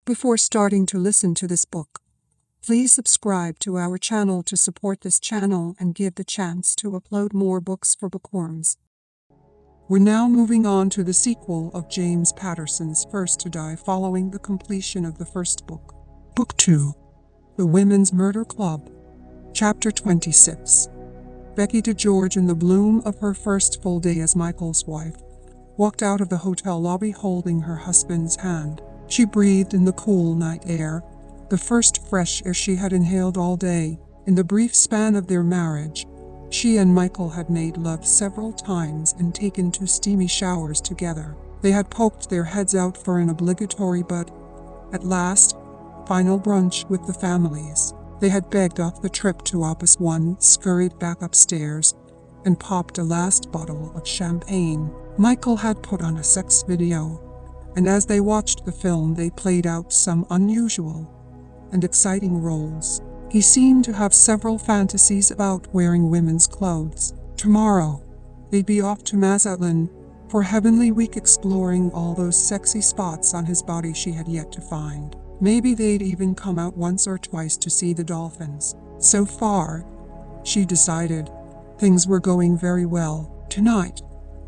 Before starting to listen to this book, please subscribe to our channel to support this channel and give the chance to upload more books for bookworms. We're now moving on to the sequel of James Patterson's First to Die following the completion of the first book. Book 2, The Women's Murder Club, Chapter 26. Becky DeGeorge, in the bloom of her first full day as Michael's wife, walked out of the hotel lobby holding her husband's hand. She breathed in the cool night air, the first fresh air she had inhaled all day. In the brief span of their marriage, she and Michael had made love several times and taken 2 steamy showers together. They had poked their heads out for an obligatory but, at last, final brunch with the families. They had begged off the trip to Opus 1, scurried back upstairs, and popped a last bottle of champagne. Michael had put on a sex video, and as they watched the film they played out some unusual and exciting roles. He seemed to have several fantasies about wearing women's clothes. Tomorrow, they'd be off to Mazatlan for Heavenly Week, exploring all those sexy spots on his body she had yet to find. Maybe they'd even come out once or twice to see the dolphins. So far, she decided, things were going very well. Tonight,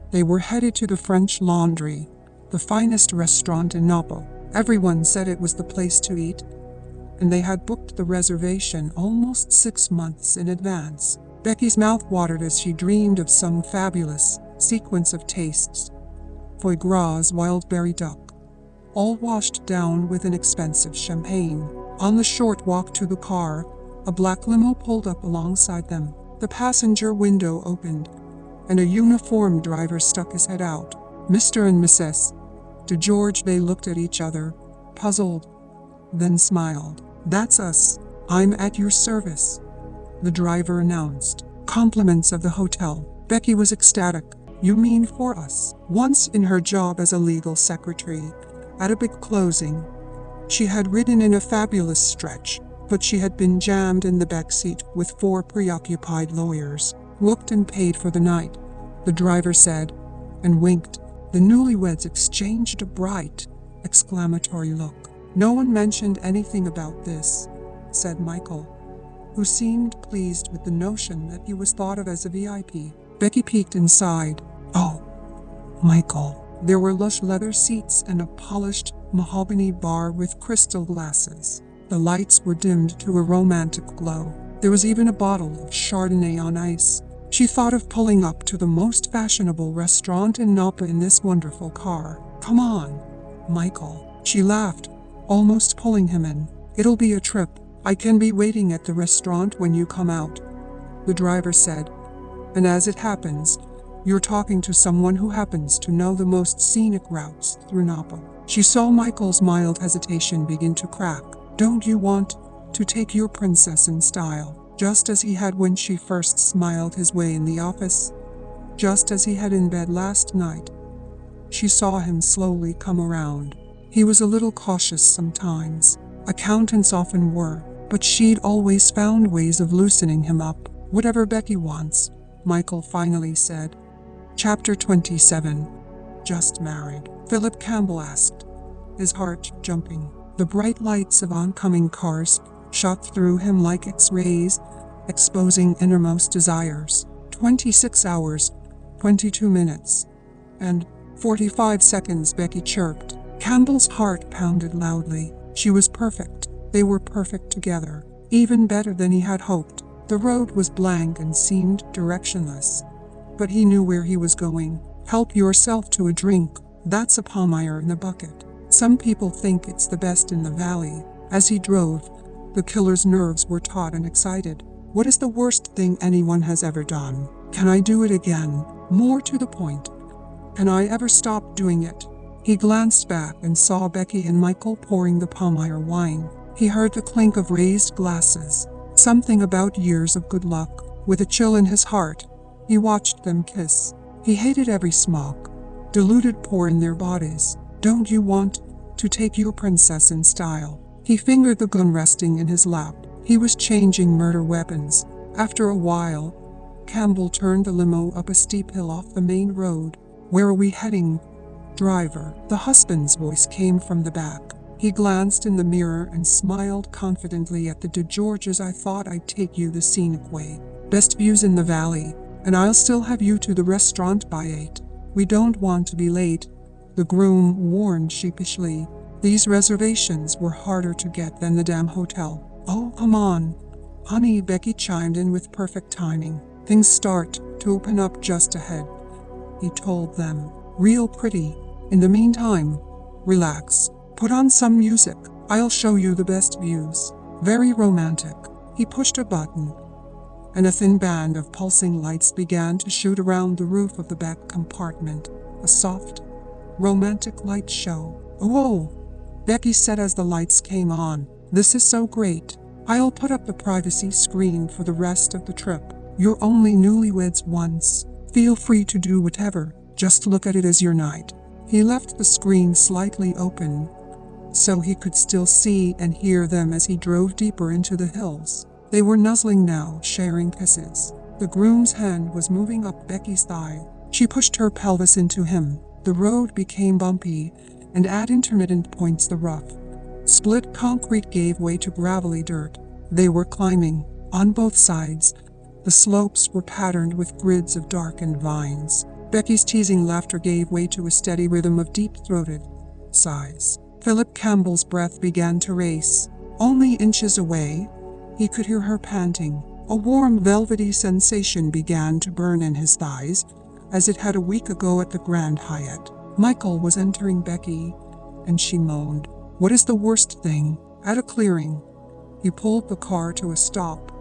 they were headed to the French Laundry, the finest restaurant in Napo. Everyone said it was the place to eat, and they had booked the reservation almost 6 months in advance. Becky's mouth watered as she dreamed of some fabulous sequence of tastes. Foie gras, wild berry duck, all washed down with an expensive champagne. On the short walk to the car, a black limo pulled up alongside them. The passenger window opened, and a uniformed driver stuck his head out. Mr. and Mrs. DeGeorge. They looked at each other, puzzled, then smiled. "That's us. I'm at your service," the driver announced. "Compliments of the hotel." Becky was ecstatic. "You mean for us?" Once in her job as a legal secretary, at a big closing, she had ridden in a fabulous stretch, but she had been jammed in the back seat with 4 preoccupied lawyers. "Booked and paid for the night," the driver said, and winked. The newlyweds exchanged a bright, exclamatory look. "No one mentioned anything about this," said Michael, who seemed pleased with the notion that he was thought of as a VIP. Becky peeked inside. "Oh, Michael." There were lush leather seats and a polished mahogany bar with crystal glasses. The lights were dimmed to a romantic glow. There was even a bottle of Chardonnay on ice. She thought of pulling up to the most fashionable restaurant in Napa in this wonderful car. "Come on, Michael." She laughed, almost pulling him in. "It'll be a trip. I can be waiting at the restaurant when you come out," the driver said. "And as it happens, you're talking to someone who happens to know the most scenic routes through Napa." She saw Michael's mild hesitation begin to crack. "Don't you want to take your princess in style?" Just as he had when she first smiled his way in the office, just as he had in bed last night. She saw him slowly come around. He was a little cautious sometimes. Accountants often were, but she'd always found ways of loosening him up. "Whatever Becky wants," Michael finally said. Chapter 27. Just Married. Philip Campbell asked, his heart jumping. The bright lights of oncoming cars shot through him like X-rays, exposing innermost desires. 26 hours, 22 minutes, and 45 seconds, Becky chirped. Campbell's heart pounded loudly. She was perfect. They were perfect together, even better than he had hoped. The road was blank and seemed directionless, but he knew where he was going. "Help yourself to a drink. That's a Palmyre in a bucket. Some people think it's the best in the valley." As he drove, the killer's nerves were taut and excited. "What is the worst thing anyone has ever done? Can I do it again? More to the point, can I ever stop doing it?" He glanced back and saw Becky and Michael pouring the Palmyre wine. He heard the clink of raised glasses. Something about years of good luck. With a chill in his heart, he watched them kiss. He hated every smoke, diluted pour in their bodies. "Don't you want to take your princess in style?" He fingered the gun resting in his lap. He was changing murder weapons. After a while, Campbell turned the limo up a steep hill off the main road. "Where are we heading, driver?" The husband's voice came from the back. He glanced in the mirror and smiled confidently at the DeGeorges. I thought I'd take you the scenic way. Best views in the valley, and I'll still have you to the restaurant by 8. We don't want to be late, the groom warned sheepishly. These reservations were harder to get than the damn hotel. Oh, come on, honey, Becky chimed in with perfect timing. Things start to open up just ahead, he told them. Real pretty. In the meantime, relax. Put on some music. I'll show you the best views. Very romantic. He pushed a button, and a thin band of pulsing lights began to shoot around the roof of the back compartment. A soft, romantic light show. Whoa, Becky said as the lights came on. This is so great. I'll put up the privacy screen for the rest of the trip. You're only newlyweds once. Feel free to do whatever. Just look at it as your night. He left the screen slightly open so he could still see and hear them as he drove deeper into the hills. They were nuzzling now, sharing kisses. The groom's hand was moving up Becky's thigh. She pushed her pelvis into him. The road became bumpy, and at intermittent points the rough, split concrete gave way to gravelly dirt. They were climbing. On both sides, the slopes were patterned with grids of darkened vines. Becky's teasing laughter gave way to a steady rhythm of deep-throated sighs. Philip Campbell's breath began to race. Only inches away, he could hear her panting. A warm, velvety sensation began to burn in his thighs, as it had a week ago at the Grand Hyatt. Michael was entering Becky, and she moaned. What is the worst thing? At a clearing, he pulled the car to a stop,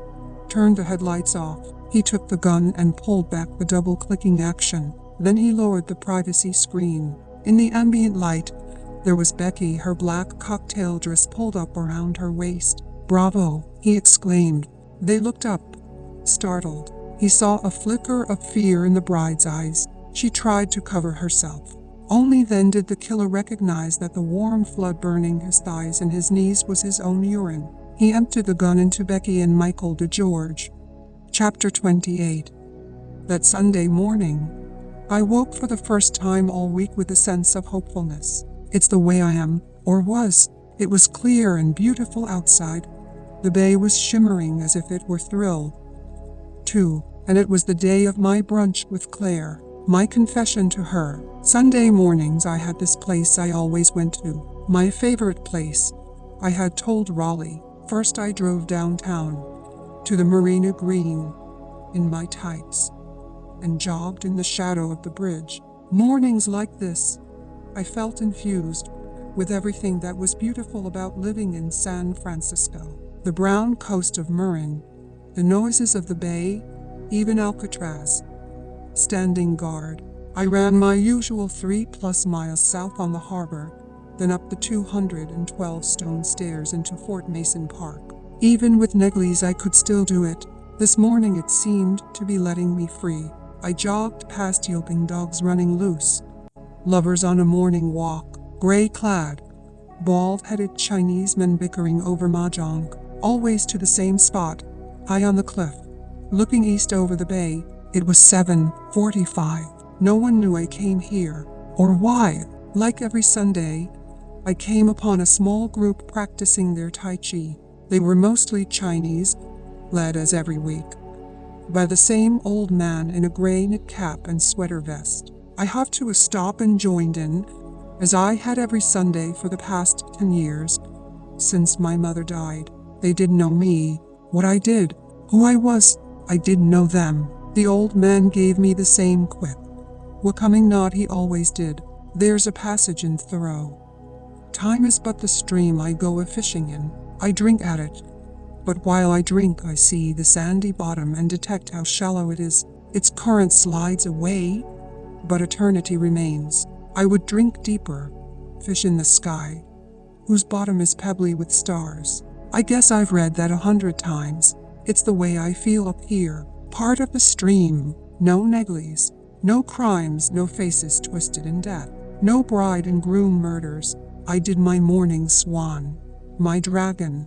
turned the headlights off. He took the gun and pulled back the double-clicking action. Then he lowered the privacy screen. In the ambient light, there was Becky, her black cocktail dress pulled up around her waist. Bravo, he exclaimed. They looked up, startled. He saw a flicker of fear in the bride's eyes. She tried to cover herself. Only then did the killer recognize that the warm flood burning his thighs and his knees was his own urine. He emptied the gun into Becky and Michael DeGeorge. Chapter 28. That Sunday morning, I woke for the first time all week with a sense of hopefulness. It's the way I am, or was. It was clear and beautiful outside. The bay was shimmering as if it were thrilled, too, and it was the day of my brunch with Claire. My confession to her. Sunday mornings I had this place I always went to. My favorite place. I had told Raleigh. First I drove downtown to the Marina Green in my tights and jogged in the shadow of the bridge. Mornings like this, I felt infused with everything that was beautiful about living in San Francisco. The brown coast of Marin, the noises of the bay, even Alcatraz standing guard. I ran my usual 3+ miles south on the harbor, then up the 212 stone stairs into Fort Mason Park. Even with Neglies I could still do it. This morning it seemed to be letting me free. I jogged past yelping dogs running loose, lovers on a morning walk, gray-clad, bald-headed Chinese men bickering over mahjong, always to the same spot, high on the cliff, looking east over the bay. It was 7:45. No one knew I came here, or why. Like every Sunday, I came upon a small group practicing their Tai Chi. They were mostly Chinese, led as every week by the same old man in a gray knit cap and sweater vest. I hopped to a stop and joined in, as I had every Sunday for the past 10 years, since my mother died. They didn't know me, what I did, who I was. I didn't know them. The old man gave me the same quip. We're coming not, he always did. There's a passage in Thoreau. Time is but the stream I go a-fishing in. I drink at it, but while I drink I see the sandy bottom and detect how shallow it is. Its current slides away, but eternity remains. I would drink deeper, fish in the sky, whose bottom is pebbly with stars. I guess I've read that 100 times. It's the way I feel up here. Part of the stream, no Neglies, no crimes, no faces twisted in death, no bride and groom murders. I did my morning swan, my dragon,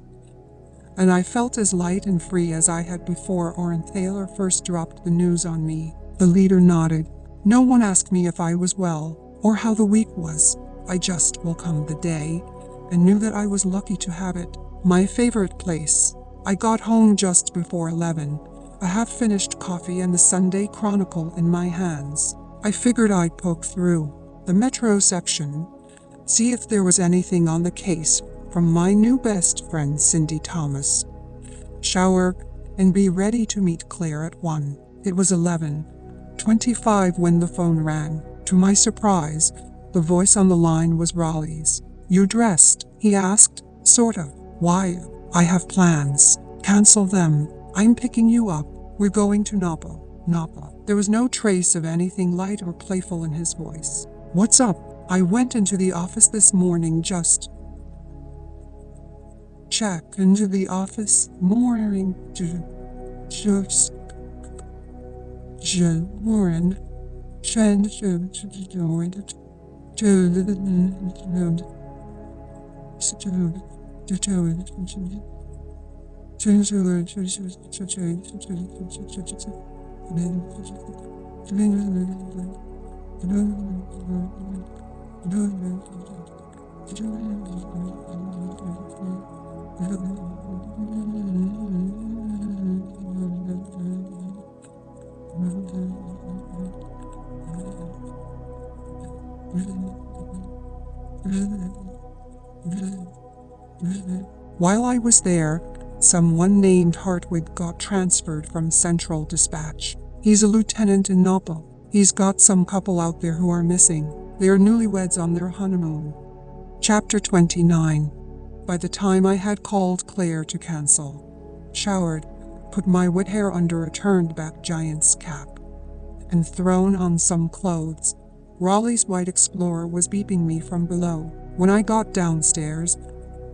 and I felt as light and free as I had before Oren Thaler first dropped the news on me. The leader nodded. No one asked me if I was well, or how the week was. I just welcomed the day, and knew that I was lucky to have it. My favorite place. I got home just before 11, a half-finished coffee and the Sunday Chronicle in my hands. I figured I'd poke through the Metro section, see if there was anything on the case from my new best friend Cindy Thomas. Shower, and be ready to meet Claire at 1. It was 11:25 when the phone rang. To my surprise, the voice on the line was Raleigh's. "You dressed?" he asked. "Sort of." "Why? I have plans." "Cancel them. I'm picking you up. We're going to Napa." Napa. There was no trace of anything light or playful in his voice. "What's up?" "I went into the office this morning just into the office morning just Warren While I was there, someone named Hartwig got transferred from Central Dispatch. He's a lieutenant in Napa. He's got some couple out there who are missing. They are newlyweds on their honeymoon. Chapter 29. By the time I had called Claire to cancel, showered, put my wet hair under a turned-back giant's cap, and thrown on some clothes, Raleigh's white Explorer was beeping me from below. When I got downstairs,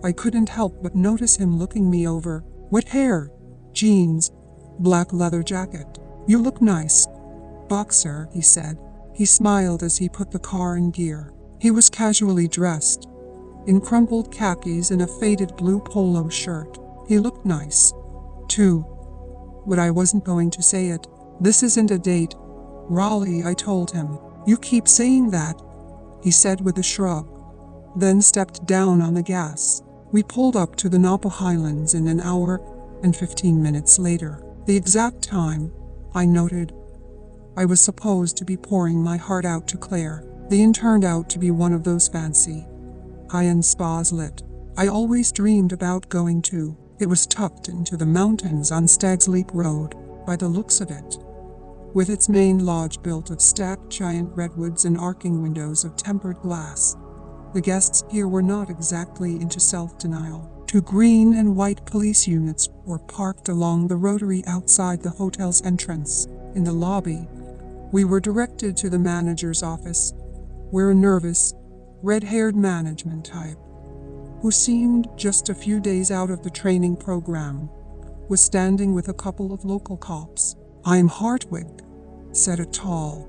I couldn't help but notice him looking me over. "Wet hair, jeans, black leather jacket. You look nice, Boxer," he said. He smiled as he put the car in gear. He was casually dressed, in crumpled khakis and a faded blue polo shirt. He looked nice, too, but I wasn't going to say it. "This isn't a date, Raleigh," I told him. "You keep saying that," he said with a shrug, then stepped down on the gas. We pulled up to the Napa Highlands in an hour and 15 minutes later. The exact time, I noted. I was supposed to be pouring my heart out to Claire. The inn turned out to be one of those fancy, high-end spas lit I always dreamed about going to. It was tucked into the mountains on Stag's Leap Road, by the looks of it, with its main lodge built of stacked giant redwoods and arcing windows of tempered glass. The guests here were not exactly into self-denial. 2 green and white police units were parked along the rotary outside the hotel's entrance. In the lobby, we were directed to the manager's office, where a nervous, red-haired management type, who seemed just a few days out of the training program, was standing with a couple of local cops. "I'm Hartwig," said a tall,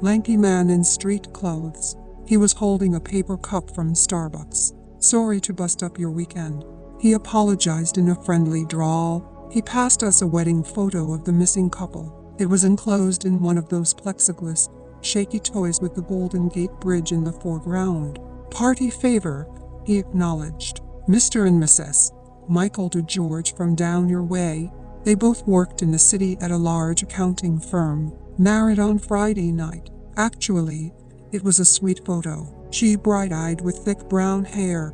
lanky man in street clothes. He was holding a paper cup from Starbucks. "Sorry to bust up your weekend." He apologized in a friendly drawl. He passed us a wedding photo of the missing couple. It was enclosed in one of those plexiglass, shaky toys with the Golden Gate Bridge in the foreground. "Party favor," he acknowledged. "Mr. and Mrs. Michael DeGeorge from down your way." They both worked in the city at a large accounting firm. Married on Friday night. Actually, it was a sweet photo. She bright-eyed with thick brown hair.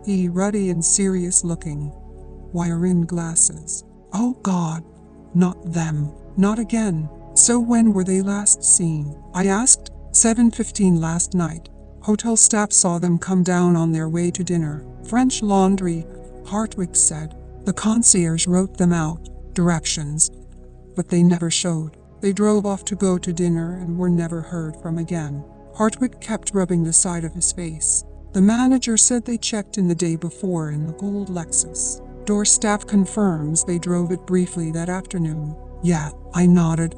He ruddy and serious-looking. Wire-rimmed glasses. Oh God, not them. Not again. "So when were they last seen?" I asked. 7:15 last night. Hotel staff saw them come down on their way to dinner. "French Laundry," Hartwig said. "The concierge wrote them out, directions, but they never showed. They drove off to go to dinner and were never heard from again." Hartwig kept rubbing the side of his face. "The manager said they checked in the day before in the gold Lexus. Door staff confirms they drove it briefly that afternoon." "Yeah," I nodded,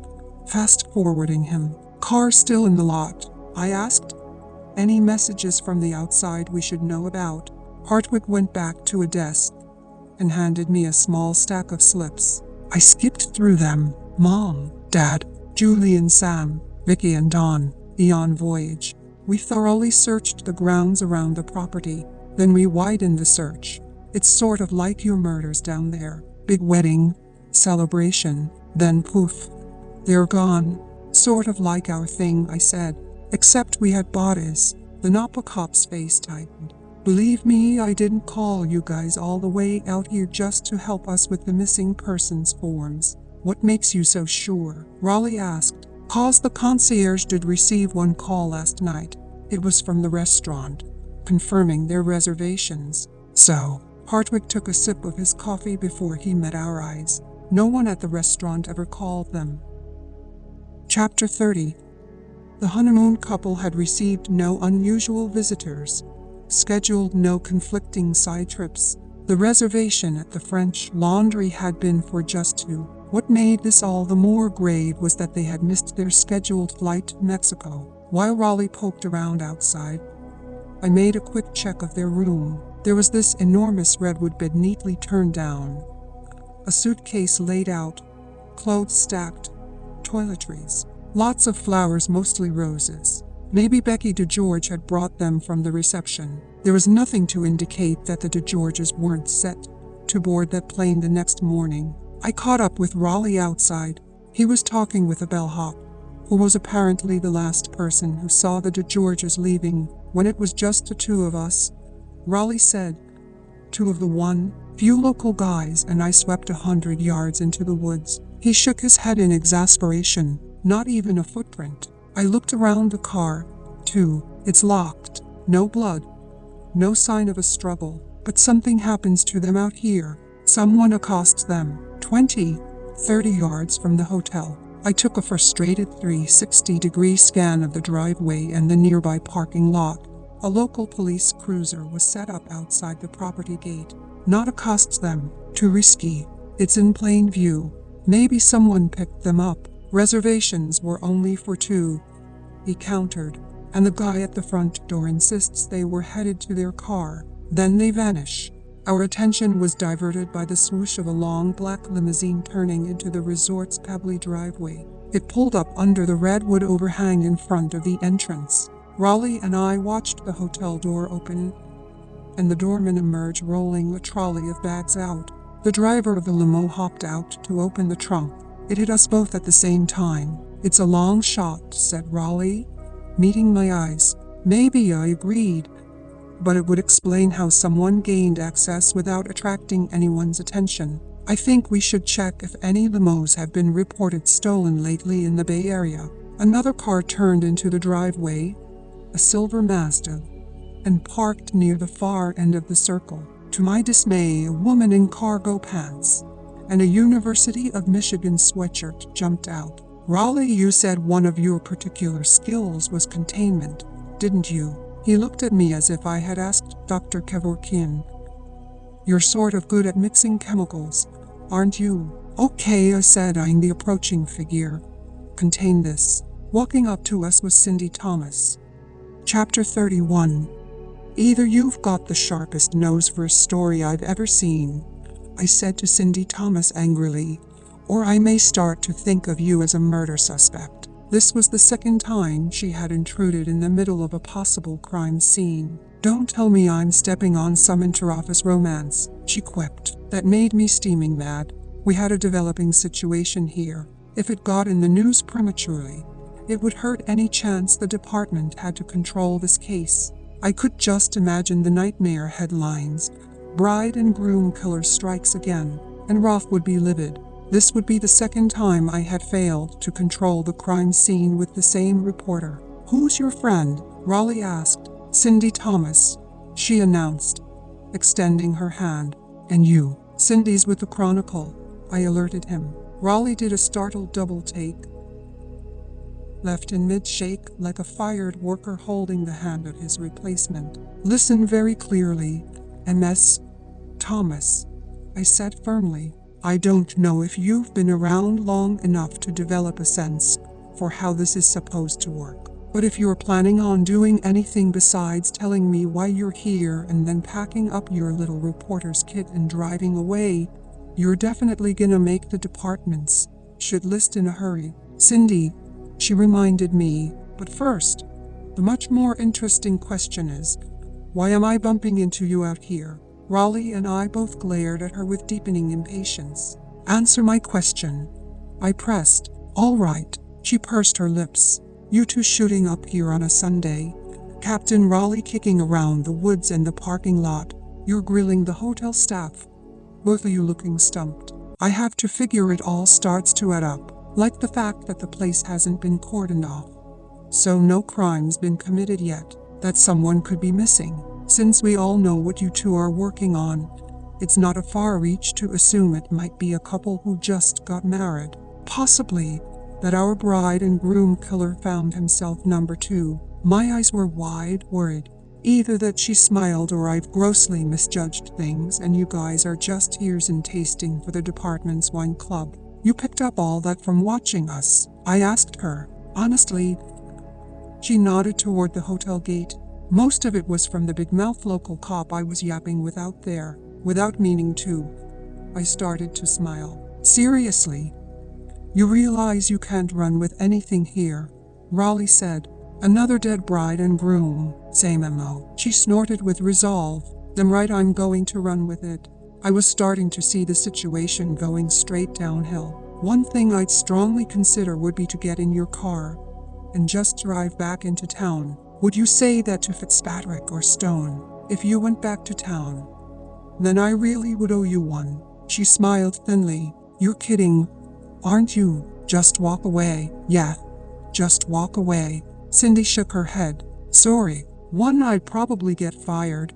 fast-forwarding him. "Car still in the lot?" I asked. "Any messages from the outside we should know about?" Hartwig went back to a desk and handed me a small stack of slips. I skipped through them. Mom, Dad, Julie and Sam, Vicky and Dawn, Eon Voyage. We thoroughly searched the grounds around the property. Then we widen the search. It's sort of like your murders down there. Big wedding, celebration, then poof, they're gone. Sort of like our thing, I said. Except we had bodies. The Napa cop's face tightened. Believe me, I didn't call you guys all the way out here just to help us with the missing persons forms. What makes you so sure? Raleigh asked. 'Cause the concierge did receive one call last night. It was from the restaurant, confirming their reservations. So, Hartwig took a sip of his coffee before he met our eyes. No one at the restaurant ever called them. Chapter 30. The honeymoon couple had received no unusual visitors, scheduled no conflicting side trips. The reservation at the French Laundry had been for just two. What made this all the more grave was that they had missed their scheduled flight to Mexico. While Raleigh poked around outside, I made a quick check of their room. There was this enormous redwood bed neatly turned down, a suitcase laid out, clothes stacked, toiletries, lots of flowers, mostly roses. Maybe Becky DeGeorge had brought them from the reception. There was nothing to indicate that the DeGeorges weren't set to board that plane the next morning. I caught up with Raleigh outside. He was talking with a bellhop, who was apparently the last person who saw the DeGeorges leaving. When it was just the two of us, Raleigh said, "Two of the one, few local guys," and I swept 100 yards into the woods. He shook his head in exasperation. Not even a footprint. I looked around the car, too. It's locked. No blood. No sign of a struggle. But something happens to them out here. Someone accosts them. 20, 30 yards from the hotel. I took a frustrated 360-degree scan of the driveway and the nearby parking lot. A local police cruiser was set up outside the property gate. Not accosts them. Too risky. It's in plain view. Maybe someone picked them up. Reservations were only for two, he countered, and the guy at the front door insists they were headed to their car. Then they vanish. Our attention was diverted by the swoosh of a long black limousine turning into the resort's pebbly driveway. It pulled up under the redwood overhang in front of the entrance. Raleigh and I watched the hotel door open and the doorman emerge rolling a trolley of bags out. The driver of the limo hopped out to open the trunk. It hit us both at the same time. "It's a long shot," said Raleigh, meeting my eyes. Maybe, I agreed, but it would explain how someone gained access without attracting anyone's attention. "I think we should check if any limos have been reported stolen lately in the Bay Area." Another car turned into the driveway, a silver Mazda, and parked near the far end of the circle. To my dismay, a woman in cargo pants and a University of Michigan sweatshirt jumped out. "Raleigh, you said one of your particular skills was containment, didn't you?" He looked at me as if I had asked Dr. Kevorkian. "You're sort of good at mixing chemicals, aren't you?" "Okay," I said, eyeing the approaching figure. "Contain this." Walking up to us was Cindy Thomas. Chapter 31. "Either you've got the sharpest nose for a story I've ever seen," I said to Cindy Thomas angrily, "or I may start to think of you as a murder suspect." This was the second time she had intruded in the middle of a possible crime scene. "Don't tell me I'm stepping on some interoffice romance," she quipped. That made me steaming mad. We had a developing situation here. If it got in the news prematurely, it would hurt any chance the department had to control this case. I could just imagine the nightmare headlines. "Bride and groom killer strikes again," and Roth would be livid. This would be the second time I had failed to control the crime scene with the same reporter. "Who's your friend?" Raleigh asked. "Cindy Thomas," she announced, extending her hand. "And you?" "Cindy's with the Chronicle," I alerted him. Raleigh did a startled double take, left in mid-shake like a fired worker holding the hand of his replacement. "Listen very clearly, MS Thomas," I said firmly. "I don't know if you've been around long enough to develop a sense for how this is supposed to work. But if you're planning on doing anything besides telling me why you're here and then packing up your little reporter's kit and driving away, you're definitely gonna make the department's shit list in a hurry." "Cindy," she reminded me, "but first, the much more interesting question is, Why am I bumping into you out here? Raleigh and I both glared at her with deepening impatience. Answer my question, I pressed. All right, she pursed her lips. You two shooting up here on a Sunday? Captain Raleigh kicking around the woods and the parking lot. You're grilling the hotel staff. Both of you looking stumped. I have to figure it all starts to add up, like the fact that the place hasn't been cordoned off. So no crime's been committed yet, that someone could be missing. Since we all know what you two are working on, it's not a far reach to assume it might be a couple who just got married. Possibly that our bride and groom killer found himself number 2. My eyes were wide, worried. Either that she smiled or I've grossly misjudged things and you guys are just ears in tasting for the department's wine club. You picked up all that from watching us? I asked her. Honestly, she nodded toward the hotel gate. Most of it was from the big-mouth local cop I was yapping with out there. Without meaning to, I started to smile. Seriously? You realize you can't run with anything here? Raleigh said. Another dead bride and groom. Same MO. She snorted with resolve. Then right, I'm going to run with it. I was starting to see the situation going straight downhill. One thing I'd strongly consider would be to get in your car and just drive back into town. Would you say that to Fitzpatrick or Stone? If you went back to town, then I really would owe you one. She smiled thinly. You're kidding, aren't you? Just walk away. Yeah, just walk away. Cindy shook her head. Sorry. 1, I'd probably get fired,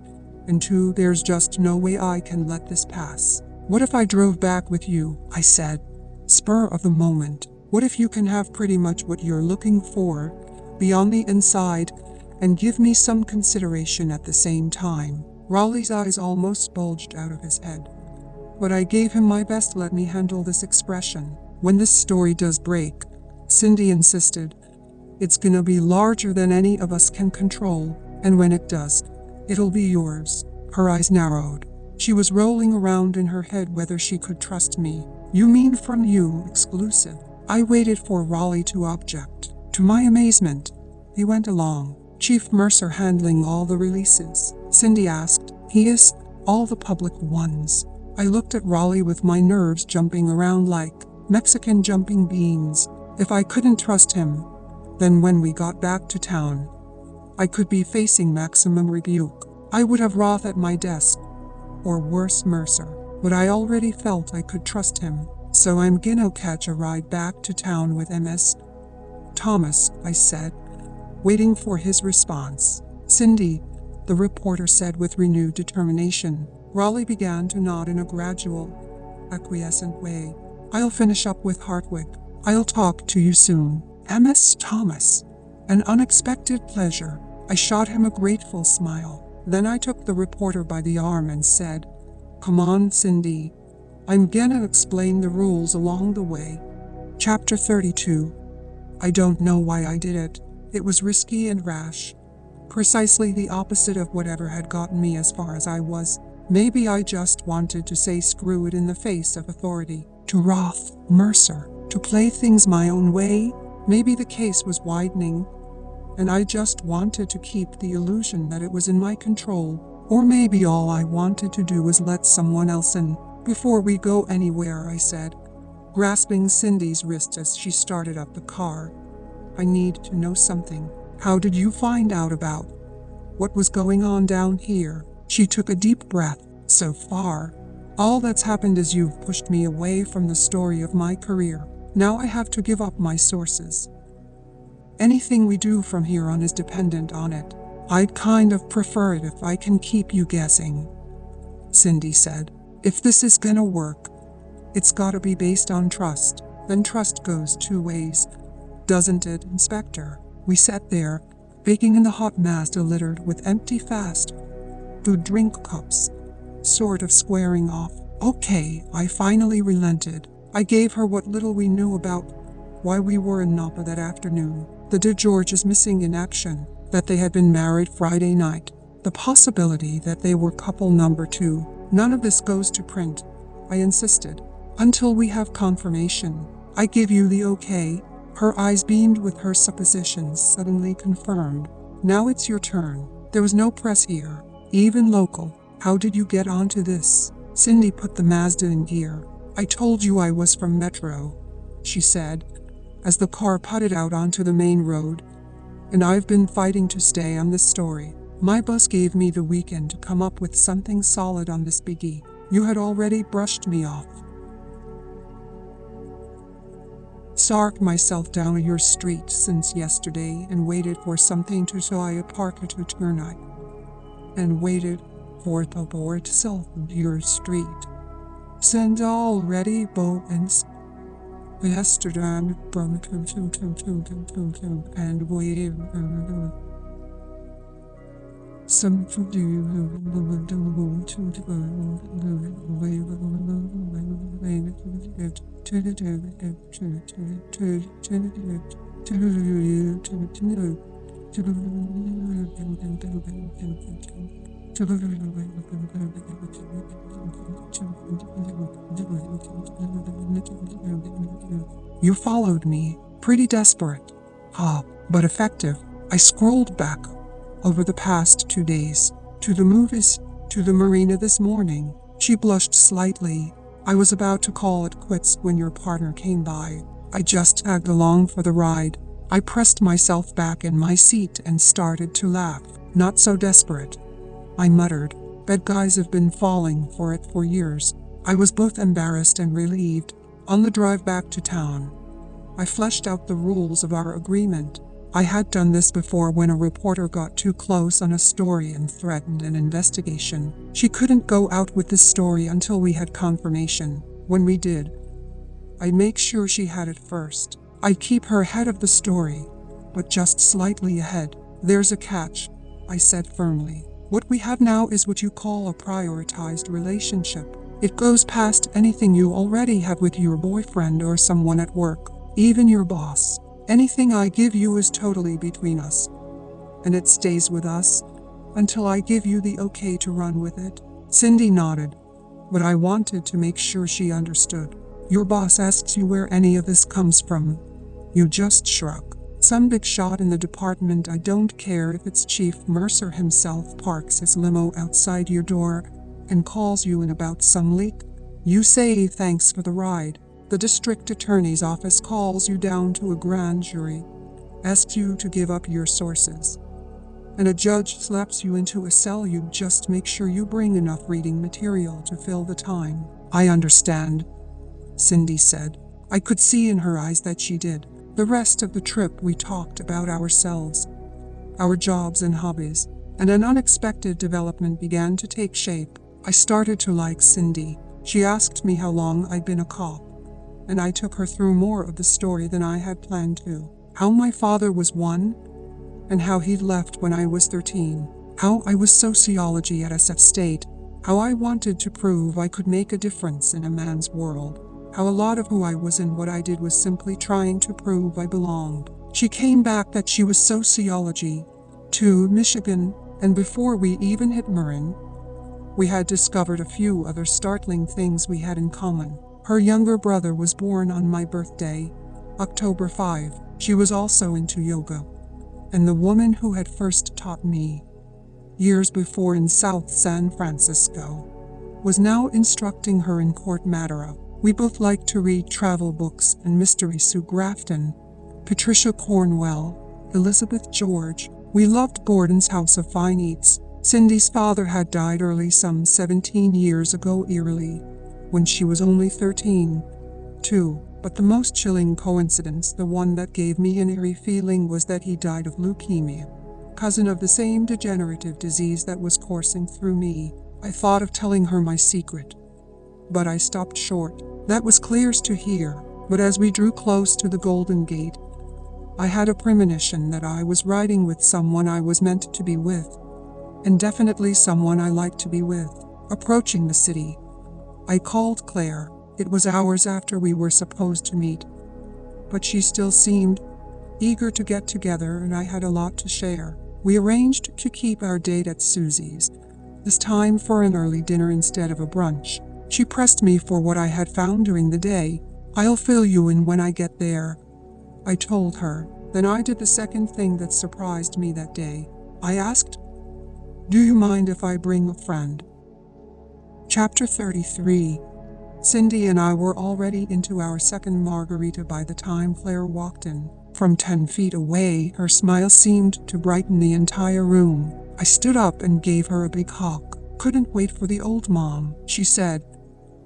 and 2, there's just no way I can let this pass. What if I drove back with you? I said. Spur of the moment. What if you can have pretty much what you're looking for, be on the inside, and give me some consideration at the same time? Raleigh's eyes almost bulged out of his head. But I gave him my best let me handle this expression. When this story does break, Cindy insisted, it's gonna be larger than any of us can control, and when it does, it'll be yours. Her eyes narrowed. She was rolling around in her head whether she could trust me. You mean from you, exclusive? I waited for Raleigh to object. To my amazement, he went along. Chief Mercer handling all the releases? Cindy asked. He is, all the public ones. I looked at Raleigh with my nerves jumping around like Mexican jumping beans. If I couldn't trust him, then when we got back to town, I could be facing maximum rebuke. I would have Roth at my desk, or worse Mercer, but I already felt I could trust him. So I'm gonna catch a ride back to town with MS Thomas, I said, waiting for his response. Cindy, the reporter said with renewed determination. Raleigh began to nod in a gradual, acquiescent way. I'll finish up with Hartwig. I'll talk to you soon. MS Thomas. An unexpected pleasure. I shot him a grateful smile. Then I took the reporter by the arm and said, Come on, Cindy. I'm gonna explain the rules along the way. Chapter 32. I don't know why I did it. It was risky and rash. Precisely the opposite of whatever had gotten me as far as I was. Maybe I just wanted to say screw it in the face of authority. To Roth, Mercer, to play things my own way. Maybe the case was widening, and I just wanted to keep the illusion that it was in my control. Or maybe all I wanted to do was let someone else in. Before we go anywhere, I said, grasping Cindy's wrist as she started up the car. I need to know something. How did you find out about what was going on down here? She took a deep breath. So far, all that's happened is you've pushed me away from the story of my career. Now I have to give up my sources. Anything we do from here on is dependent on it. I'd kind of prefer it if I can keep you guessing, Cindy said. If this is gonna work, it's gotta be based on trust. Then trust goes 2 ways, doesn't it, Inspector? We sat there, baking in the hot Mazda littered with empty fast food drink cups, sort of squaring off. Okay, I finally relented. I gave her what little we knew about why we were in Napa that afternoon. The De Georges missing in action, that they had been married Friday night, the possibility that they were couple number 2. None of this goes to print, I insisted, until we have confirmation. I give you the okay. Her eyes beamed with her suppositions suddenly confirmed. Now it's your turn. There was no press here, even local. How did you get onto this? Cindy put the Mazda in gear. I told you I was from Metro, she said, as the car putted out onto the main road. And I've been fighting to stay on this story. My boss gave me the weekend to come up with something solid on this biggie. You had already brushed me off. Sarked myself down your street since yesterday and waited for something to so I parked to turn I and waited for the board self of your street. Send already bones yesterday and waited some to do You followed me, pretty desperate, but effective. I scrolled back over the past 2 days, to the movies, to the marina this morning. She blushed slightly. I was about to call it quits when your partner came by. I just tagged along for the ride. I pressed myself back in my seat and started to laugh. Not so desperate, I muttered. Bad guys have been falling for it for years. I was both embarrassed and relieved. On the drive back to town, I fleshed out the rules of our agreement. I had done this before when a reporter got too close on a story and threatened an investigation. She couldn't go out with the story until we had confirmation. When we did, I'd make sure she had it first. I'd keep her ahead of the story, but just slightly ahead. There's a catch, I said firmly. What we have now is what you call a prioritized relationship. It goes past anything you already have with your boyfriend or someone at work, even your boss. Anything I give you is totally between us, and it stays with us until I give you the okay to run with it. Cindy nodded, but I wanted to make sure she understood. Your boss asks you where any of this comes from. You just shrug. Some big shot in the department, I don't care if it's Chief Mercer himself, parks his limo outside your door and calls you in about some leak. You say thanks for the ride. The district attorney's office calls you down to a grand jury, asks you to give up your sources, and a judge slaps you into a cell. You just make sure you bring enough reading material to fill the time. I understand, Cindy said. I could see in her eyes that she did. The rest of the trip we talked about ourselves, our jobs and hobbies, and an unexpected development began to take shape. I started to like Cindy. She asked me how long I'd been a cop, and I took her through more of the story than I had planned to. How my father was one, and how he'd left when I was 13. How I was sociology at SF State. How I wanted to prove I could make a difference in a man's world. How a lot of who I was and what I did was simply trying to prove I belonged. She came back that she was sociology, to Michigan, and before we even hit Marin, we had discovered a few other startling things we had in common. Her younger brother was born on my birthday, October 5. She was also into yoga, and the woman who had first taught me, years before in South San Francisco, was now instructing her in Court Madera. We both liked to read travel books and mystery. Sue Grafton, Patricia Cornwell, Elizabeth George. We loved Gordon's House of Fine Eats. Cindy's father had died early, some 17 years ago, eerily, when she was only 13, too. But the most chilling coincidence, the one that gave me an eerie feeling, was that he died of leukemia, cousin of the same degenerative disease that was coursing through me. I thought of telling her my secret, but I stopped short. That was clear to hear, but as we drew close to the Golden Gate, I had a premonition that I was riding with someone I was meant to be with, and definitely someone I liked to be with. Approaching the city, I called Claire. It was hours after we were supposed to meet, but she still seemed eager to get together, and I had a lot to share. We arranged to keep our date at Susie's, this time for an early dinner instead of a brunch. She pressed me for what I had found during the day. I'll fill you in when I get there, I told her. Then I did the second thing that surprised me that day. I asked Do you mind if I bring a friend? Chapter 33. Cindy and I were already into our second margarita by the time Claire walked in. From 10 feet away, her smile seemed to brighten the entire room. I stood up and gave her a big hug. Couldn't wait for the old mom, she said,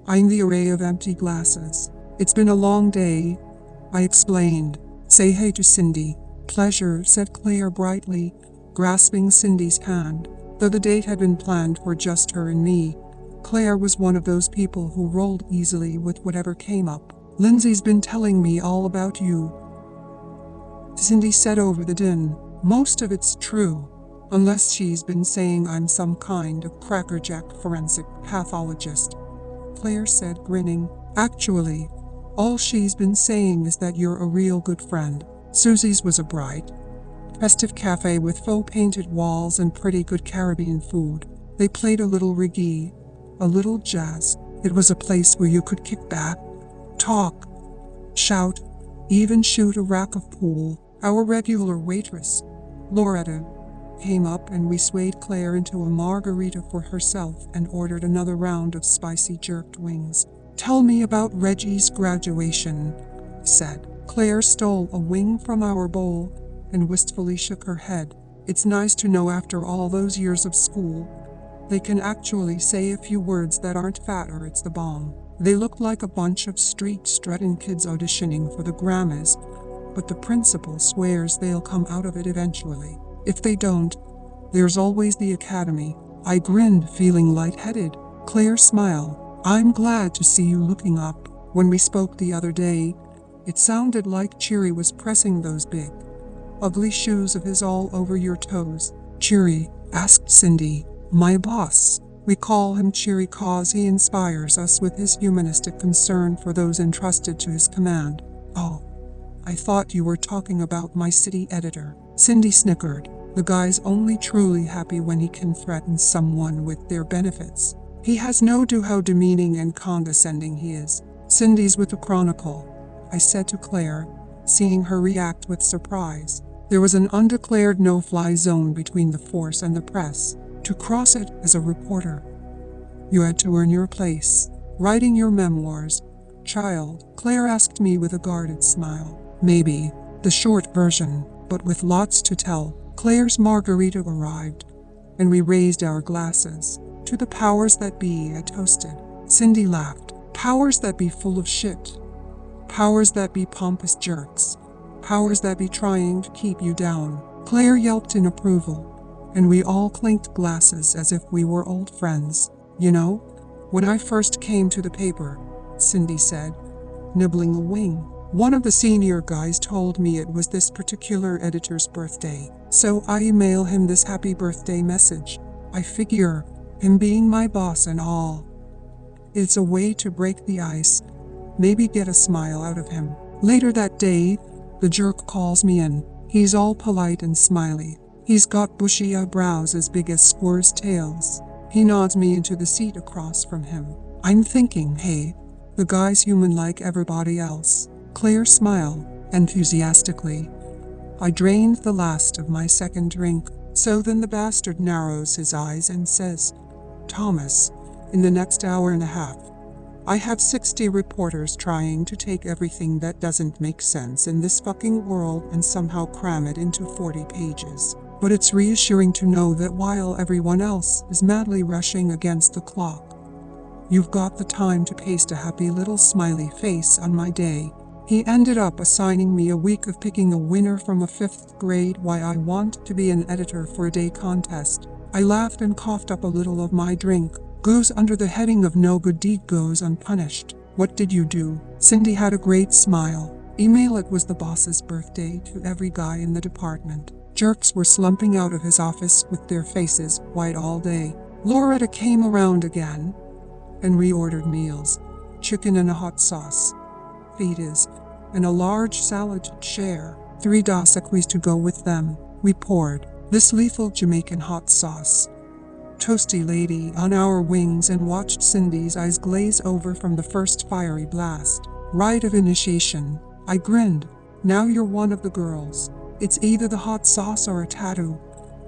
eyeing the array of empty glasses. It's been a long day, I explained. Say hey to Cindy. Pleasure, said Claire brightly, grasping Cindy's hand. Though the date had been planned for just her and me, Claire was one of those people who rolled easily with whatever came up. Lindsay's been telling me all about you, Cindy said over the din. Most of it's true, unless she's been saying I'm some kind of crackerjack forensic pathologist, Claire said, grinning. Actually, all she's been saying is that you're a real good friend. Susie's was a bright, festive cafe with faux painted walls and pretty good Caribbean food. They played a little reggae, a little jazz. It was a place where you could kick back, talk, shout, even shoot a rack of pool. Our regular waitress, Loretta, came up and we swayed Claire into a margarita for herself and ordered another round of spicy jerked wings. Tell me about Reggie's graduation, said. Claire stole a wing from our bowl and wistfully shook her head. It's nice to know after all those years of school, they can actually say a few words that aren't fat or it's the bomb. They look like a bunch of street-strutting kids auditioning for the Grammys, but the principal swears they'll come out of it eventually. If they don't, there's always the academy. I grinned, feeling lightheaded. Claire smiled. I'm glad to see you looking up. When we spoke the other day, it sounded like Cheery was pressing those big, ugly shoes of his all over your toes. Cheery? Asked Cindy. My boss. We call him Cheery cause he inspires us with his humanistic concern for those entrusted to his command. Oh, I thought you were talking about my city editor. Cindy snickered. The guy's only truly happy when he can threaten someone with their benefits. He has no clue how demeaning and condescending he is. Cindy's with the Chronicle, I said to Claire, seeing her react with surprise. There was an undeclared no-fly zone between the force and the press. To cross it as a reporter, you had to earn your place. Writing your memoirs, child, Claire asked me with a guarded smile. Maybe, the short version, but with lots to tell. Claire's margarita arrived, and we raised our glasses. To the powers that be, I toasted. Cindy laughed. Powers that be full of shit. Powers that be pompous jerks. Powers that be trying to keep you down. Claire yelped in approval, and we all clinked glasses as if we were old friends. You know, when I first came to the paper, Cindy said, nibbling a wing, one of the senior guys told me it was this particular editor's birthday, so I email him this happy birthday message. I figure, him being my boss and all, it's a way to break the ice, maybe get a smile out of him. Later that day, the jerk calls me in. He's all polite and smiley. He's got bushy eyebrows as big as squirrels' tails. He nods me into the seat across from him. I'm thinking, hey, the guy's human like everybody else. Claire smiled, enthusiastically. I drained the last of my second drink. So then the bastard narrows his eyes and says, Thomas, in the next hour and a half, I have 60 reporters trying to take everything that doesn't make sense in this fucking world and somehow cram it into 40 pages. But it's reassuring to know that while everyone else is madly rushing against the clock, you've got the time to paste a happy little smiley face on my day. He ended up assigning me a week of picking a winner from a 5th grade Why I Want to Be an Editor for a Day contest. I laughed and coughed up a little of my drink. Goes under the heading of no good deed goes unpunished. What did you do? Cindy had a great smile. Email it was the boss's birthday to every guy in the department. Jerks were slumping out of his office with their faces white all day. Loretta came around again, and we ordered meals. Chicken and a hot sauce, fajitas, and a large salad to share. 3 Dos Equis to go with them. We poured this lethal Jamaican hot sauce, toasty lady, on our wings and watched Cindy's eyes glaze over from the first fiery blast. Rite of initiation. I grinned. Now you're one of the girls. It's either the hot sauce or a tattoo,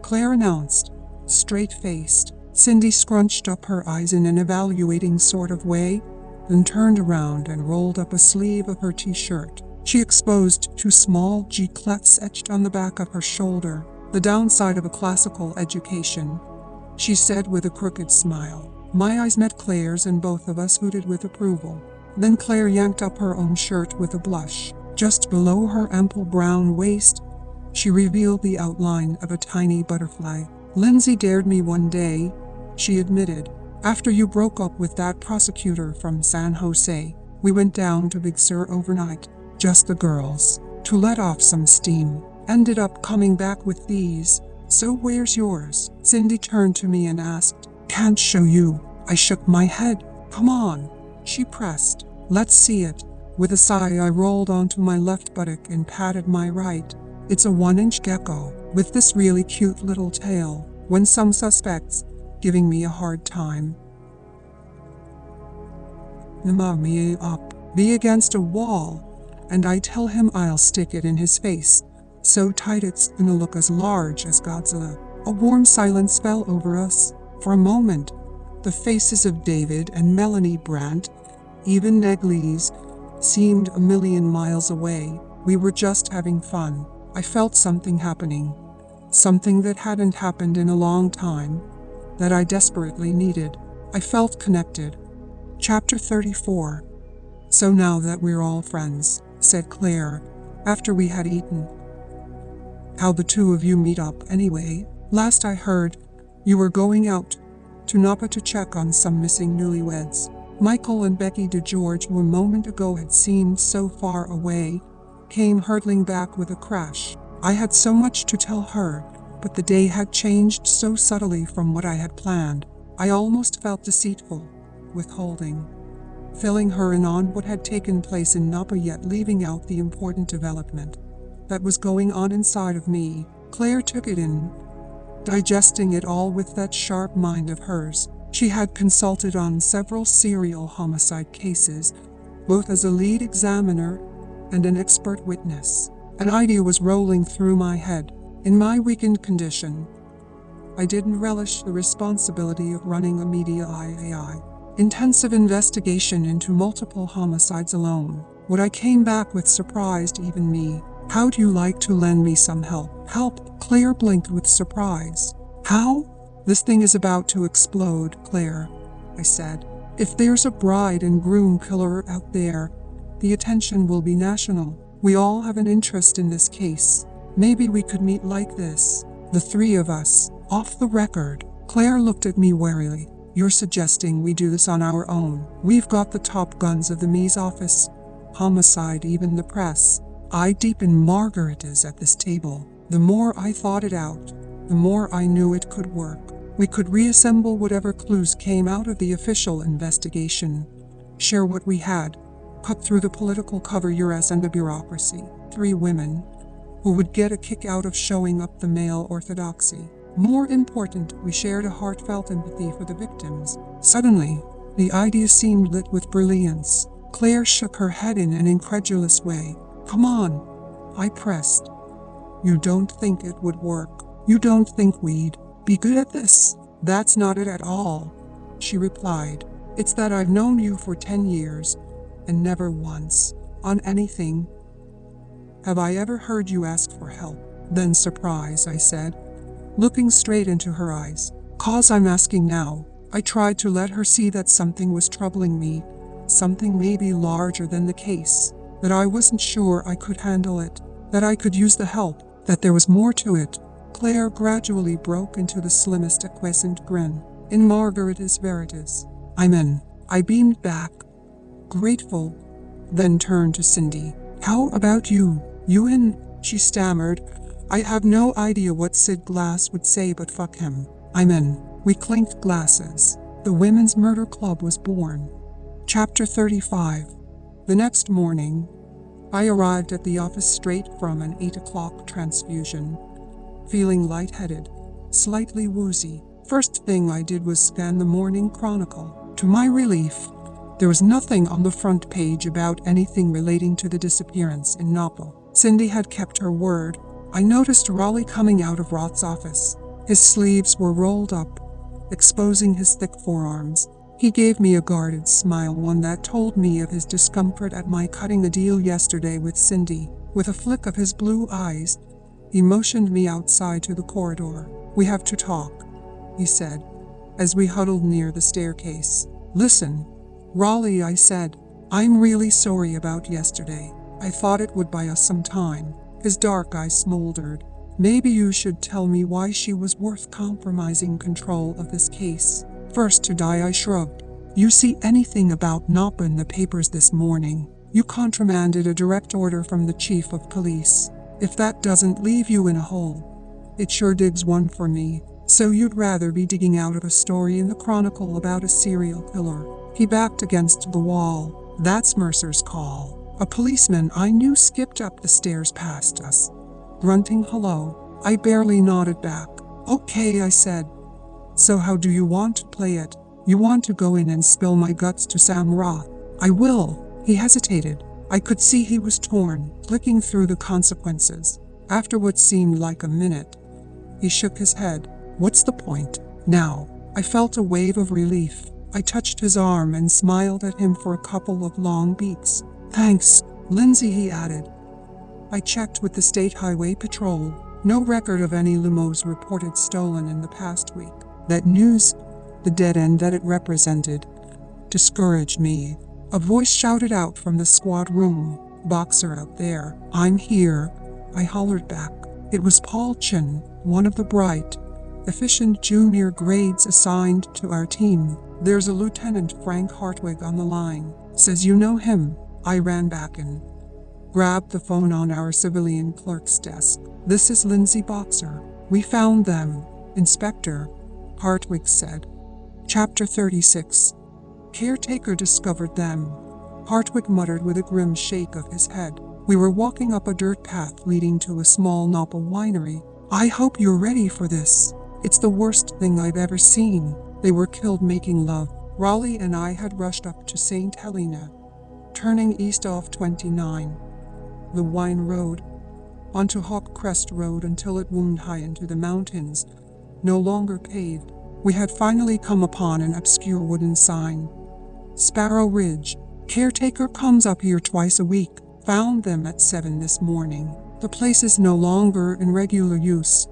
Claire announced, straight-faced. Cindy scrunched up her eyes in an evaluating sort of way, then turned around and rolled up a sleeve of her t-shirt. She exposed two small G-clefs etched on the back of her shoulder. "The downside of a classical education," she said with a crooked smile. My eyes met Claire's and both of us hooted with approval. Then Claire yanked up her own shirt with a blush. Just below her ample brown waist, she revealed the outline of a tiny butterfly. "Lindsay dared me one day," she admitted. "After you broke up with that prosecutor from San Jose, we went down to Big Sur overnight, just the girls, to let off some steam. Ended up coming back with these. So where's yours?" Cindy turned to me and asked. "Can't show you." I shook my head. "Come on," she pressed. "Let's see it." With a sigh, I rolled onto my left buttock and patted my right. It's a 1-inch gecko, with this really cute little tail, when some suspects giving me a hard time. Mama me up, be against a wall, and I tell him I'll stick it in his face, so tight it's gonna look as large as Godzilla. A warm silence fell over us. For a moment, the faces of David and Melanie Brandt, even Negley's, seemed a million miles away. We were just having fun. I felt something happening, something that hadn't happened in a long time, that I desperately needed. I felt connected. Chapter 34. "So now that we're all friends," said Claire, after we had eaten. "How'd the two of you meet up anyway? Last I heard, you were going out to Napa to check on some missing newlyweds." Michael and Becky DeGeorge, who a moment ago had seemed so far away, came hurtling back with a crash. I had so much to tell her, but the day had changed so subtly from what I had planned. I almost felt deceitful, withholding, filling her in on what had taken place in Napa, yet leaving out the important development that was going on inside of me. Claire took it in, digesting it all with that sharp mind of hers. She had consulted on several serial homicide cases, both as a lead examiner and an expert witness. An idea was rolling through my head. In my weakened condition, I didn't relish the responsibility of running a media IAI. Intensive investigation into multiple homicides alone. What I came back with surprised even me. "How'd you like to lend me some help?" "Help?" Claire blinked with surprise. "How?" "This thing is about to explode, Claire," I said. "If there's a bride and groom killer out there, the attention will be national. We all have an interest in this case. Maybe we could meet like this, the three of us, off the record." Claire looked at me warily. "You're suggesting we do this on our own? We've got the top guns of the Mies office, homicide, even the press. I deep in Margaret is at this table." The more I thought it out, the more I knew it could work. We could reassemble whatever clues came out of the official investigation, share what we had, cut through the political cover-urs and the bureaucracy. 3 women who would get a kick out of showing up the male orthodoxy. More important, we shared a heartfelt empathy for the victims. Suddenly, the idea seemed lit with brilliance. Claire shook her head in an incredulous way. "Come on," I pressed. "You don't think it would work? You don't think we'd be good at this?" "That's not it at all," she replied. "It's that I've known you for 10 years, and never once, on anything, have I ever heard you ask for help." "Then surprise," I said, looking straight into her eyes. "'Cause I'm asking now." I tried to let her see that something was troubling me, something maybe larger than the case, that I wasn't sure I could handle it, that I could use the help, that there was more to it. Claire gradually broke into the slimmest acquiescent grin. "In Margaret Veritas, I'm in." I beamed back, grateful, then turned to Cindy. "How about you? You in?" she stammered. I have no idea what Sid Glass would say, but fuck him. "I'm in." We clinked glasses. The Women's Murder Club was born. Chapter 35. The next morning, I arrived at the office straight from an 8 o'clock transfusion, feeling lightheaded, slightly woozy. First thing I did was scan the Morning Chronicle. To my relief, there was nothing on the front page about anything relating to the disappearance in Napa. Cindy had kept her word. I noticed Raleigh coming out of Roth's office, His sleeves were rolled up, exposing his thick forearms. He gave me a guarded smile, one that told me of his discomfort at my cutting a deal yesterday with Cindy. With a flick of his blue eyes, he motioned me outside to the corridor. "We have to talk," he said, as we huddled near the staircase. "Listen, Raleigh," I said, "I'm really sorry about yesterday. I thought it would buy us some time." His dark eyes smoldered. "Maybe you should tell me why she was worth compromising control of this case." "First to die," I shrugged. "You see anything about Napa in the papers this morning? You countermanded a direct order from the chief of police. If that doesn't leave you in a hole, it sure digs one for me. So you'd rather be digging out of a story in the Chronicle about a serial killer?" He backed against the wall. "That's Mercer's call." A policeman I knew skipped up the stairs past us, grunting hello. I barely nodded back. "Okay," I said. "So how do you want to play it? You want to go in and spill my guts to Sam Roth?" "I will." He hesitated. I could see he was torn, flicking through the consequences. After what seemed like a minute, he shook his head. "What's the point now?" I felt a wave of relief. I touched his arm and smiled at him for a couple of long beats. "Thanks, Lindsay," he added. I checked with the State Highway Patrol. No record of any limos reported stolen in the past week. That news, the dead end that it represented, discouraged me. A voice shouted out from the squad room. "Boxer out there." "I'm here," I hollered back. It was Paul Chin, one of the bright, efficient junior grades assigned to our team. "There's a Lieutenant Frank Hartwig on the line. Says you know him." I ran back and grabbed the phone on our civilian clerk's desk. "This is Lindsay Boxer. We found them, Inspector," Hartwig said. Chapter 36. Caretaker discovered them. Hartwig muttered with a grim shake of his head. We were walking up a dirt path leading to a small Napa winery. "I hope you're ready for this. It's the worst thing I've ever seen." They were killed making love. Raleigh and I had rushed up to St. Helena, turning east off 29, the Wine Road, onto Hawk Crest Road until it wound high into the mountains, no longer paved. We had finally come upon an obscure wooden sign. "Sparrow Ridge. Caretaker comes up here twice a week. Found them at 7 this morning. The place is no longer in regular use,"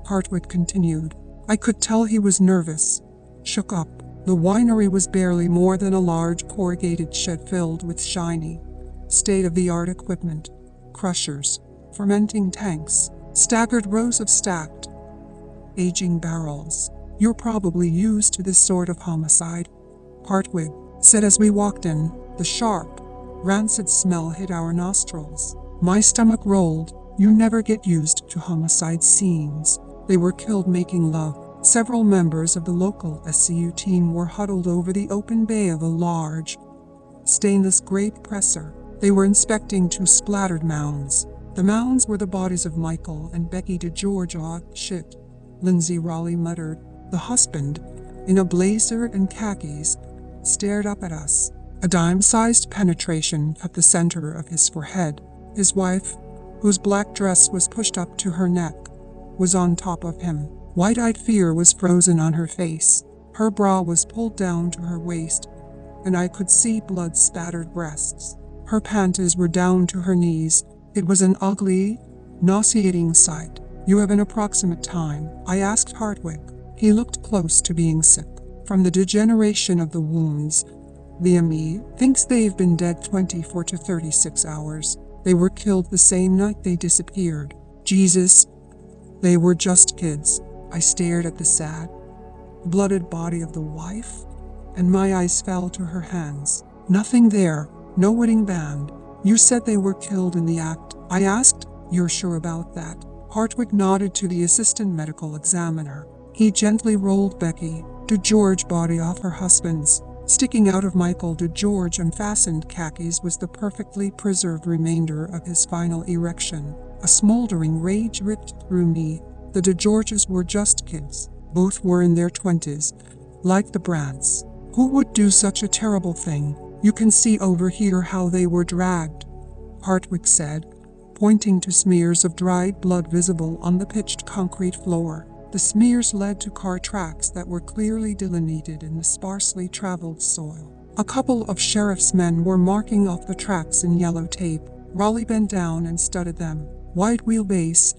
Hartwig continued. I could tell he was nervous, shook up. The winery was barely more than a large corrugated shed filled with shiny, state-of-the-art equipment, crushers, fermenting tanks, staggered rows of stacked, aging barrels. "You're probably used to this sort of homicide," Hartwig said as we walked in. The sharp, rancid smell hit our nostrils. My stomach rolled. "You never get used to homicide scenes." They were killed making love. Several members of the local SCU team were huddled over the open bay of a large, stainless grape presser. They were inspecting two splattered mounds. The mounds were the bodies of Michael and Becky DeGeorge. "Oh, shit," Lindsay Raleigh muttered. The husband, in a blazer and khakis, stared up at us. A dime-sized penetration cut the center of his forehead. His wife, whose black dress was pushed up to her neck, was on top of him. Wide-eyed fear was frozen on her face. Her bra was pulled down to her waist, and I could see blood-spattered breasts. Her panties were down to her knees. It was an ugly, nauseating sight. "You have an approximate time?" I asked Hartwig. He looked close to being sick. "From the degeneration of the wounds, the ME thinks they've been dead 24 to 36 hours. They were killed the same night they disappeared." "Jesus, they were just kids." I stared at the sad, blooded body of the wife, and my eyes fell to her hands. "Nothing there, no wedding band." "You said they were killed in the act?" I asked. "You're sure about that?" Hartwig nodded to the assistant medical examiner. He gently rolled Becky DeGeorge body off her husband's. Sticking out of Michael DeGeorge unfastened khakis was the perfectly preserved remainder of his final erection. A smoldering rage ripped through me. The DeGeorges were just kids. Both were in their 20s, like the Brants. Who would do such a terrible thing? "You can see over here how they were dragged," Hartwig said, pointing to smears of dried blood visible on the pitched concrete floor. The smears led to car tracks that were clearly delineated in the sparsely traveled soil. A couple of sheriff's men were marking off the tracks in yellow tape. Raleigh bent down and studied them. Wide wheelbase,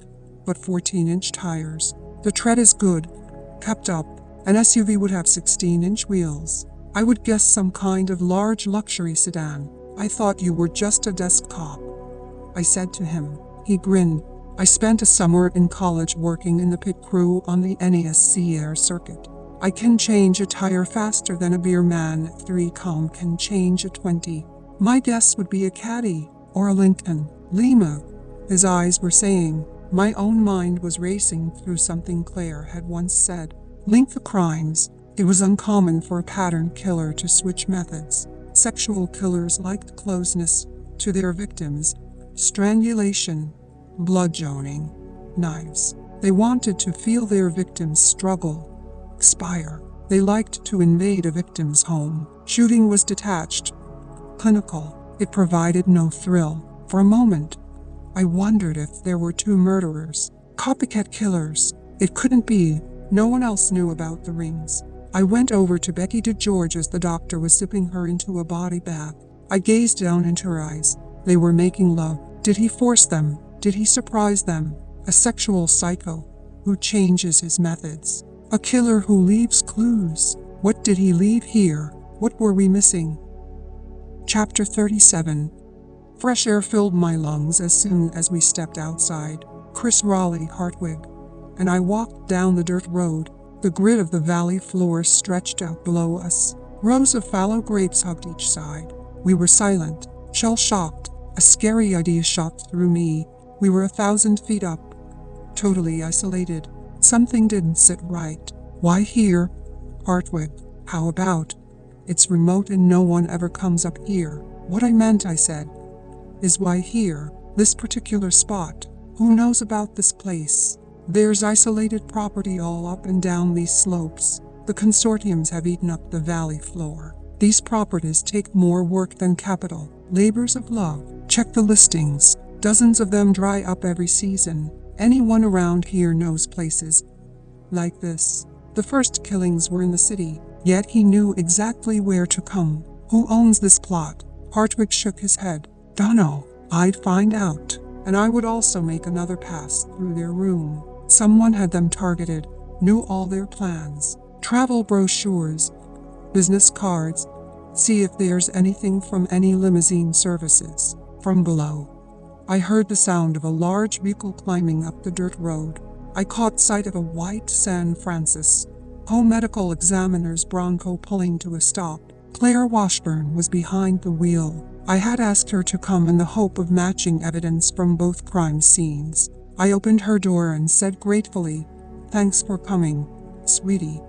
but 14-inch tires. The tread is good, kept up. An SUV would have 16-inch wheels. I would guess some kind of large luxury sedan. I thought you were just a desk cop, I said to him. He grinned. I spent a summer in college working in the pit crew on the NASC air circuit. I can change a tire faster than a beer man at 3Com can change a 20. My guess would be a Caddy or a Lincoln Lima. His eyes were saying. My own mind was racing through something Claire had once said. Link the crimes. It was uncommon for a pattern killer to switch methods. Sexual killers liked closeness to their victims. Strangulation, bludgeoning, knives. They wanted to feel their victims struggle, expire. They liked to invade a victim's home. Shooting was detached, clinical. It provided no thrill. For a moment, I wondered if there were two murderers, copycat killers. It couldn't be. No one else knew about the rings. I went over to Becky DeGeorge as the doctor was sipping her into a body bath. I gazed down into her eyes. They were making love. Did he force them? Did he surprise them? A sexual psycho who changes his methods. A killer who leaves clues. What did he leave here? What were we missing? Chapter 37. Fresh air filled my lungs as soon as we stepped outside. Chris Raleigh Hartwig and I walked down the dirt road. The grid of the valley floor stretched out below us. Rows of fallow grapes hugged each side. We were silent, shell-shocked. A scary idea shot through me. We were 1,000 feet up, totally isolated. Something didn't sit right. Why here? Hartwig. How about? It's remote and no one ever comes up here. What I meant, I said, is why here? This particular spot. Who knows about this place? There's isolated property all up and down these slopes. The consortiums have eaten up the valley floor. These properties take more work than capital. Labors of love. Check the listings. Dozens of them dry up every season. Anyone around here knows places like this. The first killings were in the city, yet he knew exactly where to come. Who owns this plot? Hartwig shook his head. Dunno. I'd find out. And I would also make another pass through their room. Someone had them targeted, knew all their plans. Travel brochures, business cards. See if there's anything from any limousine services. From below, I heard the sound of a large vehicle climbing up the dirt road. I caught sight of a white San Francisco medical examiner's Bronco pulling to a stop. Claire Washburn was behind the wheel. I had asked her to come in the hope of matching evidence from both crime scenes. I opened her door and said gratefully, "Thanks for coming, sweetie."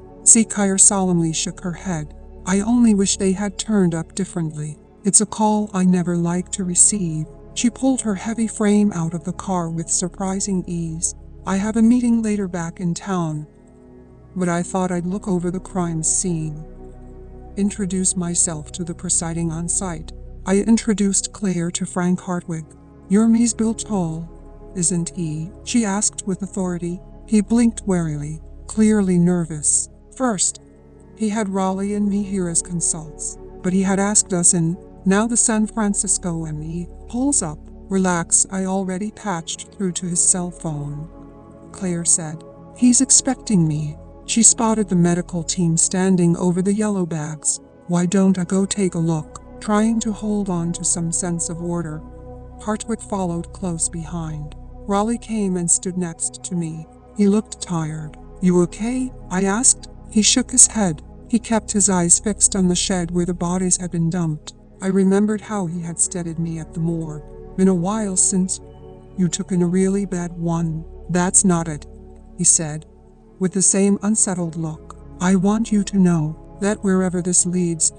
Claire solemnly shook her head. I only wish they had turned up differently. It's a call I never like to receive. She pulled her heavy frame out of the car with surprising ease. I have a meeting later back in town, but I thought I'd look over the crime scene. Introduce myself to the presiding on site. I introduced Claire to Frank Hartwig. Your Mies built tall, isn't he? She asked with authority. He blinked warily, clearly nervous. First, he had Raleigh and me here as consults, but he had asked us in. Now the San Francisco ME pulls up. Relax, I already patched through to his cell phone, Claire said. He's expecting me. She spotted the medical team standing over the yellow bags. Why don't I go take a look? Trying to hold on to some sense of order, Hartwig followed close behind. Raleigh came and stood next to me. He looked tired. You okay? I asked. He shook his head. He kept his eyes fixed on the shed where the bodies had been dumped. I remembered how he had steadied me at the moor. Been a while since you took in a really bad one. That's not it, he said, with the same unsettled look. I want you to know that wherever this leads,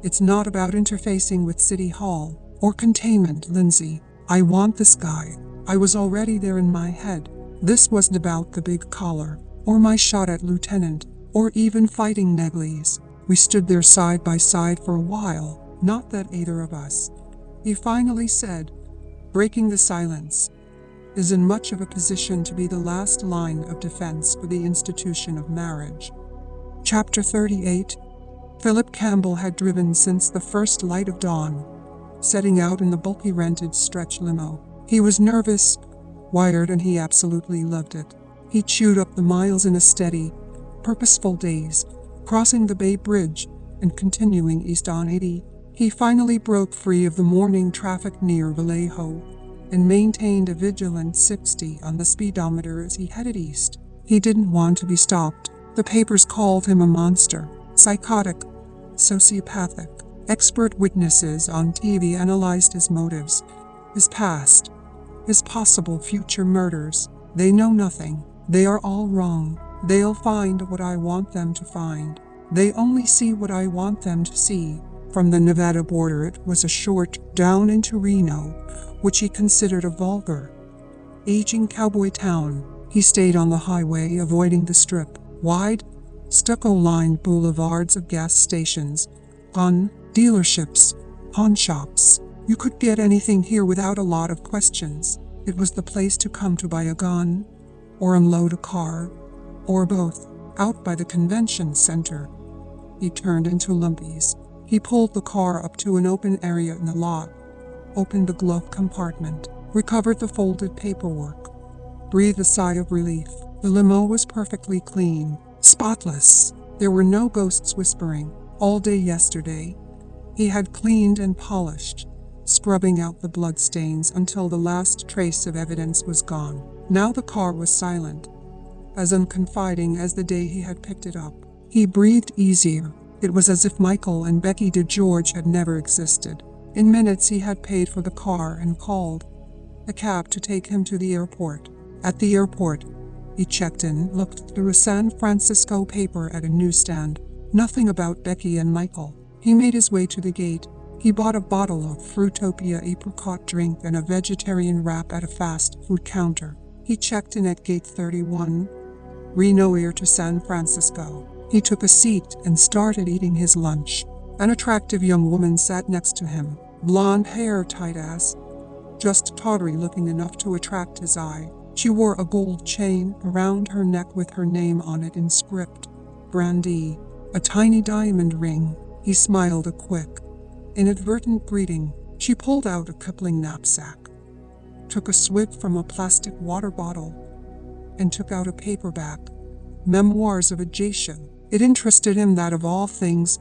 it's not about interfacing with City Hall or containment, Lindsay. I want this guy. I was already there in my head. This wasn't about the big collar, or my shot at Lieutenant, or even fighting Negley's. We stood there side by side for a while. Not that either of us. He finally said, breaking the silence. is in much of a position to be the last line of defense for the institution of marriage. Chapter 38. Philip Campbell had driven since the first light of dawn, setting out in the bulky rented stretch limo. He was nervous, wired, and he absolutely loved it. He chewed up the miles in a steady, purposeful daze, crossing the Bay Bridge and continuing east on 80. He finally broke free of the morning traffic near Vallejo and maintained a vigilant 60 on the speedometer as he headed east. He didn't want to be stopped. The papers called him a monster, psychotic, sociopathic. Expert witnesses on TV analyzed his motives, his past, his possible future murders. They know nothing. They are all wrong. They'll find what I want them to find. They only see what I want them to see. From the Nevada border it was a short down into Reno, which he considered a vulgar, aging cowboy town. He stayed on the highway, avoiding the strip. Wide, stucco-lined boulevards of gas stations, gun dealerships, pawn shops. You could get anything here without a lot of questions. It was the place to come to buy a gun, or unload a car, or both. Out by the convention center, he turned into Lumpy's. He pulled the car up to an open area in the lot, opened the glove compartment, recovered the folded paperwork, breathed a sigh of relief. The limo was perfectly clean, spotless. There were no ghosts whispering. All day yesterday, he had cleaned and polished, scrubbing out the bloodstains until the last trace of evidence was gone. Now the car was silent, as unconfiding as the day he had picked it up. He breathed easier. It was as if Michael and Becky DeGeorge had never existed. In minutes he had paid for the car and called a cab to take him to the airport. At the airport, he checked in, looked through a San Francisco paper at a newsstand. Nothing about Becky and Michael. He made his way to the gate. He bought a bottle of Fruitopia apricot drink and a vegetarian wrap at a fast food counter. He checked in at gate 31, Reno Air to San Francisco. He took a seat and started eating his lunch. An attractive young woman sat next to him. Blonde hair, tight ass, just tawdry looking enough to attract his eye. She wore a gold chain around her neck with her name on it in script, Brandy, a tiny diamond ring. He smiled a quick, inadvertent greeting. She pulled out a Kipling knapsack, took a swig from a plastic water bottle, and took out a paperback, Memoirs of a Geisha. It interested him that, of all things,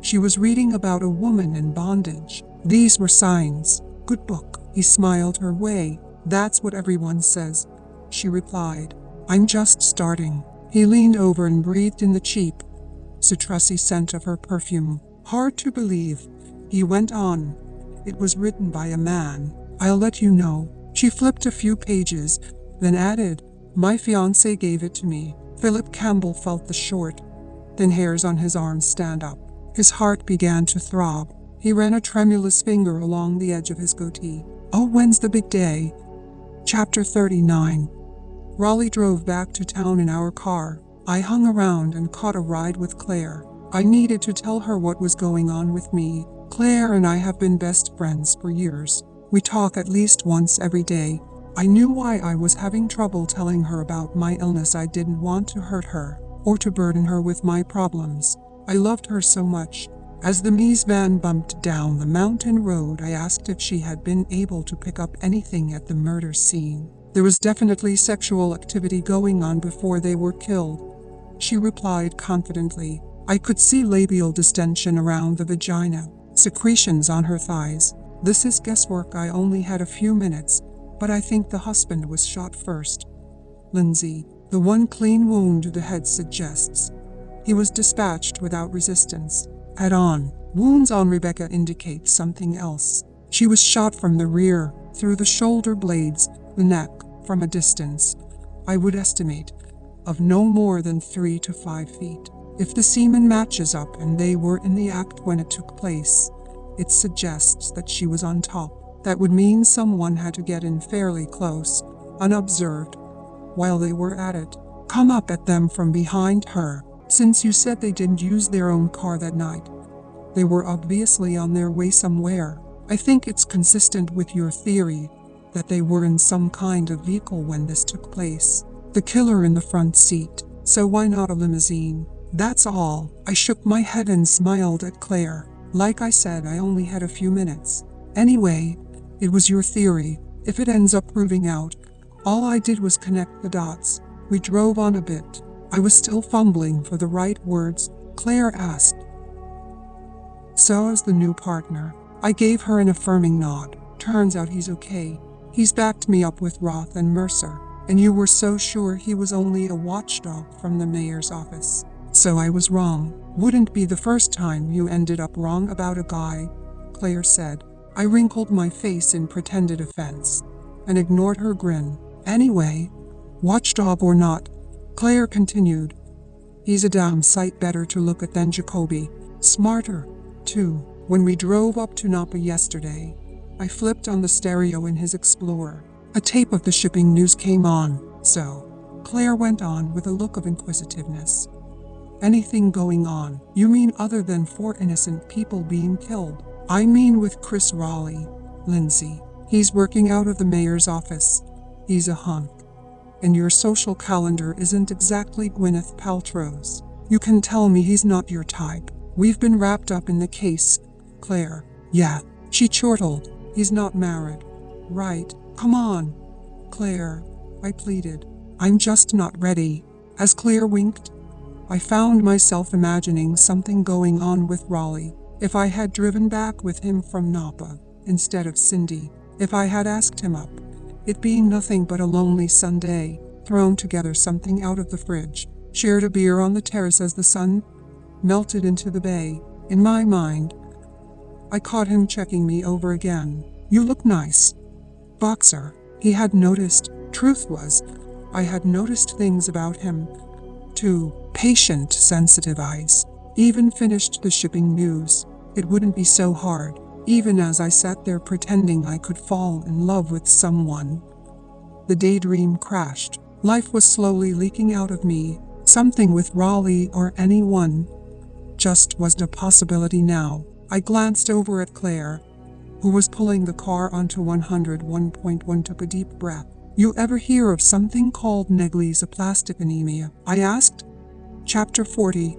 she was reading about a woman in bondage. These were signs. Good book. He smiled her way. That's what everyone says, she replied. I'm just starting. He leaned over and breathed in the cheap, citrusy scent of her perfume. Hard to believe, he went on. It was written by a man. I'll let you know. She flipped a few pages, then added, my fiancé gave it to me. Philip Campbell felt the short, thin hairs on his arms stand up. His heart began to throb. He ran a tremulous finger along the edge of his goatee. Oh, when's the big day? Chapter 39. Raleigh drove back to town in our car. I hung around and caught a ride with Claire. I needed to tell her what was going on with me. Claire and I have been best friends for years. We talk at least once every day. I knew why I was having trouble telling her about my illness. I didn't want to hurt her, or to burden her with my problems. I loved her so much. As the Mies van bumped down the mountain road, I asked if she had been able to pick up anything at the murder scene. There was definitely sexual activity going on before they were killed, she replied confidently. I could see labial distension around the vagina, secretions on her thighs. This is guesswork. I only had a few minutes, but I think the husband was shot first. Lindsay, the one clean wound to the head suggests. He was dispatched without resistance. Head-on. Wounds on Rebecca indicate something else. She was shot from the rear, through the shoulder blades, the neck, from a distance, I would estimate, of no more than 3 to 5 feet. If the semen matches up and they were in the act when it took place, it suggests that she was on top. That would mean someone had to get in fairly close, unobserved, while they were at it. Come up at them from behind her. Since you said they didn't use their own car that night, they were obviously on their way somewhere. I think it's consistent with your theory that they were in some kind of vehicle when this took place. The killer in the front seat, so why not a limousine? That's all. I shook my head and smiled at Claire. Like I said, I only had a few minutes. Anyway, it was your theory. If it ends up proving out, all I did was connect the dots. We drove on a bit. I was still fumbling for the right words. Claire asked, "So is the new partner?" I gave her an affirming nod. Turns out he's okay. He's backed me up with Roth and Mercer. And you were so sure he was only a watchdog from the mayor's office. So I was wrong. Wouldn't be the first time you ended up wrong about a guy, Claire said. I wrinkled my face in pretended offense and ignored her grin. Anyway, watchdog or not, Claire continued, he's a damn sight better to look at than Jacoby. Smarter, too. When we drove up to Napa yesterday, I flipped on the stereo in his Explorer. A tape of the shipping news came on, so Claire went on with a look of inquisitiveness. Anything going on? You mean other than 4 innocent people being killed? I mean with Chris Raleigh, Lindsay. He's working out of the mayor's office. He's a hunk. And your social calendar isn't exactly Gwyneth Paltrow's. You can tell me he's not your type. We've been wrapped up in the case, Claire. Yeah, she chortled. He's not married. Right. Come on, Claire, I pleaded. I'm just not ready. As Claire winked, I found myself imagining something going on with Raleigh. If I had driven back with him from Napa, instead of Cindy, if I had asked him up, it being nothing but a lonely Sunday, thrown together something out of the fridge, shared a beer on the terrace as the sun melted into the bay. In my mind, I caught him checking me over again. You look nice, Boxer. He had noticed. Truth was, I had noticed things about him, too. Patient, sensitive eyes. Even finished the shipping news. It wouldn't be so hard, even as I sat there pretending I could fall in love with someone. The daydream crashed. Life was slowly leaking out of me. Something with Raleigh or anyone just wasn't a possibility now. I glanced over at Claire, who was pulling the car onto 101.1, took a deep breath. You ever hear of something called negligoplastic anemia? I asked. Chapter 40.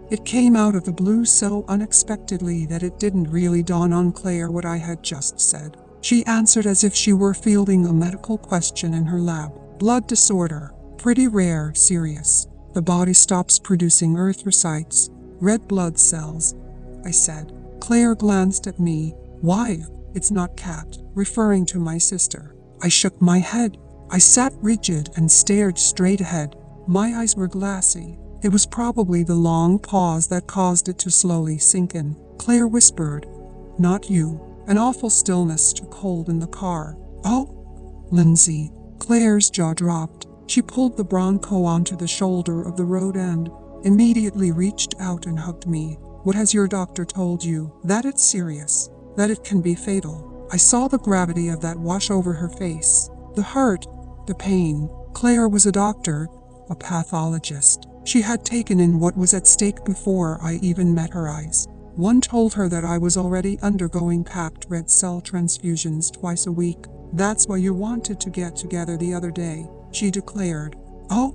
It came out of the blue so unexpectedly that it didn't really dawn on Claire what I had just said. She answered as if she were fielding a medical question in her lab. Blood disorder. Pretty rare, serious. The body stops producing erythrocytes, red blood cells, I said. Claire glanced at me. Why? It's not Kat, referring to my sister. I shook my head. I sat rigid and stared straight ahead. My eyes were glassy. It was probably the long pause that caused it to slowly sink in. Claire whispered, "Not you." An awful stillness took hold in the car. "Oh, Lindsay." Claire's jaw dropped. She pulled the Bronco onto the shoulder of the road and immediately reached out and hugged me. "What has your doctor told you?" "That it's serious. That it can be fatal." I saw the gravity of that wash over her face. The hurt, the pain. Claire was a doctor, a pathologist. She had taken in what was at stake before I even met her eyes. One told her that I was already undergoing packed red cell transfusions twice a week. "That's why you wanted to get together the other day," she declared. "Oh,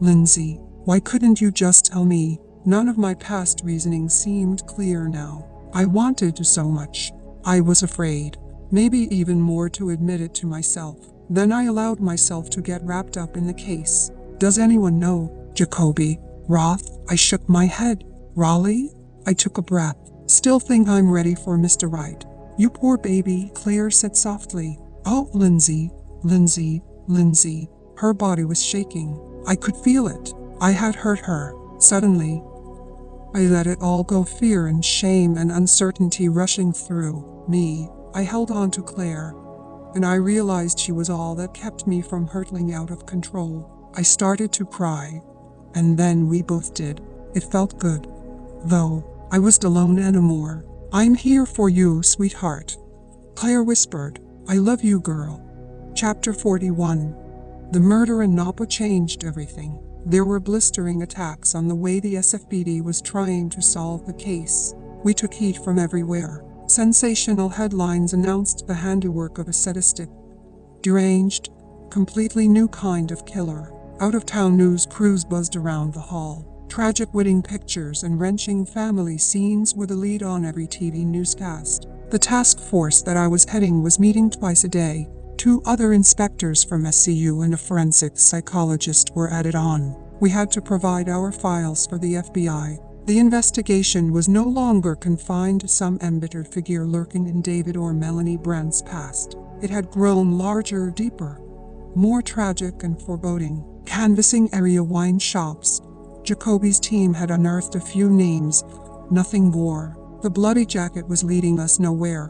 Lindsay, why couldn't you just tell me?" None of my past reasoning seemed clear now. I wanted to so much. I was afraid, maybe even more to admit it to myself. Then I allowed myself to get wrapped up in the case. "Does anyone know? Jacoby? Roth?" I shook my head. "Raleigh?" I took a breath. "Still think I'm ready for Mr. Right." "You poor baby," Claire said softly. "Oh, Lindsay, Lindsay, Lindsay." Her body was shaking. I could feel it. I had hurt her. Suddenly, I let it all go, fear and shame and uncertainty rushing through me. I held on to Claire, and I realized she was all that kept me from hurtling out of control. I started to cry, and then we both did. It felt good, though. I wasn't alone anymore. "I'm here for you, sweetheart," Claire whispered. "I love you, girl." Chapter 41. The murder in Napa changed everything. There were blistering attacks on the way the SFBD was trying to solve the case. We took heat from everywhere. Sensational headlines announced the handiwork of a sadistic Deranged, completely new kind of killer. Out-of-town news crews buzzed around the hall. Tragic wedding pictures and wrenching family scenes were the lead on every TV newscast. The task force that I was heading was meeting twice a day. 2 other inspectors from SCU and a forensic psychologist were added on. We had to provide our files for the FBI. The investigation was no longer confined to some embittered figure lurking in David or Melanie Brandt's past. It had grown larger, deeper, more tragic and foreboding. Canvassing area wine shops, Jacoby's team had unearthed a few names, nothing more. The bloody jacket was leading us nowhere.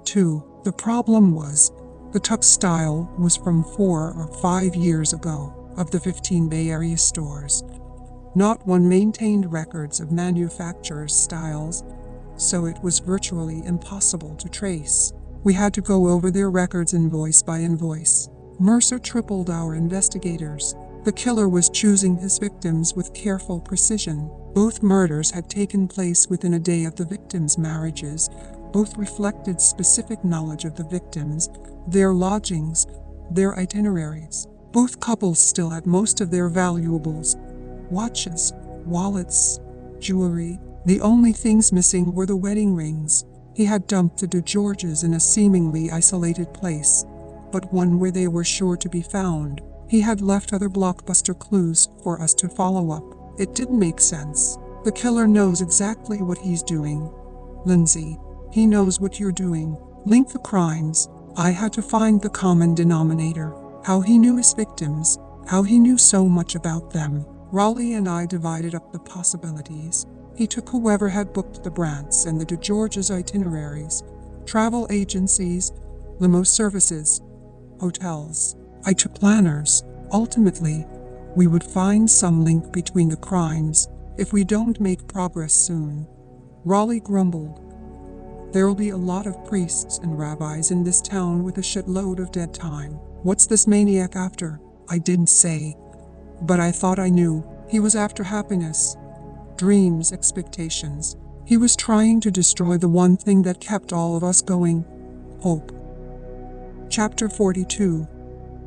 2. The problem was, the textile was from 4 or 5 years ago. Of the 15 Bay Area stores, not one maintained records of manufacturers' styles, so it was virtually impossible to trace. We had to go over their records invoice by invoice. Mercer tripled our investigators. The killer was choosing his victims with careful precision. Both murders had taken place within a day of the victims' marriages. Both reflected specific knowledge of the victims, their lodgings, their itineraries. Both couples still had most of their valuables, watches, wallets, jewelry. The only things missing were the wedding rings. He had dumped the DeGeorges in a seemingly isolated place, but one where they were sure to be found. He had left other blockbuster clues for us to follow up. It didn't make sense. The killer knows exactly what he's doing. Lindsay, he knows what you're doing. Link the crimes. I had to find the common denominator. How he knew his victims, how he knew so much about them. Raleigh and I divided up the possibilities. He took whoever had booked the Brandts and the DeGeorges itineraries, travel agencies, limo services, hotels. I took planners. Ultimately, we would find some link between the crimes if we don't make progress soon. Raleigh grumbled. There'll be a lot of priests and rabbis in this town with a shitload of dead time. What's this maniac after? I didn't say, but I thought I knew. He was after happiness, dreams, expectations. He was trying to destroy the one thing that kept all of us going: hope. Chapter 42.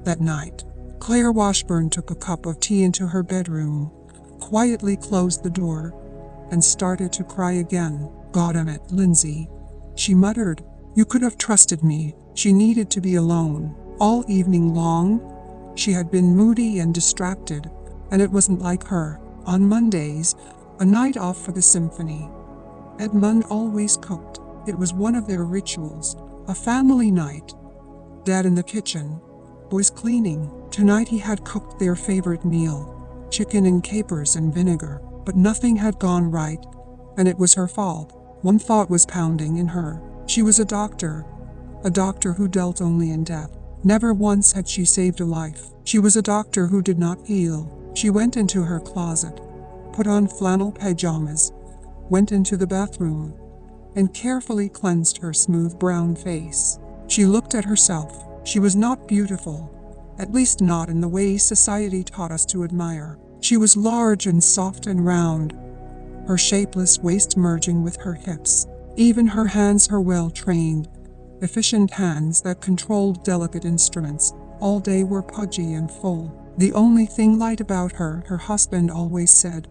That night, Claire Washburn took a cup of tea into her bedroom, quietly closed the door, and started to cry again. "God damn it, Lindsay," she muttered. "You could have trusted me." She needed to be alone. All evening long, she had been moody and distracted, and it wasn't like her. On Mondays, a night off for the symphony, Edmund always cooked. It was one of their rituals, a family night. Dad in the kitchen, boys cleaning. Tonight he had cooked their favorite meal, chicken and capers and vinegar, but nothing had gone right, and it was her fault. One thought was pounding in her. She was a doctor who dealt only in death. Never once had she saved a life. She was a doctor who did not heal. She went into her closet, put on flannel pajamas, went into the bathroom, and carefully cleansed her smooth brown face. She looked at herself. She was not beautiful, at least not in the way society taught us to admire. She was large and soft and round, her shapeless waist merging with her hips. Even her hands, her well-trained, efficient hands that controlled delicate instruments, all day were pudgy and full. The only thing light about her husband always said,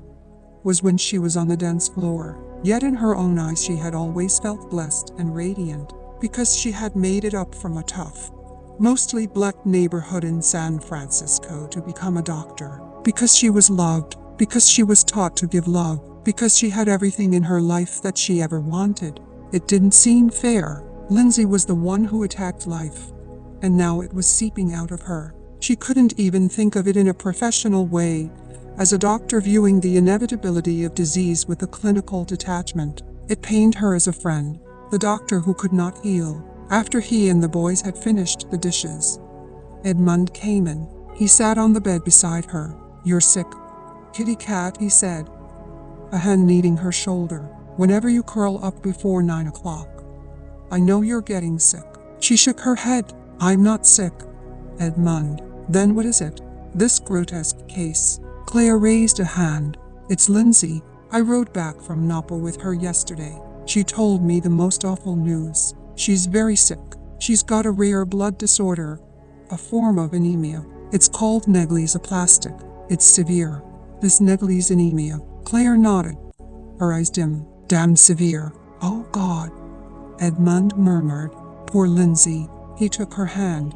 was when she was on the dance floor. Yet in her own eyes she had always felt blessed and radiant, because she had made it up from a tough, mostly black neighborhood in San Francisco to become a doctor. Because she was loved, because she was taught to give love, because she had everything in her life that she ever wanted. It didn't seem fair. Lindsay was the one who attacked life, and now it was seeping out of her. She couldn't even think of it in a professional way, as a doctor viewing the inevitability of disease with a clinical detachment. It pained her as a friend, the doctor who could not heal. After he and the boys had finished the dishes, Edmund came in. He sat on the bed beside her. "You're sick, kitty cat," he said, a hand kneading her shoulder. "Whenever you curl up before 9 o'clock, I know you're getting sick." She shook her head. "I'm not sick, Edmund." "Then what is it?" "This grotesque case." Claire raised a hand. "It's Lindsay. I rode back from Napa with her yesterday. She told me the most awful news. She's very sick. She's got a rare blood disorder, a form of anemia. It's called Negli's-aplastic. It's severe. This Negli's anemia. Claire nodded, her eyes dim. Damn severe. Oh God, Edmund murmured. Poor Lindsay. He took her hand,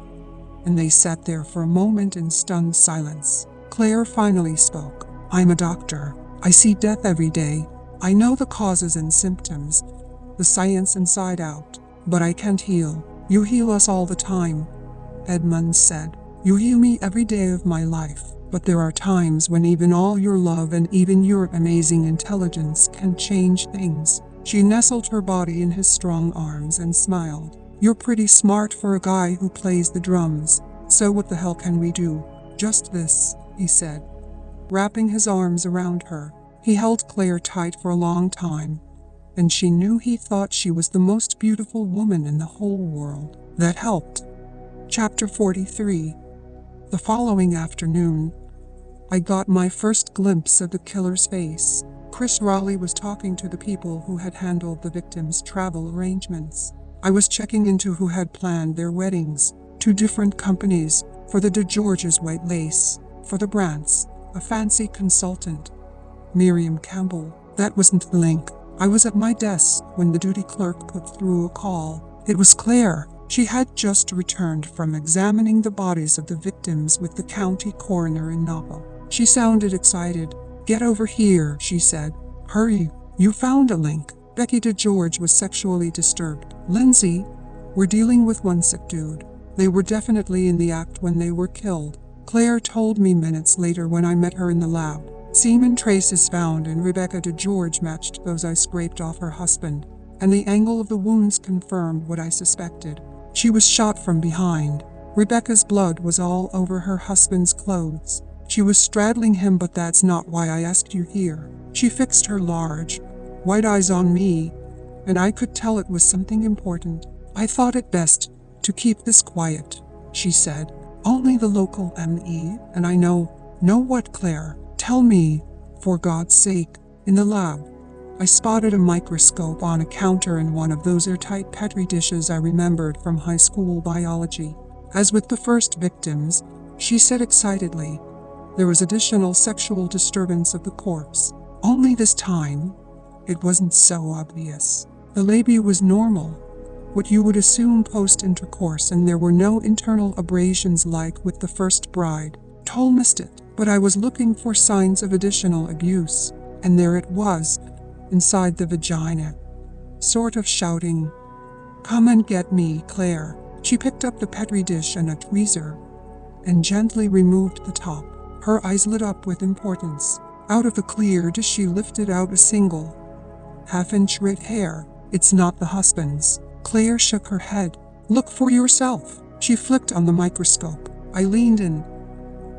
and they sat there for a moment in stunned silence. Claire finally spoke. I'm a doctor. I see death every day. I know the causes and symptoms, the science inside out, but I can't heal. You heal us all the time, Edmund said. You heal me every day of my life, but there are times when even all your love and even your amazing intelligence can change things. She nestled her body in his strong arms and smiled. You're pretty smart for a guy who plays the drums. So what the hell can we do? Just this, he said, wrapping his arms around her. He held Claire tight for a long time, and she knew he thought she was the most beautiful woman in the whole world. That helped. Chapter 43. The following afternoon, I got my first glimpse of the killer's face. Chris Raleigh was talking to the people who had handled the victims' travel arrangements. I was checking into who had planned their weddings. 2 different companies. For the DeGeorge's white lace. For the Brants, a fancy consultant. Miriam Campbell. That wasn't the link. I was at my desk when the duty clerk put through a call. It was Claire. She had just returned from examining the bodies of the victims with the county coroner in Napa. She sounded excited. Get over here, she said. Hurry, you found a link. Becky DeGeorge was sexually disturbed. Lindsay, we're dealing with one sick dude. They were definitely in the act when they were killed. Claire told me minutes later when I met her in the lab. Semen traces found in Rebecca DeGeorge matched those I scraped off her husband, and the angle of the wounds confirmed what I suspected. She was shot from behind. Rebecca's blood was all over her husband's clothes. She was straddling him, but that's not why I asked you here. She fixed her large, white eyes on me, and I could tell it was something important. I thought it best to keep this quiet, she said. Only the local ME, and I know what, Claire? Tell me, for God's sake. In the lab, I spotted a microscope on a counter in one of those airtight Petri dishes I remembered from high school biology. As with the first victims, she said excitedly, there was additional sexual disturbance of the corpse. Only this time, it wasn't so obvious. The labia was normal, what you would assume post-intercourse, and there were no internal abrasions like with the first bride. Toll missed it, but I was looking for signs of additional abuse, and there it was, inside the vagina, sort of shouting, "Come and get me, Claire." She picked up the Petri dish and a tweezer, and gently removed the top. Her eyes lit up with importance. Out of the clear dish she lifted out a single, half-inch red hair. It's not the husband's. Claire shook her head. Look for yourself. She flicked on the microscope. I leaned in,